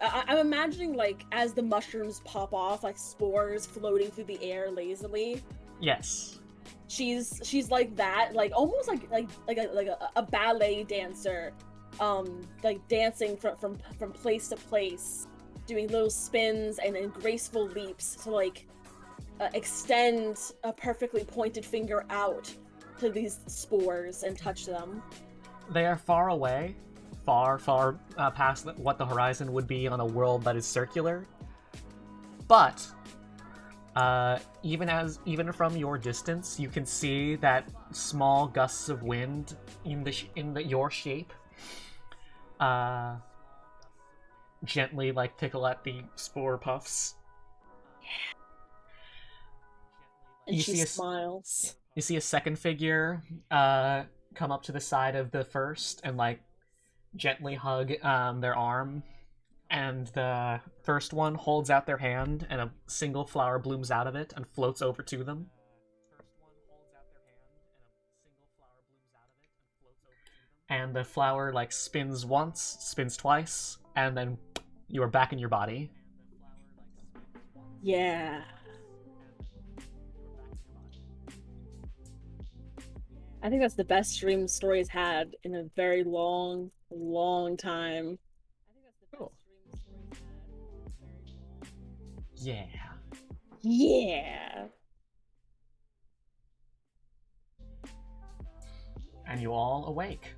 I'm imagining like as the mushrooms pop off, like spores floating through the air lazily. Yes. She's like that, like almost like a ballet dancer, like dancing from place to place, doing little spins and graceful leaps to like extend a perfectly pointed finger out to these spores and touch them. They are far away, far past what the horizon would be on a world that is circular. But even from your distance, you can see that small gusts of wind in your shape gently like tickle at the spore puffs. And You she see smiles. You see a second figure come up to the side of the first and like gently hug their arm, and the first one holds out their hand and a single flower blooms out of it and floats over to them. And the flower like spins once, spins twice, and then you are back in your body. Yeah. I think that's the best dream story's had in a very long time. Yeah. Yeah. And you all awake.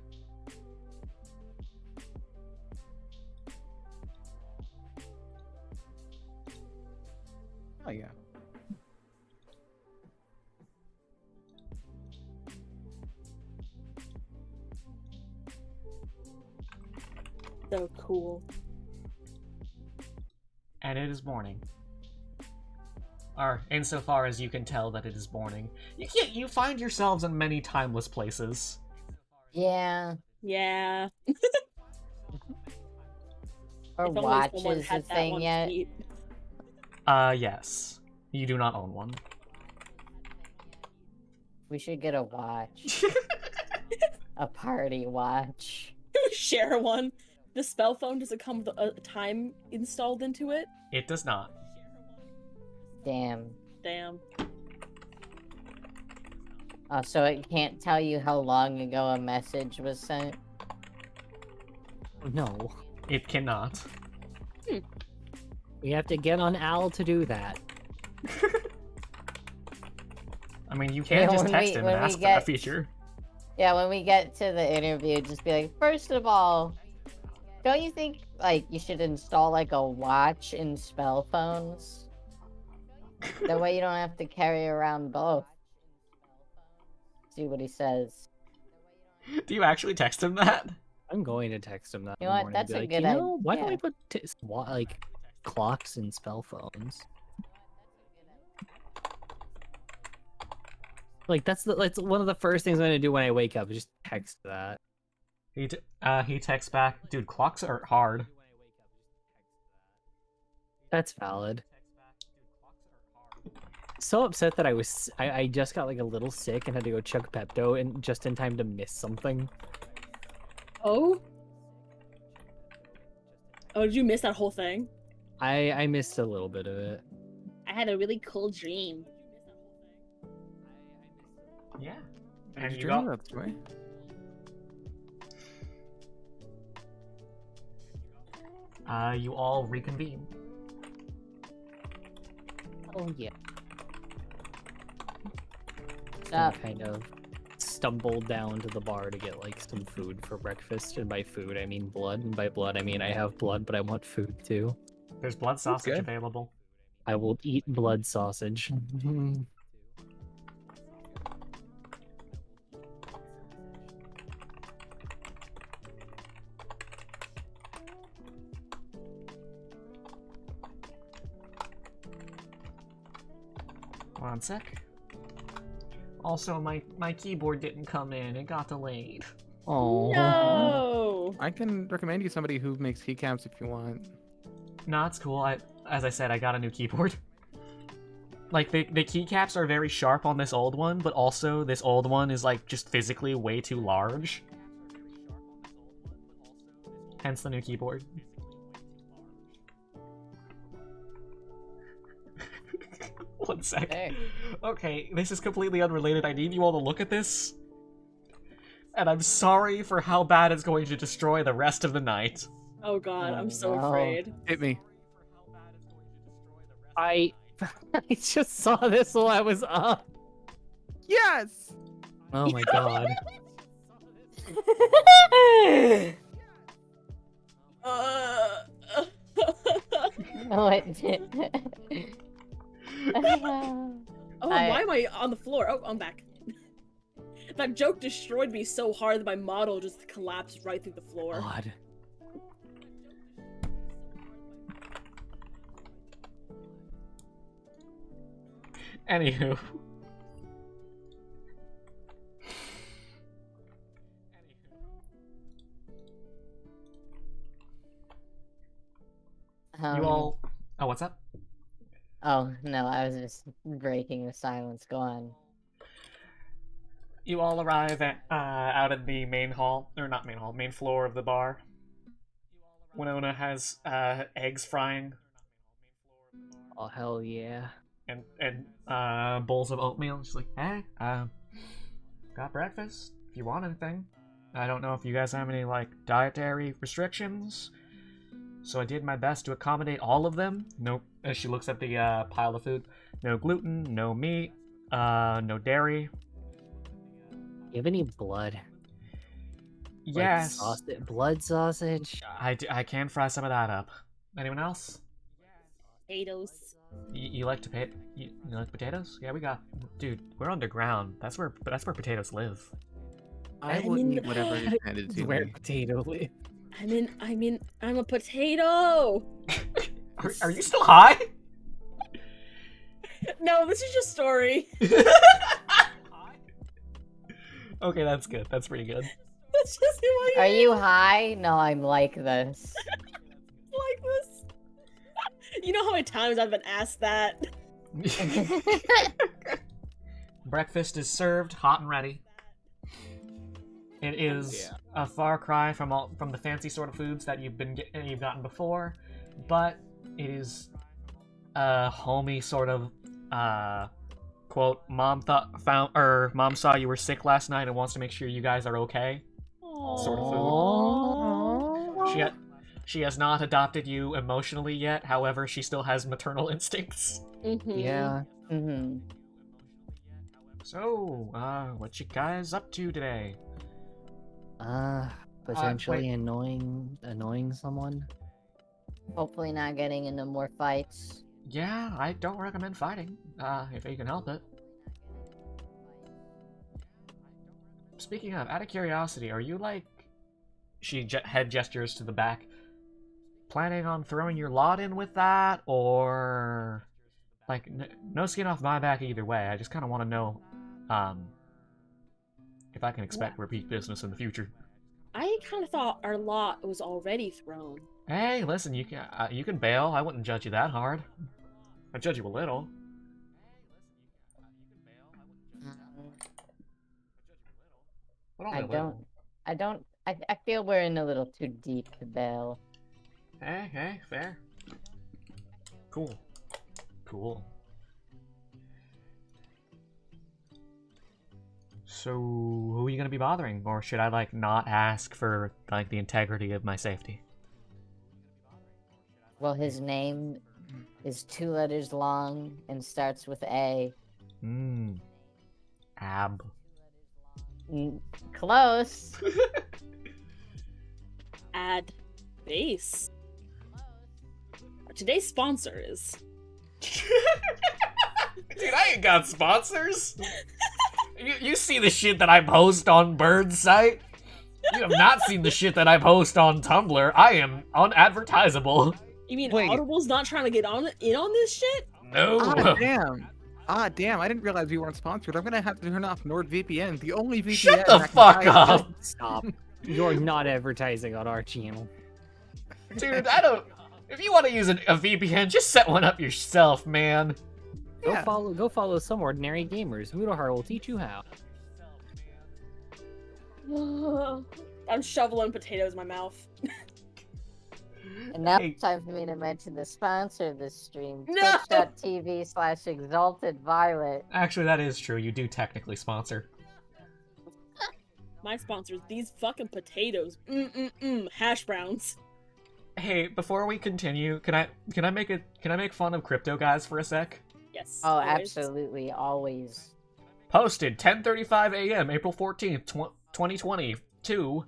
Oh yeah. So cool. And it is morning. Or, insofar as you can tell that it is morning. You find yourselves in many timeless places. Yeah. Yeah. Or If only watch someone is a had that thing one yet. feat. Yes. You do not own one. We should get a watch. A party watch. We share one. The spell phone, does it come with a time installed into it? It does not. Damn. Damn. Oh, so it can't tell you how long ago a message was sent? No. It cannot. We have to get on Al to do that. I mean, you can Yeah, just when text we- him when and we ask for that get- feature. Yeah, when we get to the interview, just be like, first of all, don't you think, like, you should install, like, a watch in spell phones? That way you don't have to carry around both. See what he says. Do you actually text him that? I'm going to text him that You in know the what, morning. and that's be a like, good you know, why don't we idea. put like clocks in spell phones? Like that's one of the first things I'm gonna do when I wake up. Is just text that. He texts back, dude, clocks are hard. That's valid. So upset that I just got like a little sick and had to go chug Pepto and just in time to miss something. Oh? Oh, did you miss that whole thing? I missed a little bit of it. I had a really cool dream. Yeah. Did And you you dream got... that way? You all reconvene. Oh yeah. Stop. Kind of stumbled down to the bar to get like some food for breakfast, and by food I mean blood, and by blood I mean I have blood, but I want food too. There's blood sausage good. available. I will eat blood sausage. One sec. Also, my keyboard didn't come in. It got delayed. Oh. No! I can recommend you somebody who makes keycaps if you want. No, it's cool. As I said, I got a new keyboard. Like, the keycaps are very sharp on this old one, but also this old one is, like, just physically way too large. Hence the new keyboard. One sec. Hey. Okay, this is completely unrelated. I need you all to look at this. And I'm sorry for how bad it's going to destroy the rest of the night. Oh god, I'm so no. afraid. Hit me. I just saw this while I was up. Yes! Oh my god. No, it didn't. Oh, why am I on the floor? Oh, I'm back. That joke destroyed me so hard that my model just collapsed right through the floor. God. Anywho. You all... Oh, what's up? Oh, no, I was just breaking the silence. Go on. You all arrive at, out at the main hall, or not main hall, main floor of the bar. Winona has eggs frying Oh hell yeah. and bowls of oatmeal. She's like, hey, got breakfast if you want anything. I don't know if you guys have any like dietary restrictions, so I did my best to accommodate all of them. No as she looks at the pile of food. No gluten, no meat, no dairy. You have any blood? Yes, Blood sausage? I can fry some of that up. Anyone else? Potatoes. You like you like potatoes? Yeah, we got. Dude, we're underground. That's where potatoes live. I I'm will in eat the- whatever is handed It's to where me. potato live. I'm a potato. Are you still high? No, this is just story. Okay, that's good. That's pretty good. That's just who I Are am. you high? No, I'm like this. Like this? You know how many times I've been asked that? Breakfast is served, hot and ready. It is a far cry from the fancy sort of foods that you've gotten before, but it is a homey sort of quote. Mom saw you were sick last night and wants to make sure you guys are okay. Sort of food. She has not adopted you emotionally yet. However, she still has maternal instincts. Yeah. Mm-hmm. So, what you guys up to today? Potentially annoying someone. Hopefully not getting into more fights. Yeah, I don't recommend fighting, if you can help it. Speaking of, out of curiosity, are you like... She head gestures to the back. Planning on throwing your lot in with that, or... Like, no skin off my back either way. I just kind of want to know, if I can expect repeat business in the future. I kind of thought our lot was already thrown. Hey, listen, you can bail. I wouldn't judge you that hard. I judge you a little. But only a little. I feel we're in a little too deep to bail. Hey, fair. Cool. So, who are you gonna be bothering? Or should I, like, not ask for, like, the integrity of my safety? Well, his name is 2 letters long and starts with A. Ab. Close. Add base. Today's sponsor is. Dude, I ain't got sponsors! You see the shit that I post on Bird's site? You have not seen the shit that I post on Tumblr. I am unadvertisable. You mean Wait. Audible's not trying to get in on this shit? No. Ah, damn. I didn't realize we weren't sponsored. I'm gonna have to turn off NordVPN, the only VPN. Shut the that can fuck hide- up! Stop. You're not advertising on our channel. Dude, if you want to use a VPN, just set one up yourself, man. Yeah. Go follow some ordinary gamers. Mudohar will teach you how. I'm shoveling potatoes in my mouth. And now Hey. it's time for me to mention the sponsor of this stream. No! Twitch.tv/ExaltedViolet. Actually, that is true. You do technically sponsor. My sponsors, these fucking potatoes. Hash browns. Hey, before we continue, can I make fun of crypto guys for a sec? Yes. Oh, always. absolutely, always. Posted 10:35 a.m. April 14th, 2022.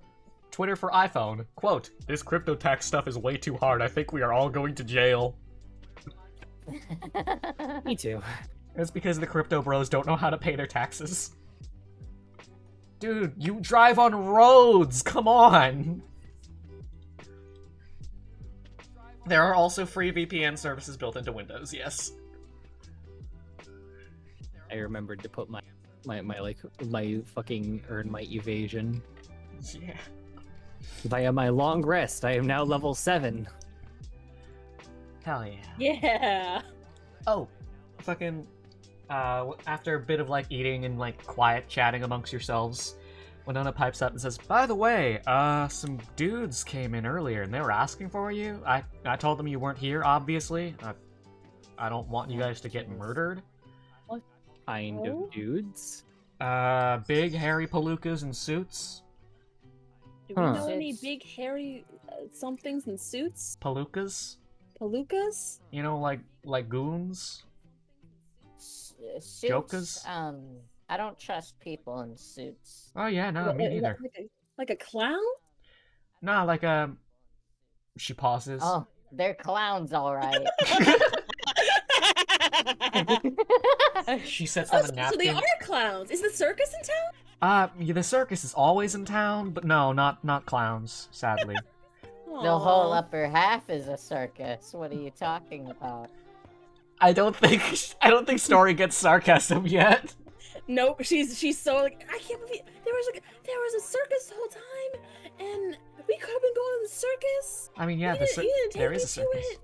Twitter for iPhone. Quote, "This crypto tax stuff is way too hard. I think we are all going to jail." Me too. It's because the crypto bros don't know how to pay their taxes. Dude, you drive on roads! Come on! There are also free VPN services built into Windows, yes. I remembered to put my fucking earn my evasion. Yeah. Via my long rest, I am now level 7. Hell yeah. Yeah. Oh, fucking, after a bit of, like, eating and, like, quiet chatting amongst yourselves, Winona pipes up and says, "By the way, some dudes came in earlier and they were asking for you. I told them you weren't here, obviously. I don't want you guys to get murdered. Kind Oh? of dudes. Big, hairy palookas in suits. Do we Huh. know any Suits. big hairy somethings in suits? Palookas? Palookas? You know, like goons? Suits. Jokers? I don't trust people in suits. Oh yeah, no, me neither. Like a clown? Nah, like she pauses. Oh, they're clowns, all right. She sets Oh, down a so napkin. they are clowns. Is the circus in town? Yeah, the circus is always in town, but no, not clowns, sadly. The whole Aw. upper half is a circus. What are you talking about? I don't think Story gets sarcasm yet. Nope, she's so like, I can't believe there was a circus the whole time, and we could have been going to the circus. I mean, yeah, You didn't take there me is a to circus. it.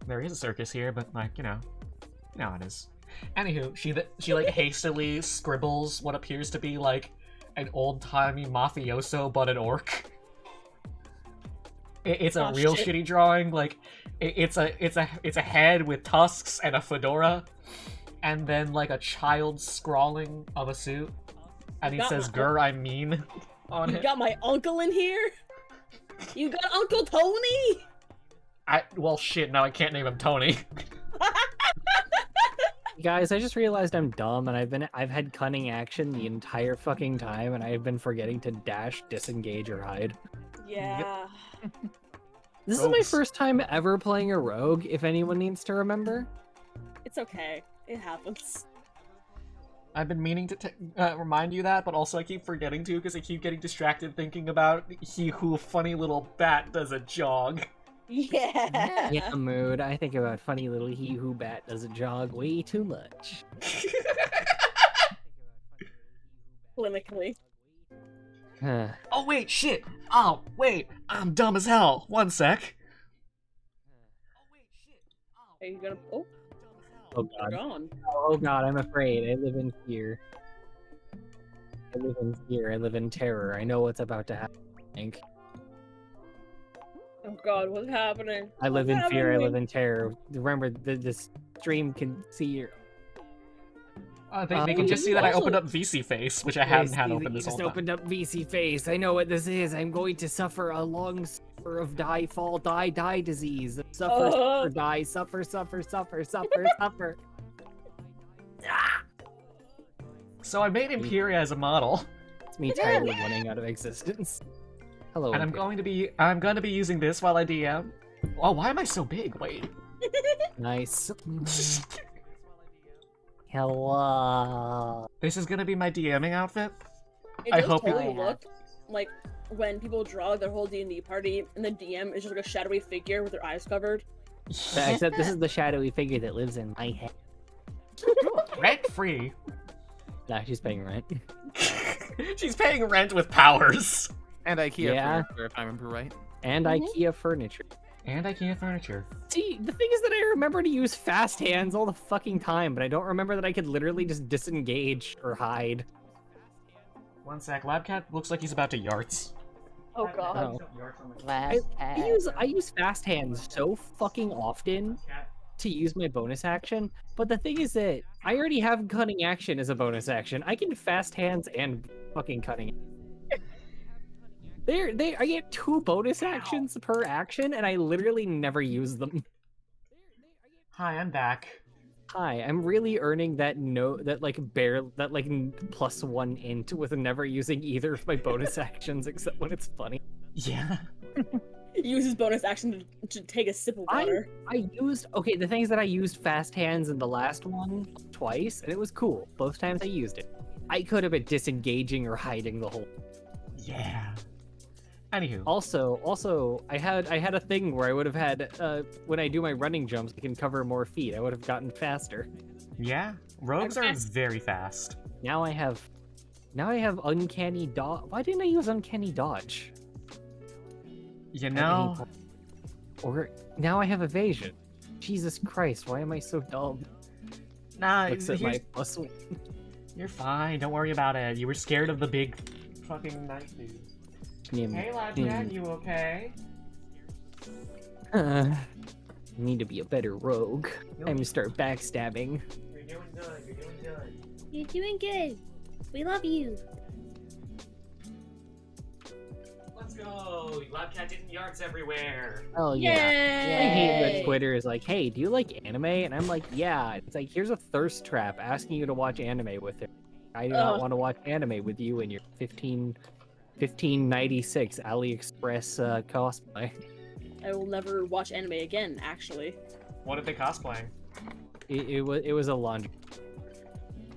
There is a circus here, but like, you know how it is. Anywho, she like hastily scribbles what appears to be like an old-timey mafioso but an orc. It's a real shit. shitty drawing. Like, it's a head with tusks and a fedora, and then like a child scrawling of a suit, and he got says my- "Grr, I mean" on You it. got my uncle in here. You got Uncle Tony. Well, shit. Now I can't name him Tony. Guys, I just realized I'm dumb, and I've had cunning action the entire fucking time, and I've been forgetting to dash, disengage, or hide. Yeah. This is my Rogues. first time ever playing a rogue, if anyone needs to remember. It's okay. It happens. I've been meaning to remind you that, but also I keep forgetting to because I keep getting distracted thinking about he who funny little bat does a jog. Yeah. Yeah, mood. I think about funny little he who bat does a jog way too much. Clinically. Huh. Oh wait, shit! Oh wait, I'm dumb as hell. One sec. Are you gonna? Oh, Oh they're god. gone. Oh god, I'm afraid. I live in fear. I live in fear. I live in terror. I know what's about to happen. I think. Oh god, what's happening? I live in What's fear. I live happening? in terror. Remember, this stream can see your. They can just see that I opened up VC Face, which I haven't had open You this whole just time. opened up VC face. I know what this is. I'm going to suffer a long suffer of die, fall, die, die disease. Suffer, suffer, die, suffer, suffer, suffer, suffer, suffer. So I made Imperia as a model, It's me tired of running out of existence. Hello. and I'm going to be using this while I DM. Oh, why am I so big? Wait. Nice. Hello. This is gonna be my DMing outfit. It I does hope totally you- look like when people draw their whole D&D party, and the DM is just like a shadowy figure with their eyes covered. Except this is the shadowy figure that lives in my head. Rent free. Nah, she's paying rent. She's paying rent with powers. And IKEA Yeah. furniture, if I remember right. And IKEA furniture. And IKEA furniture. See, the thing is that I remember to use fast hands all the fucking time, but I don't remember that I could literally just disengage or hide. One sec. Labcat looks like he's about to yarts. Oh god. Oh. Last I use fast hands so fucking often to use my bonus action, but the thing is that I already have cunning action as a bonus action. I can fast hands and fucking cunning. I get 2 bonus actions per action, and I literally never use them. Hi, I'm back. Hi, I'm really earning that +1 int with never using either of my bonus actions except when it's funny. Yeah. Use his bonus action to take a sip of water. The thing is that I used fast hands in the last one twice, and it was cool. Both times I used it. I could have been disengaging or hiding the whole. Yeah. Anywho. Also, I had a thing where I would have had when I do my running jumps, I can cover more feet. I would have gotten faster. Yeah. Rogues are very fast. Now I have uncanny dodge. Why didn't I use uncanny dodge? You know. Or now I have evasion. Jesus Christ, why am I so dumb? Nah, Looks at here's- my +1. you're fine. Don't worry about it. You were scared of the big fucking knight dude. Hey, Labcat, you okay? Need to be a better rogue. Time to start backstabbing. You're doing good. You're doing good. You're doing good. We love you. Let's go! Lobcat didn't yards everywhere. Oh yeah. I hate Yay! when Twitter is like, "Hey, do you like anime?" And I'm like, "Yeah." It's like, here's a thirst trap asking you to watch anime with it. I do not Ugh. want to watch anime with you and your 1596 AliExpress cosplay. I will never watch anime again, actually. What did they cosplaying? It was a laundry.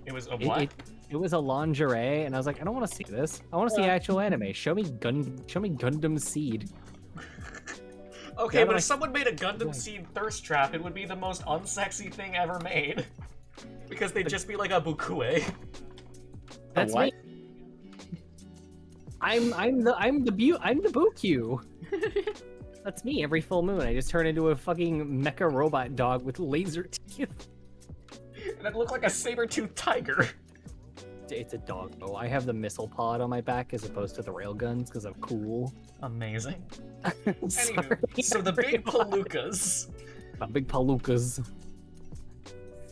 It was a what? It was a lingerie, and I was like, I don't want to see this. I want to see actual anime. Show me Gundam Seed. Okay, Yeah, but like- if someone made a Gundam Seed thirst trap, it would be the most unsexy thing ever made. Because they'd just be like a bukue. That's what? me. I'm the Bukyu. That's me every full moon. I just turn into a fucking mecha robot dog with laser teeth. And it looked like a saber-toothed tiger. It's a dog though. I have the missile pod on my back as opposed to the railguns because I'm cool. Amazing. Sorry, Anywho, so the big everybody. palookas. The big palookas.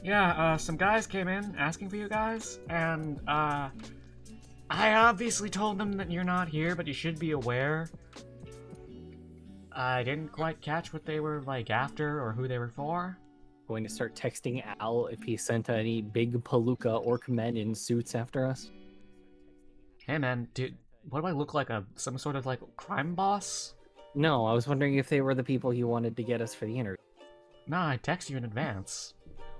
Yeah, some guys came in asking for you guys, and, I obviously told them that you're not here, but you should be aware. I didn't quite catch what they were, like, after or who they were for. Going to start texting Al if he sent any big palooka orc men in suits after us. Hey man, dude, what do I look like, some sort of, like, crime boss? No, I was wondering if they were the people you wanted to get us for the interview. Nah, I text you in advance.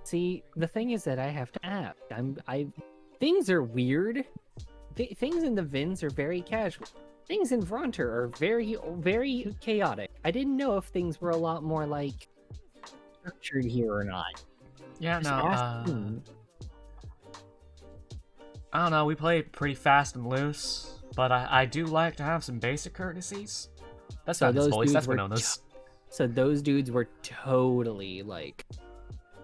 See, the thing is that I have to act. Things are weird. Things in the Vins are very casual. Things in Vronter are very, very chaotic. I didn't know if things were a lot more, like, structured here or not. Yeah, Just no, asking. I don't know, we play pretty fast and loose, but I do like to have some basic courtesies. That's So not his those voice, dudes that's were Winona's. So those dudes were totally, like,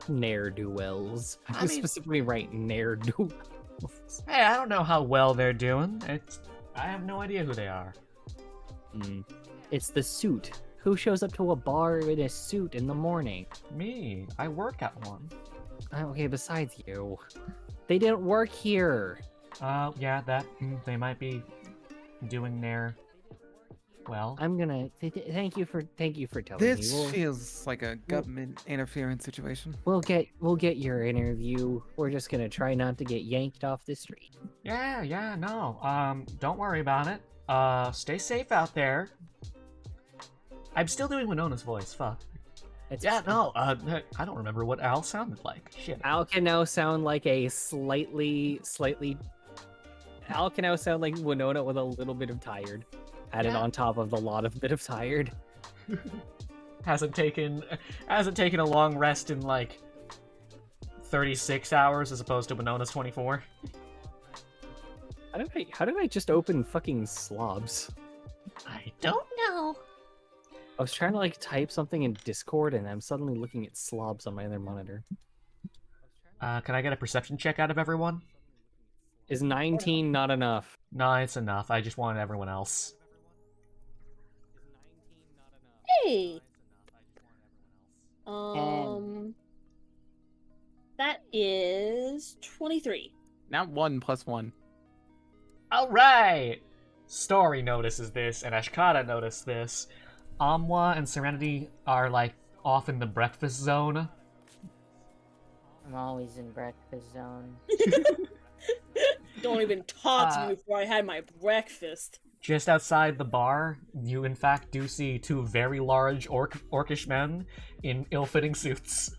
ne'er-do-wells. I I was mean- specifically right, ne'er-do-wells. Hey, I don't know how well they're doing. I have no idea who they are. It's the suit. Who shows up to a bar in a suit in the morning? Me, I work at one. Okay, besides you. They didn't work here. Yeah, they might be doing their, well. I'm gonna thank you for telling This me. feels like a government interference situation. We'll get your interview. We're just gonna try not to get yanked off the street. Yeah, no, don't worry about it. Stay safe out there. I'm still doing Winona's voice, fuck. It's, Yeah, no, I don't remember what Al sounded like. Shit. Al can now sound like a slightly. Al can now sound like Winona with a little bit of tired, added Yeah. on top of the lot of bit of tired. Hasn't taken a long rest in like 36 hours as opposed to Winona's 24. How did I just open fucking slobs? I don't know. I was trying to like type something in Discord and I'm suddenly looking at slobs on my other monitor. Can I get a perception check out of everyone? Is 19 not enough? No, it's enough. I just wanted everyone else. Hey! That is 23. Not 1 plus 1. Alright! Story notices this, and Ashkata noticed this. Amwa and Serenity are, like, off in the breakfast zone. I'm always in breakfast zone. Don't even talk to me before I had my breakfast. Just outside the bar, you in fact do see two very large orcish men in ill-fitting suits.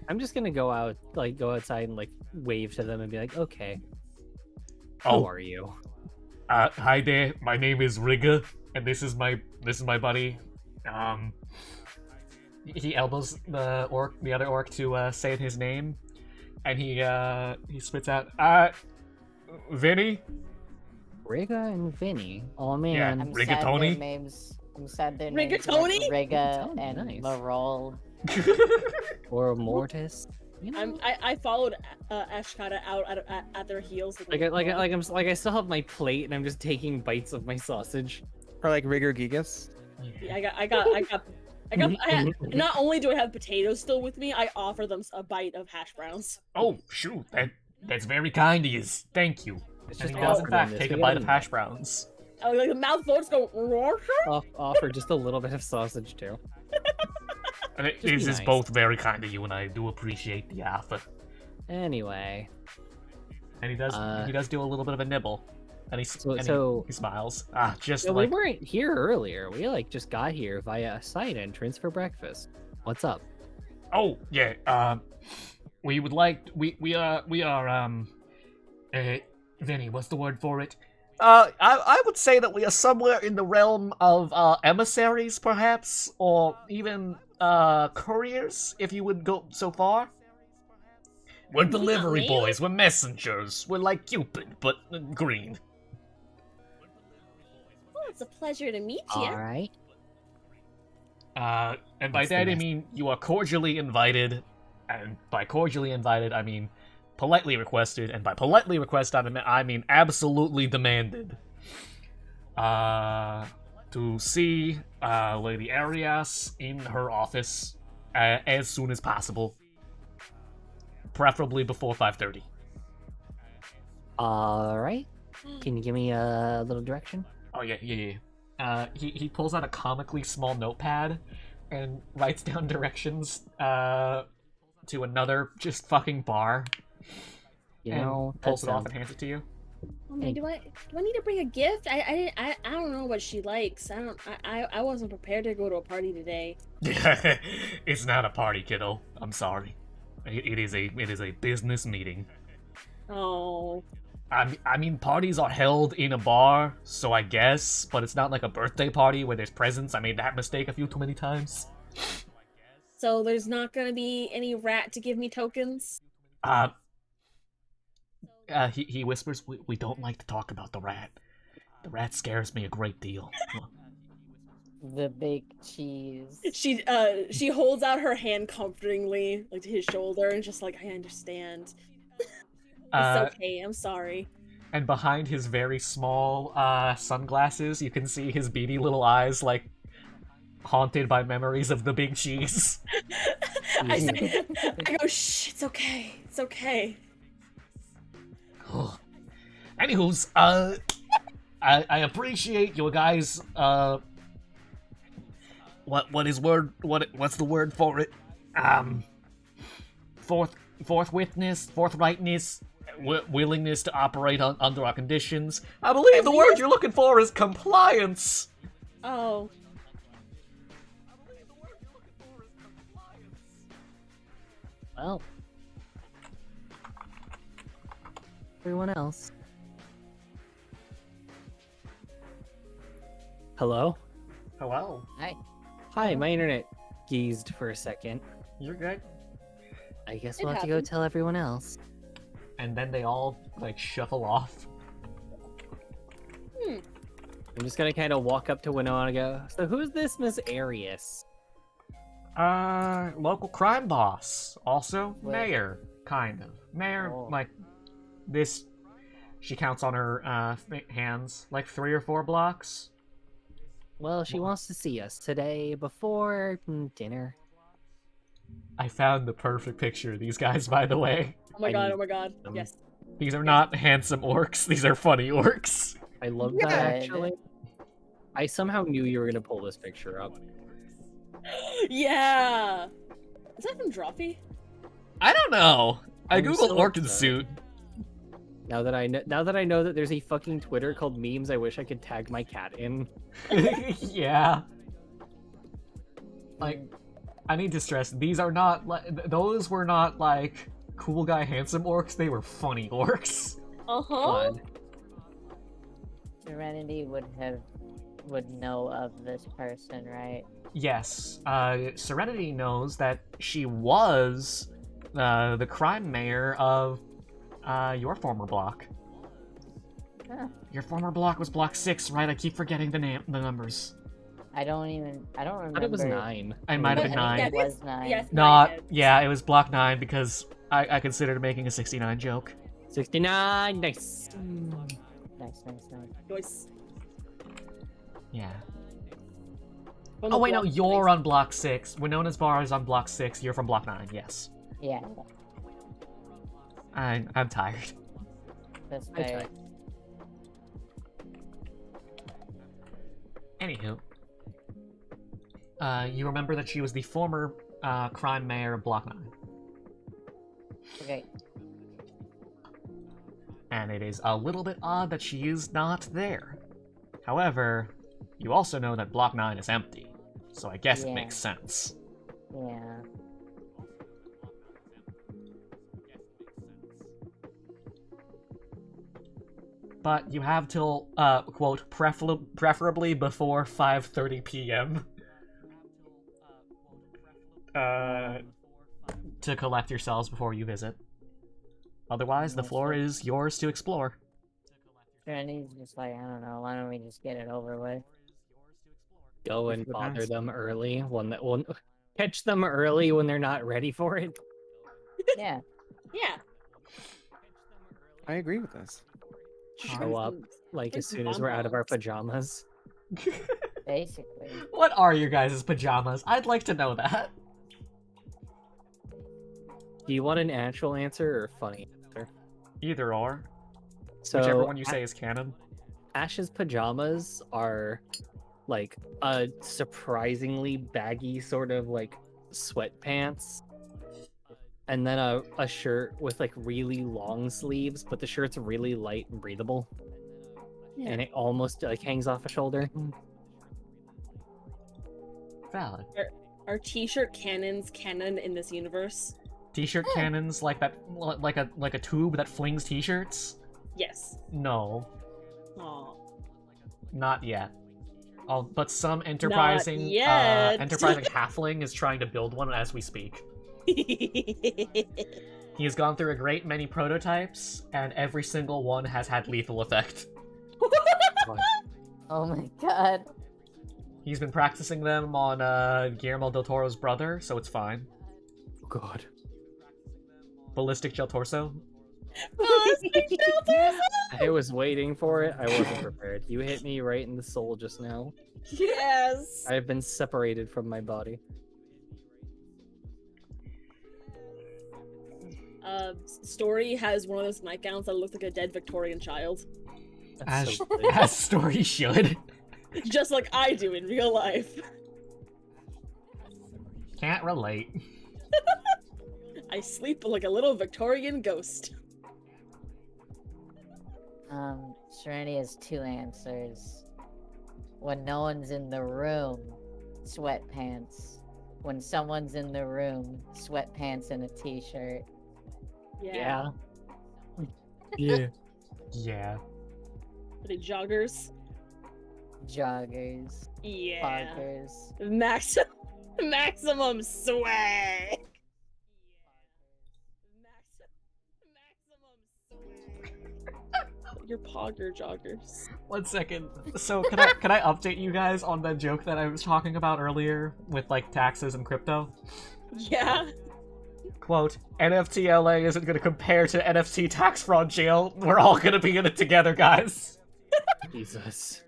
I'm just gonna go outside and like wave to them and be like, okay. Who Oh. are you? Hi there, my name is Rigga, and this is my buddy. He elbows the other orc to say his name, and he spits out, Vinny? Riga and Vinny. Oh Yeah. man. I'm Rigatoni? sad their names. I'm sad their names Rigatoni? were Riga Rigatoni, and nice. Marol. Or Mortis. You know? I followed Ashkata out at their heels. I still have my plate and I'm just taking bites of my sausage. Or like Rigor Gigas. Not only do I have potatoes still with me, I offer them a bite of hash browns. Oh, shoot, that's very kind of you. Thank you. It's And just he does in awkward fact in this. take We a bite gotta- of hash browns. Like the mouth folds go. Offer just a little bit of sausage too. And Just be this is nice. both very kind of you, and I do appreciate the offer. Anyway, And he does do a little bit of a nibble, and he smiles. Just so like we weren't here earlier. We like just got here via a side entrance for breakfast. What's up? oh yeah, we would like we are Vinny, what's the word for it? I would say that we are somewhere in the realm of emissaries, perhaps, or even couriers, if you would go so far. We're delivery man. boys. We're messengers. We're like Cupid, but green. Oh, it's a pleasure to meet you. All right. And by What's the that I mess- mean you are cordially invited, and by cordially invited I mean politely requested, and by politely requested I mean absolutely demanded. To see Lady Arias in her office as soon as possible, preferably before 5:30. All right. Can you give me a little direction? Oh yeah. He pulls out a comically small notepad and writes down directions to another just fucking bar. You and know, pulls that it off sounds- and hands it to you. Oh man, do I need to bring a gift? I don't know what she likes. I wasn't prepared to go to a party today. It's not a party, kiddo. I'm sorry. It is a business meeting. Oh. I mean, parties are held in a bar, so I guess, but it's not like a birthday party where there's presents. I made that mistake a few too many times. So there's not gonna be any rat to give me tokens? He whispers, we don't like to talk about the rat. The rat scares me a great deal. The big cheese. She holds out her hand comfortingly, like to his shoulder, and just like, I understand. It's okay, I'm sorry. And behind his very small sunglasses, you can see his beady little eyes, like, haunted by memories of the big cheese. I go, shh, it's okay. It's okay. Anywho's, I appreciate your guys, what's the word for it? Forthrightness, willingness to operate under our conditions. I believe the word you're looking for is compliance. Oh. Well, everyone else. Hello? Hello. Hi. Hi, my internet geezed for a second. You're good. I guess It we'll have to go happens. tell everyone else. And then they all, like, shuffle off. I'm just gonna kind of walk up to Winona and go, so who's this Miss Arias? Local crime boss. Also, Wait. mayor, kind of. Mayor, Oh. like, this... She counts on her, hands, like 3 or 4 blocks. Well, she wants to see us today before dinner. I found the perfect picture of these guys, by the way. Oh my I god, need oh my god. them. Yes. These are not handsome orcs, these are funny orcs. I love Good. that, actually. I somehow knew you were gonna pull this picture up. Yeah. Is that from Drawfee? I don't know. I I'm googled so orchid upset. suit. Now that I know that there's a fucking Twitter called Memes, I wish I could tag my cat in. Yeah. Like, I need to stress, these are not, those were not, like, cool guy handsome orcs, they were funny orcs. Uh-huh. God. Serenity would know of this person, right? Yes, Serenity knows that she was the crime mayor of your former block. Huh. Your former block was block 6, right? I keep forgetting the numbers. I don't remember. I thought it was 9. It might have been Yeah, 9. It was 9. Yes, Not, nine. yeah, it was block 9 because I considered making a 69 joke. 69, nice. Nice. Joyce. Yeah. From Oh the wait, no, block you're place. on block 6. Winona's bar is on block 6. You're from block 9. Yes. Yeah, I'm tired. that's Okay. fair. Anywho, you remember that she was the former crime mayor of Block 9. Okay. And it is a little bit odd that she is not there. However, you also know that Block 9 is empty, so I guess it Yeah. makes sense. Yeah. But you have till, quote, preferably before 5:30 p.m. To collect yourselves before you visit. Otherwise, the floor is yours to explore. Serenity's just like, I don't know, why don't we just get it over with? Go With and the bother best. them early when that one catch them early when they're not ready for it. Yeah. Yeah. I agree with this. Show up like as soon as we're out of our pajamas. Basically. What are your guys' pajamas? I'd like to know that. Do you want an actual answer or a funny answer? Either or. So Whichever one you say is canon. Ash's pajamas are like a surprisingly baggy sort of like sweatpants. And then a shirt with like really long sleeves, but the shirt's really light and breathable. Yeah. And it almost like hangs off a shoulder. Valid. Are t-shirt cannons canon in this universe? T-shirt cannons like that, like a tube that flings t-shirts? Yes. No, Aw. not yet. But some enterprising, yet. enterprising halfling is trying to build one as we speak. He has gone through a great many prototypes, and every single one has had lethal effect. Oh my god. He's been practicing them on Guillermo del Toro's brother, so it's fine. God. Ballistic Gel Torso. I was waiting for it. I wasn't prepared. You hit me right in the soul just now. Yes. I have been separated from my body. Story has one of those nightgowns that looks like a dead Victorian child. That's As, so good. as story should. Just like I do in real life. Can't relate. I sleep like a little Victorian ghost. Serenity has two answers. When no one's in the room, sweatpants. When someone's in the room, sweatpants and a t-shirt. Yeah. Yeah. Yeah. Are they joggers? Joggers. Yeah. Parkers. Maximum swag. Your pogger joggers. 1 second. So can I update you guys on the joke that I was talking about earlier with like taxes and crypto? Yeah. Quote, NFT LA isn't gonna compare to NFT tax fraud jail. We're all gonna be in it together, guys. Jesus.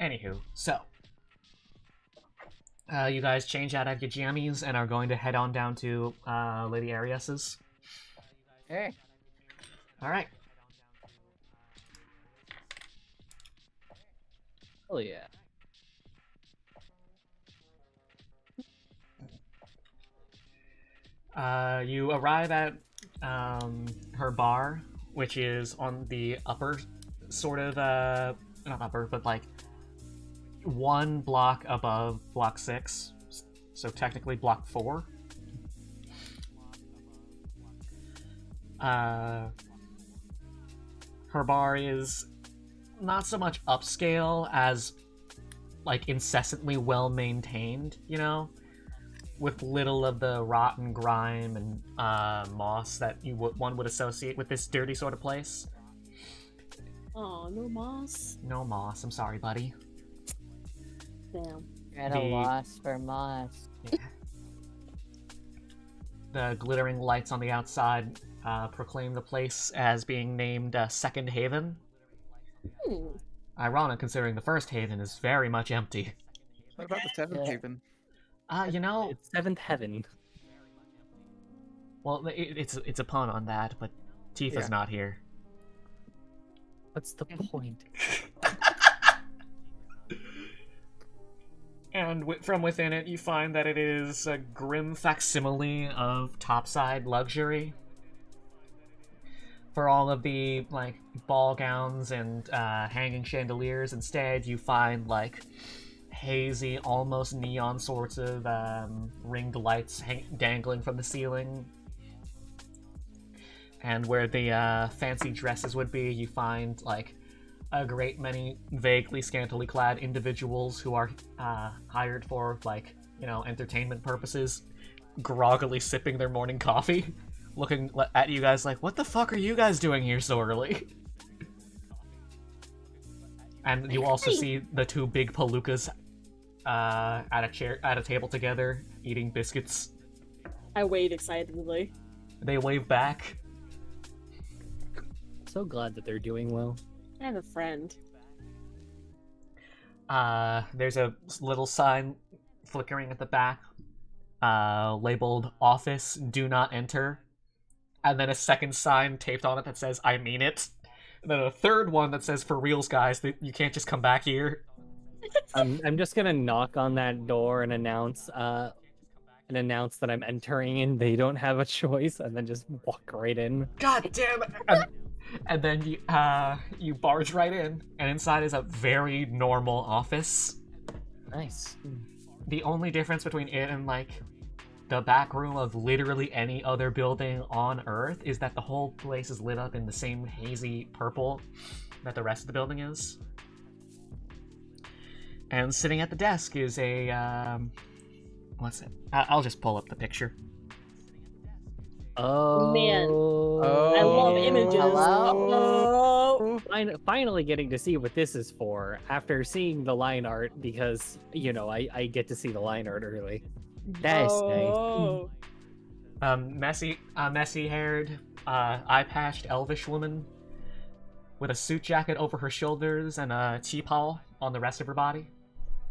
Anywho, so you guys change out of your jammies and are going to head on down to Lady Arias's. Sure. All right. Oh yeah. You arrive at her bar, which is on the upper sort of not upper, but like one block above block 6, so technically block 4. Her bar is not so much upscale as like incessantly well maintained, you know, with little of the rot and grime and moss that one would associate with this dirty sort of place. Oh, no moss. No moss, I'm sorry, buddy. Damn. You're at a loss for moss. Yeah. The glittering lights on the outside proclaim the place as being named Second Haven. Hmm. Ironic, considering the first Haven is very much empty. What about the seventh Yeah. haven? You know, It's seventh heaven. well, it's a pun on that, but Tifa's Yeah. not here. What's the point? And from within it, you find that it is a grim facsimile of topside luxury. For all of the like ball gowns and hanging chandeliers, instead you find like hazy, almost neon sorts of ringed lights dangling from the ceiling. And where the fancy dresses would be, you find like a great many vaguely scantily clad individuals who are hired for like, you know, entertainment purposes, groggily sipping their morning coffee, looking at you guys like, what the fuck are you guys doing here so early? And you also see the two big palookas at a table together, eating biscuits. I wave excitedly. They wave back. So glad that they're doing well. I have a friend. There's a little sign flickering at the back, labeled "Office Do Not Enter," and then a second sign taped on it that says "I mean it," and then a third one that says "For reals, guys, that you can't just come back here." I'm just gonna knock on that door and announce that I'm entering and they don't have a choice, and then just walk right in. God damn it! And then you barge right in, and inside is a very normal office. Nice. The only difference between it and like the back room of literally any other building on Earth is that the whole place is lit up in the same hazy purple that the rest of the building is. And sitting at the desk is a what's it? I'll just pull up the picture. Oh Man. Oh. I love images. Hello? Oh. Finally getting to see what this is for after seeing the line art, because you know I get to see the line art early. That's nice. Oh. Messy-haired, eye-patched elvish woman with a suit jacket over her shoulders and a cheapal on the rest of her body.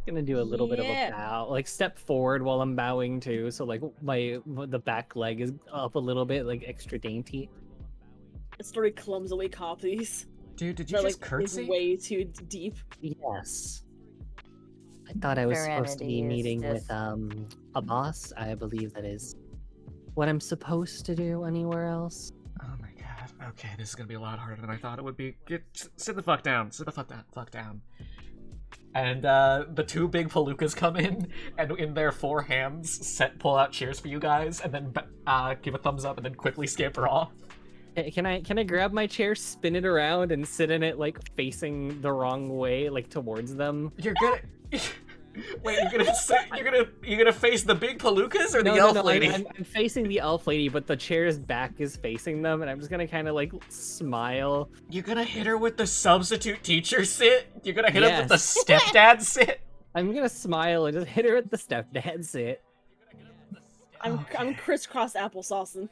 Gonna do a little bit of a Yeah. bow, like step forward while I'm bowing too, so like the back leg is up a little bit, like extra dainty. The story clumsily copies. Dude, did you That just like curtsy? is way too deep. Yes. I thought I was supposed to be Serenity is meeting with just- a boss. I believe that is what I'm supposed to do anywhere else. Oh my god. Okay, this is gonna be a lot harder than I thought it would be. Sit the fuck down. Sit the fuck down. And the two big palookas come in, and in their four hands, pull out cheers for you guys, and then give a thumbs up, and then quickly scamper off. Can I grab my chair, spin it around, and sit in it like facing the wrong way, like towards them? You're gonna wait. You're gonna face the big palookas or the elf lady? I'm facing the elf lady, but the chair's back is facing them, and I'm just gonna kind of like smile. You're gonna hit her with the substitute teacher sit? You're gonna hit her with the Yes. stepdad sit? I'm gonna smile and just hit her with the stepdad sit. I'm crisscross applesaucing.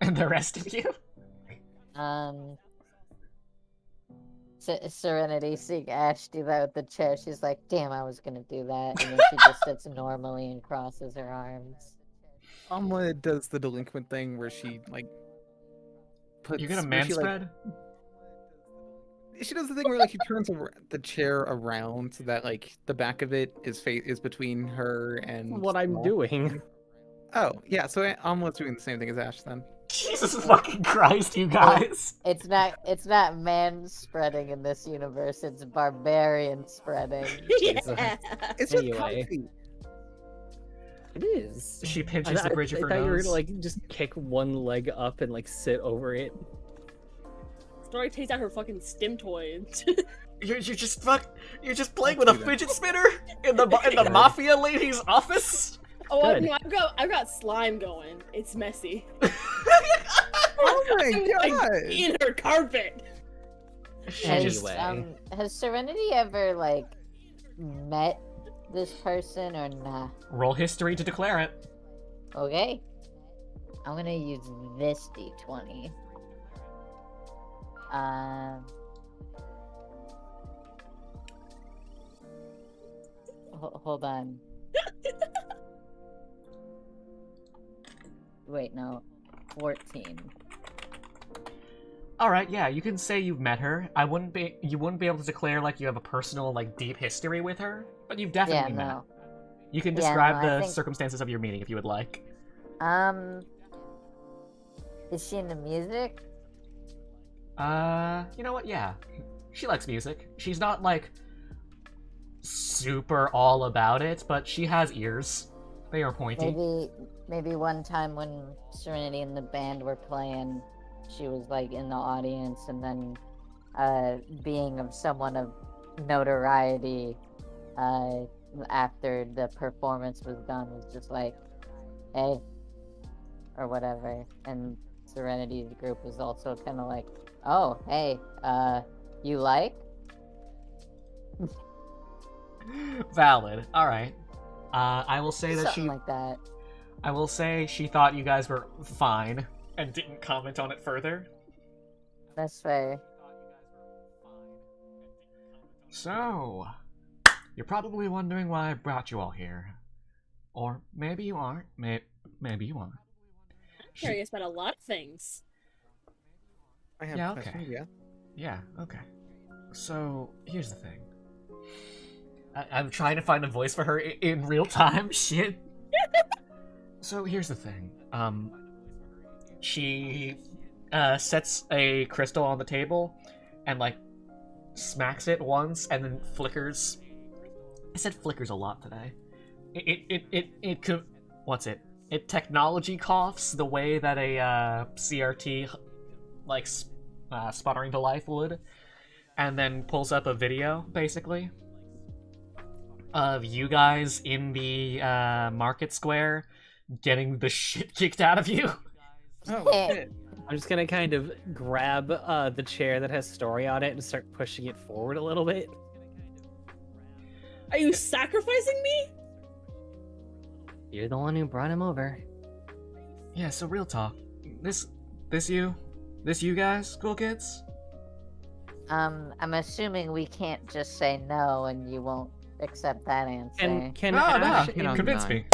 And the rest of you? Serenity seeing Ash do that with the chair. She's like, damn, I was gonna do that. And then she just sits normally and crosses her arms. Alma does the delinquent thing where she like puts. You're gonna where man she, like, spread? she does the thing where like she turns the chair around so that like the back of it is between her and What I'm Jamal. doing. Oh yeah, so Alma's doing the same thing as Ash then. Jesus fucking Christ, you guys! It's not man spreading in this universe. It's barbarian spreading. Yeah. It's just Anyway. comfy. It is. She pinches the bridge of her I thought you were nose. gonna like just kick one leg up and like sit over it. Story takes out her fucking stim toy. You're just playing Let's with a do that. fidget spinner in the mafia lady's office. Oh Good. no, I've got slime going. It's messy. Oh my I'm, god! like, in her carpet. She Anyway. Has Serenity ever like met this person or nah? roll history to declare it. Okay. I'm gonna use this d20. hold on. Wait, no. 14. All right, yeah, you can say you've met her. You wouldn't be able to declare like you have a personal, like, deep history with her, but you've Yeah, definitely met. no. You can Yeah, describe no, I the think- circumstances of your meeting if you would like. Is she into music? You know what? Yeah, she likes music. She's not like super all about it, but she has ears. They are pointy. Maybe one time when Serenity and the band were playing, she was like in the audience, and then being of someone of notoriety after the performance was done was just like, hey, or whatever. And Serenity's group was also kind of like, oh, hey, you like? Valid. All right. I will say that Something she. like that. I will say she thought you guys were fine and didn't comment on it further. That's fair. So, you're probably wondering why I brought you all here. Or maybe you aren't. Maybe you aren't. Curious about a lot of things. I have Yeah, questions, okay. yeah. Yeah, okay. So, here's the thing. I'm trying to find a voice for her in real time. Shit. So, here's the thing. She sets a crystal on the table and, like, smacks it once and then flickers. I said flickers a lot today. It could. What's it? It technology coughs the way that a CRT, like, sputtering to life would, and then pulls up a video, basically, of you guys in the market square getting the shit kicked out of you. Oh, shit. I'm just gonna kind of grab the chair that has story on it and start pushing it forward a little bit. Are you sacrificing me? You're the one who brought him over. Yeah, so real talk. This you guys, cool kids? I'm assuming we can't just say no and you won't accept that answer. Can No, Ash no, and, convince me.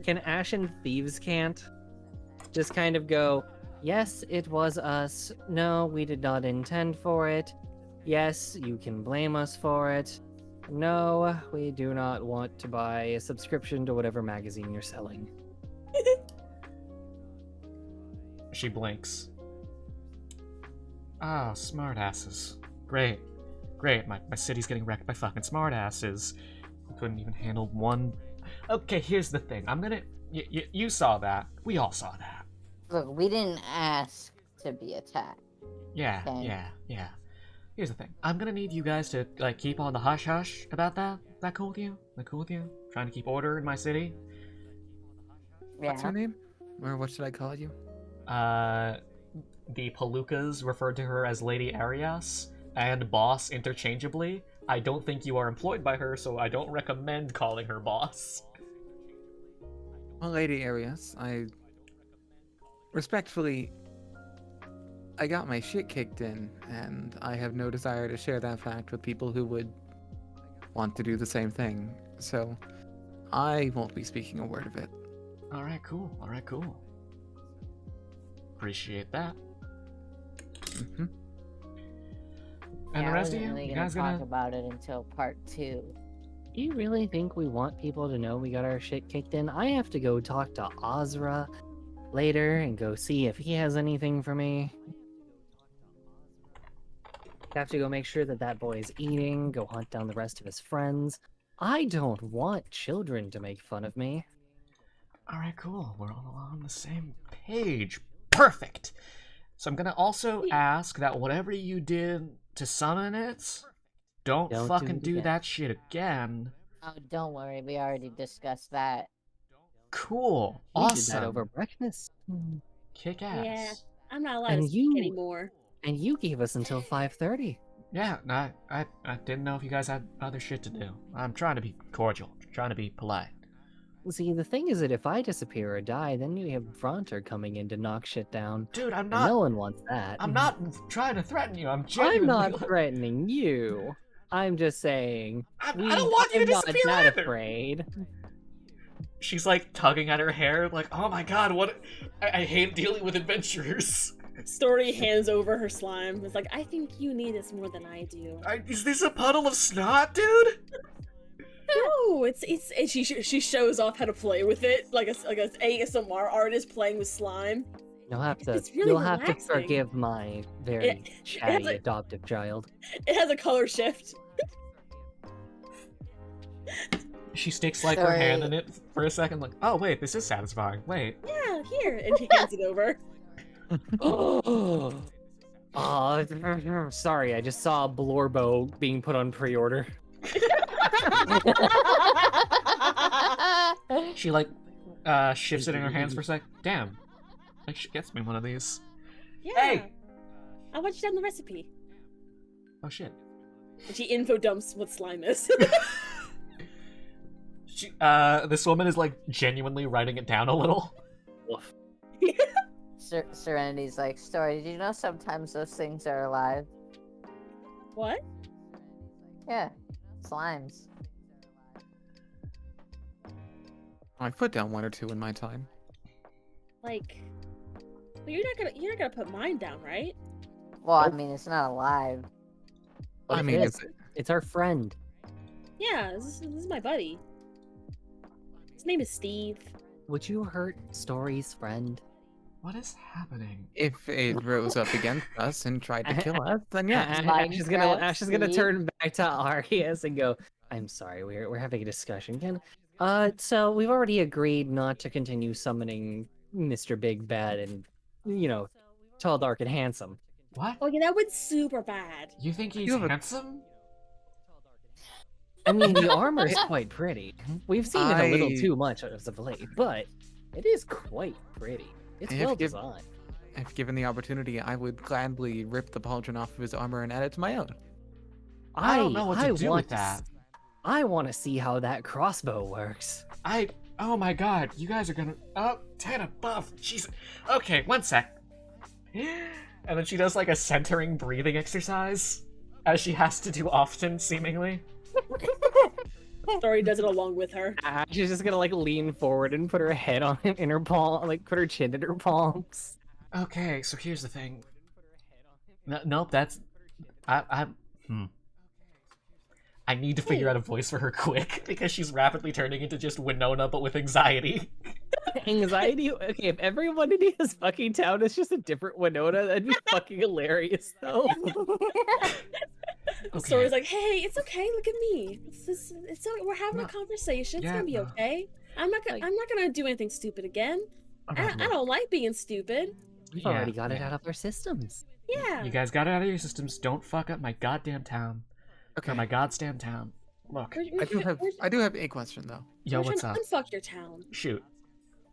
can Ash and Thieves can't just kind of go, yes, it was us. No, we did not intend for it. Yes, you can blame us for it. No, we do not want to buy a subscription to whatever magazine you're selling. She blinks. Ah, smartasses. Great. My city's getting wrecked by fucking smartasses. Couldn't even handle one. Okay, here's the thing. I'm gonna. You saw that. We all saw that. Look, we didn't ask to be attacked. Yeah, Okay. yeah. Here's the thing. I'm gonna need you guys to, like, keep on the hush hush about that. That cool with you? That cool with you? Trying to keep order in my city? What's Yeah. her name? Or what should I call you? The Palookas referred to her as Lady Arias and Boss interchangeably. I don't think you are employed by her, so I don't recommend calling her Boss. Well, Lady Arias, I respectfully, I got my shit kicked in, and I have no desire to share that fact with people who would want to do the same thing. So, I won't be speaking a word of it. Alright, cool. Appreciate that. Mm-hmm. And Yeah, the I rest of wasn't you? really You gonna guys talk gonna... about it until part 2. You really think we want people to know we got our shit kicked in? I have to go talk to Ozra later and go see if he has anything for me. Have to go make sure that that boy is eating, go hunt down the rest of his friends. I don't want children to make fun of me. Alright, cool. We're all on the same page. Perfect! So I'm gonna also ask that whatever you did to summon it, don't Don't do fucking it do again. that shit again. Oh, don't worry, we already discussed that. Cool. We did Awesome. that over breakfast. Kick ass. Yeah. I'm not allowed And to speak you- anymore. And you gave us until 5:30. Yeah, no, I didn't know if you guys had other shit to do. I'm trying to be cordial, trying to be polite. See, the thing is that if I disappear or die, then you have Fronter coming in to knock shit down. Dude, I'm And not. no one wants that. I'm not trying to threaten you. I'm I'm genuinely. not threatening you. I'm just saying. I don't want you to I'm not disappear that either. afraid. She's like tugging at her hair, like, oh my god, what? I hate dealing with adventurers. Story hands over her slime. It's like, I think you need this more than I do. Is this a puddle of snot, dude? No, it's and she shows off how to play with it, like a ASMR artist playing with slime. You'll have to. It's really You'll have to relaxing. forgive my very It has chatty a- adoptive child. It has a color shift. She sticks like her Sorry. hand in it for a second, like, oh wait, this is satisfying. Wait. Yeah, here, and she hands it over. Oh, sorry. I just saw a Blorbo being put on pre-order. She like shifts it in her hands for a sec. Damn. Like she gets me one of these. Yeah. Hey! I want you down the recipe. Oh shit. And she info dumps what slime is. This woman is like genuinely writing it down a little. Woof. Serenity's like, Story, did you know sometimes those things are alive? What? Yeah, slimes. I've put down one or two in my time. Like, well, you're not gonna put mine down, right? Well, I mean, it's not alive. But I it mean, is. is it? It's our friend. Yeah, this is my buddy. His name is Steve. Would you hurt Story's friend? What is happening? If it rose up against us and tried to kill us, then yeah. Minecraft, Ash is gonna Steve. turn back to Arias and go, I'm sorry, we're having a discussion. So we've already agreed not to continue summoning Mr. Big Bad and, tall, dark, and handsome. What? Oh yeah, that went super bad. You think he's You have a- handsome? I mean, the armor's quite pretty. We've seen it a little I- too much as of late, but it is quite pretty. It's If well you- designed. If given the opportunity, I would gladly rip the pauldron off of his armor and add it to my own. I don't know what to do want with that. I want to see how that crossbow works. Oh my god, you guys are gonna. Oh, 10 above. Jeez. Okay, one sec. And then she does like a centering breathing exercise, as she has to do often, seemingly. Story does it along with her. She's just gonna lean forward and put her head on in her palm, put her chin in her palms. Okay, so here's the thing. Nope, that's. I need to figure out a voice for her quick, because she's rapidly turning into just Winona, but with anxiety. Anxiety? Okay, if everyone in his fucking town is just a different Winona, that'd be fucking hilarious, though. Okay. Story's like, hey, it's okay. Look at me. We're having No. a conversation. It's Yeah, gonna be no. okay. I'm not gonna do anything stupid again. Okay, I look, don't like being stupid. We've Yeah, already got it yeah. out of our systems. Yeah. You guys got it out of your systems. Don't fuck up my goddamn town. Okay. Or my goddamn town. Look. I do have a question though. Yo, we're what's trying up? to unfuck your town. Shoot.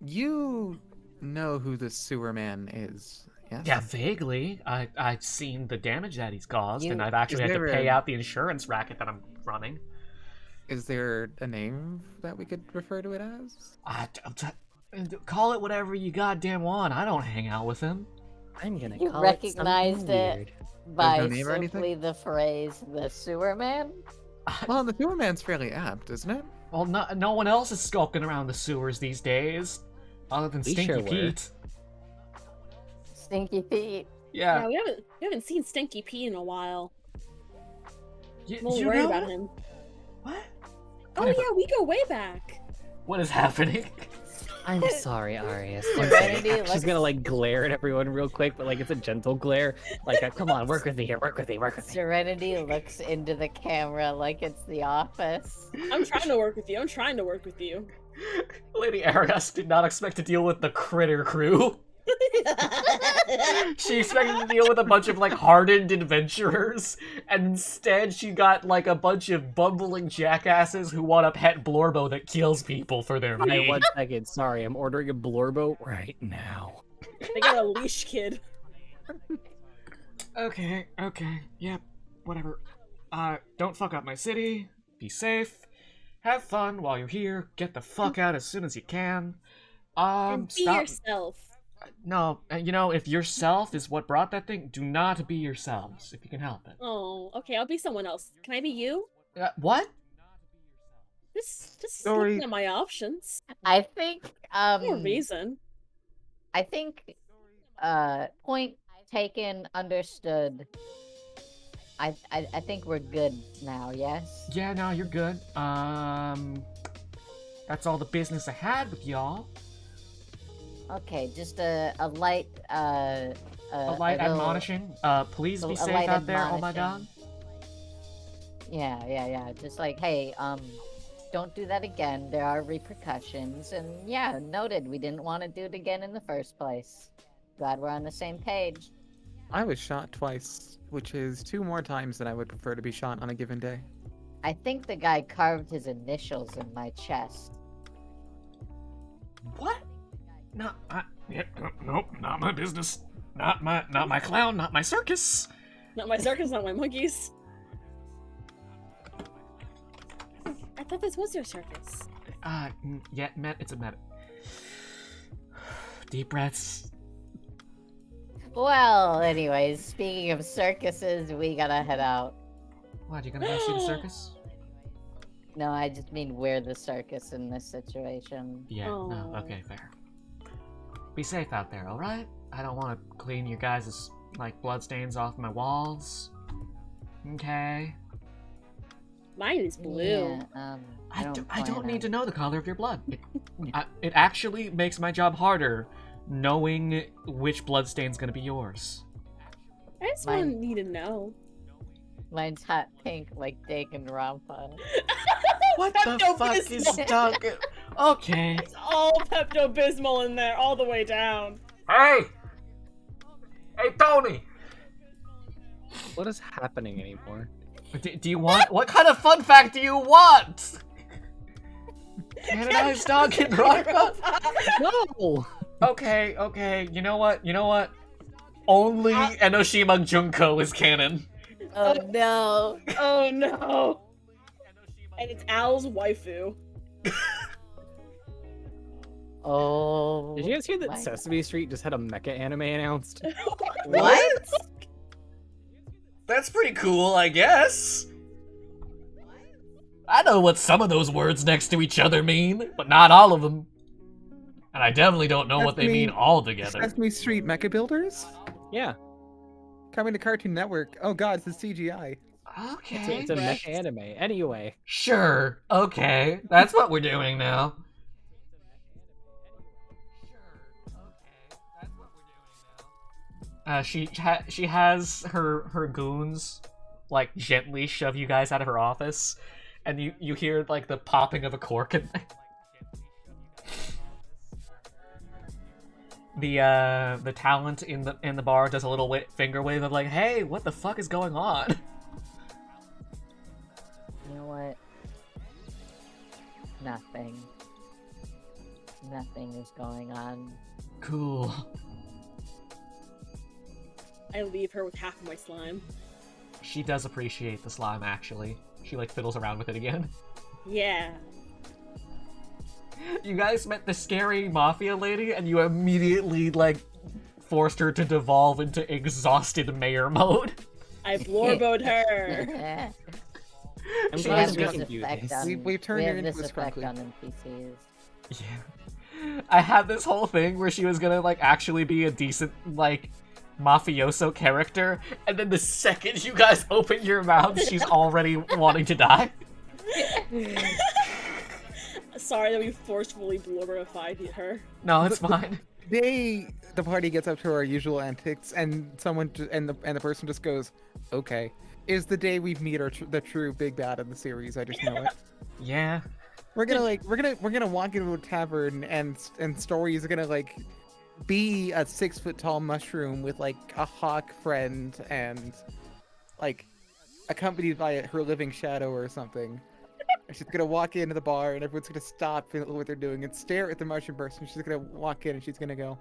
You know who the sewer man is, yes? Yeah, vaguely. I've seen the damage that he's caused, and You- I've actually Is had to there pay a- out the insurance racket that I'm running. Is there a name that we could refer to it as? Call it whatever you goddamn want. I don't hang out with him. I'm gonna You call recognized it something it. weird. By no name or anything? simply the phrase, the sewer man? Well, the sewer man's fairly apt, isn't it? Well, no one else is skulking around the sewers these days, other than We Stinky sure were. Pete. Stinky Pete. Yeah, Yeah. we haven't seen Stinky P in a while. You, I'm a little you worried know? about him. What? Oh Whatever. yeah, we go way back. What is happening? I'm sorry, Arias. Serenity She's gonna looks- glare at everyone real quick, but it's a gentle glare. Come on, work with me here, work with me, work with me. Serenity looks into the camera like it's the office. I'm trying to work with you. I'm trying to work with you. Lady Arias did not expect to deal with the critter crew. She expected to deal with a bunch of hardened adventurers, and instead she got a bunch of bumbling jackasses who want a pet Blorbo that kills people for their Hey, meat. 1 second, sorry, I'm ordering a Blorbo right now. They got a leash kid. Okay, yep, whatever. Don't fuck up my city. Be safe. Have fun while you're here. Get the fuck out as soon as you can. And be Stop. yourself. No, you know, if yourself is what brought that thing, do not be yourselves if you can help it. Oh, okay, I'll be someone else. Can I be you? What? Just Story- looking at my options. I think No reason. I think point taken, understood. I think we're good now, yes? Yeah, no, you're good. That's all the business I had with y'all. Okay, just a light A light little- admonition. Please be a safe light out there. Oh my god. admonition. Yeah. Just like, hey, don't do that again. There are repercussions, and yeah, noted. We didn't want to do it again in the first place. Glad we're on the same page. I was shot twice, which is 2 more times than I would prefer to be shot on a given day. I think the guy carved his initials in my chest. What? No, nope, not my business. Not my clown. Not my circus. Not my circus, not my monkeys. I thought this was your circus. Yeah, it's a med. Deep breaths. Well, anyways, speaking of circuses, we gotta head out. What, you gonna go see the circus? No, I just mean we're the circus in this situation. Yeah, no, Oh. okay, fair. Be safe out there, alright? I don't want to clean your guys' like bloodstains off my walls. Okay. Mine is blue. Yeah, I don't plan need to on- know the color of your blood. It actually makes my job harder knowing which bloodstain's gonna be yours. I just Mine- want need to know. Mine's hot pink, like Danganronpa. What the fuck is Pepto-Bismol. stuck? Okay. It's all Pepto-Bismol in there, all the way down. Hey! Hey, Tony! What is happening anymore? Do you want... What kind of fun fact do you want? Canonized dog in Rockbot? No! Okay. You know what? Only Enoshima Junko is canon. Oh no! Oh no! And it's Al's waifu. Oh. Did you guys hear that my Sesame Street just had a mecha anime announced? What? That's pretty cool, I guess. I know what some of those words next to each other mean, but not all of them. And I definitely don't know what they mean all together. Sesame Street Mecha Builders? Yeah, Coming to Cartoon Network. Oh god, it's the CGI. Okay. it's a mecha anime. Anyway, Sure. Okay. That's what we're doing now. She has her goons like gently shove you guys out of her office, and you hear like the popping of a cork and the talent in the bar does a little finger wave of like, hey, what the fuck is going on? You know what? Nothing. Nothing is going on. Cool. I leave her with half of my slime. She does appreciate the slime, actually. She, like, fiddles around with it again. Yeah. You guys met the scary mafia lady, and you immediately, like, forced her to devolve into exhausted mayor mode. I blorboed her. I'm She glad has we this can do this. We've turned her have into this a effect scrunkly. on NPCs. Yeah. I had this whole thing where she was gonna, like, actually be a decent, like, mafioso character, and then the second you guys open your mouths, she's already wanting to die. Sorry that we forcefully blorbified her. No, it's fine. The party gets up to our usual antics, and the person just goes, "Okay." Is the day we meet the true big bad of the series. I just know it. Yeah. We're gonna walk into a tavern, and Story is gonna like be a 6-foot tall mushroom with like a hawk friend and like accompanied by her living shadow or something. And she's gonna walk into the bar, and everyone's gonna stop what they're doing and stare at the mushroom person. She's gonna walk in, and she's gonna go,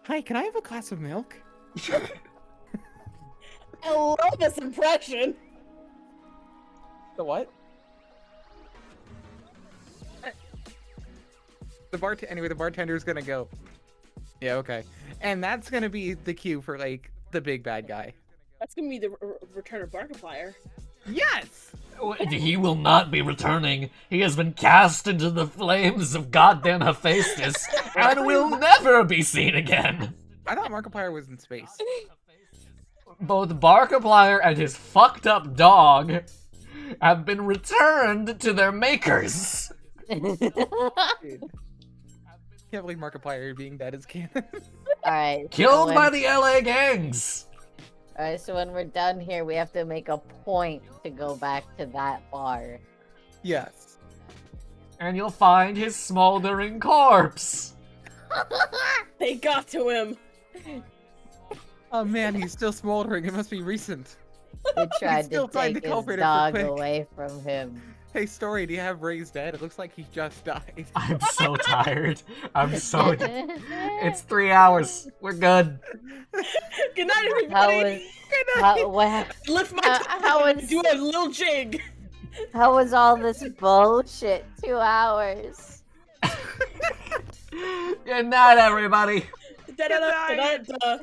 "Hi, can I have a glass of milk?" I love this impression. The what? The bartender's gonna go, Yeah, okay. And that's gonna be the cue for like the big bad guy. That's gonna be the return of Markiplier. Yes! He will not be returning. He has been cast into the flames of goddamn Hephaestus and will never be seen again. I thought Markiplier was in space. Both Markiplier and his fucked up dog have been returned to their makers. Dude. Can't believe Markiplier being dead is canon. Alright. Killed by the LA gangs. Alright, so when we're done here, we have to make a point to go back to that bar. Yes. And you'll find his smoldering corpse. They got to him. Oh man, he's still smoldering. It must be recent. They tried still to find take the his culprit for dog quick. away from him. Hey, Story, do you have Ray's dead? It looks like he just died. I'm so tired. I'm so... It's 3 hours. We're good. Good night, How everybody. was Lift my how and was do a little jig. how was all this bullshit? 2 hours. Good night, everybody. Da-da-da-da-da-da.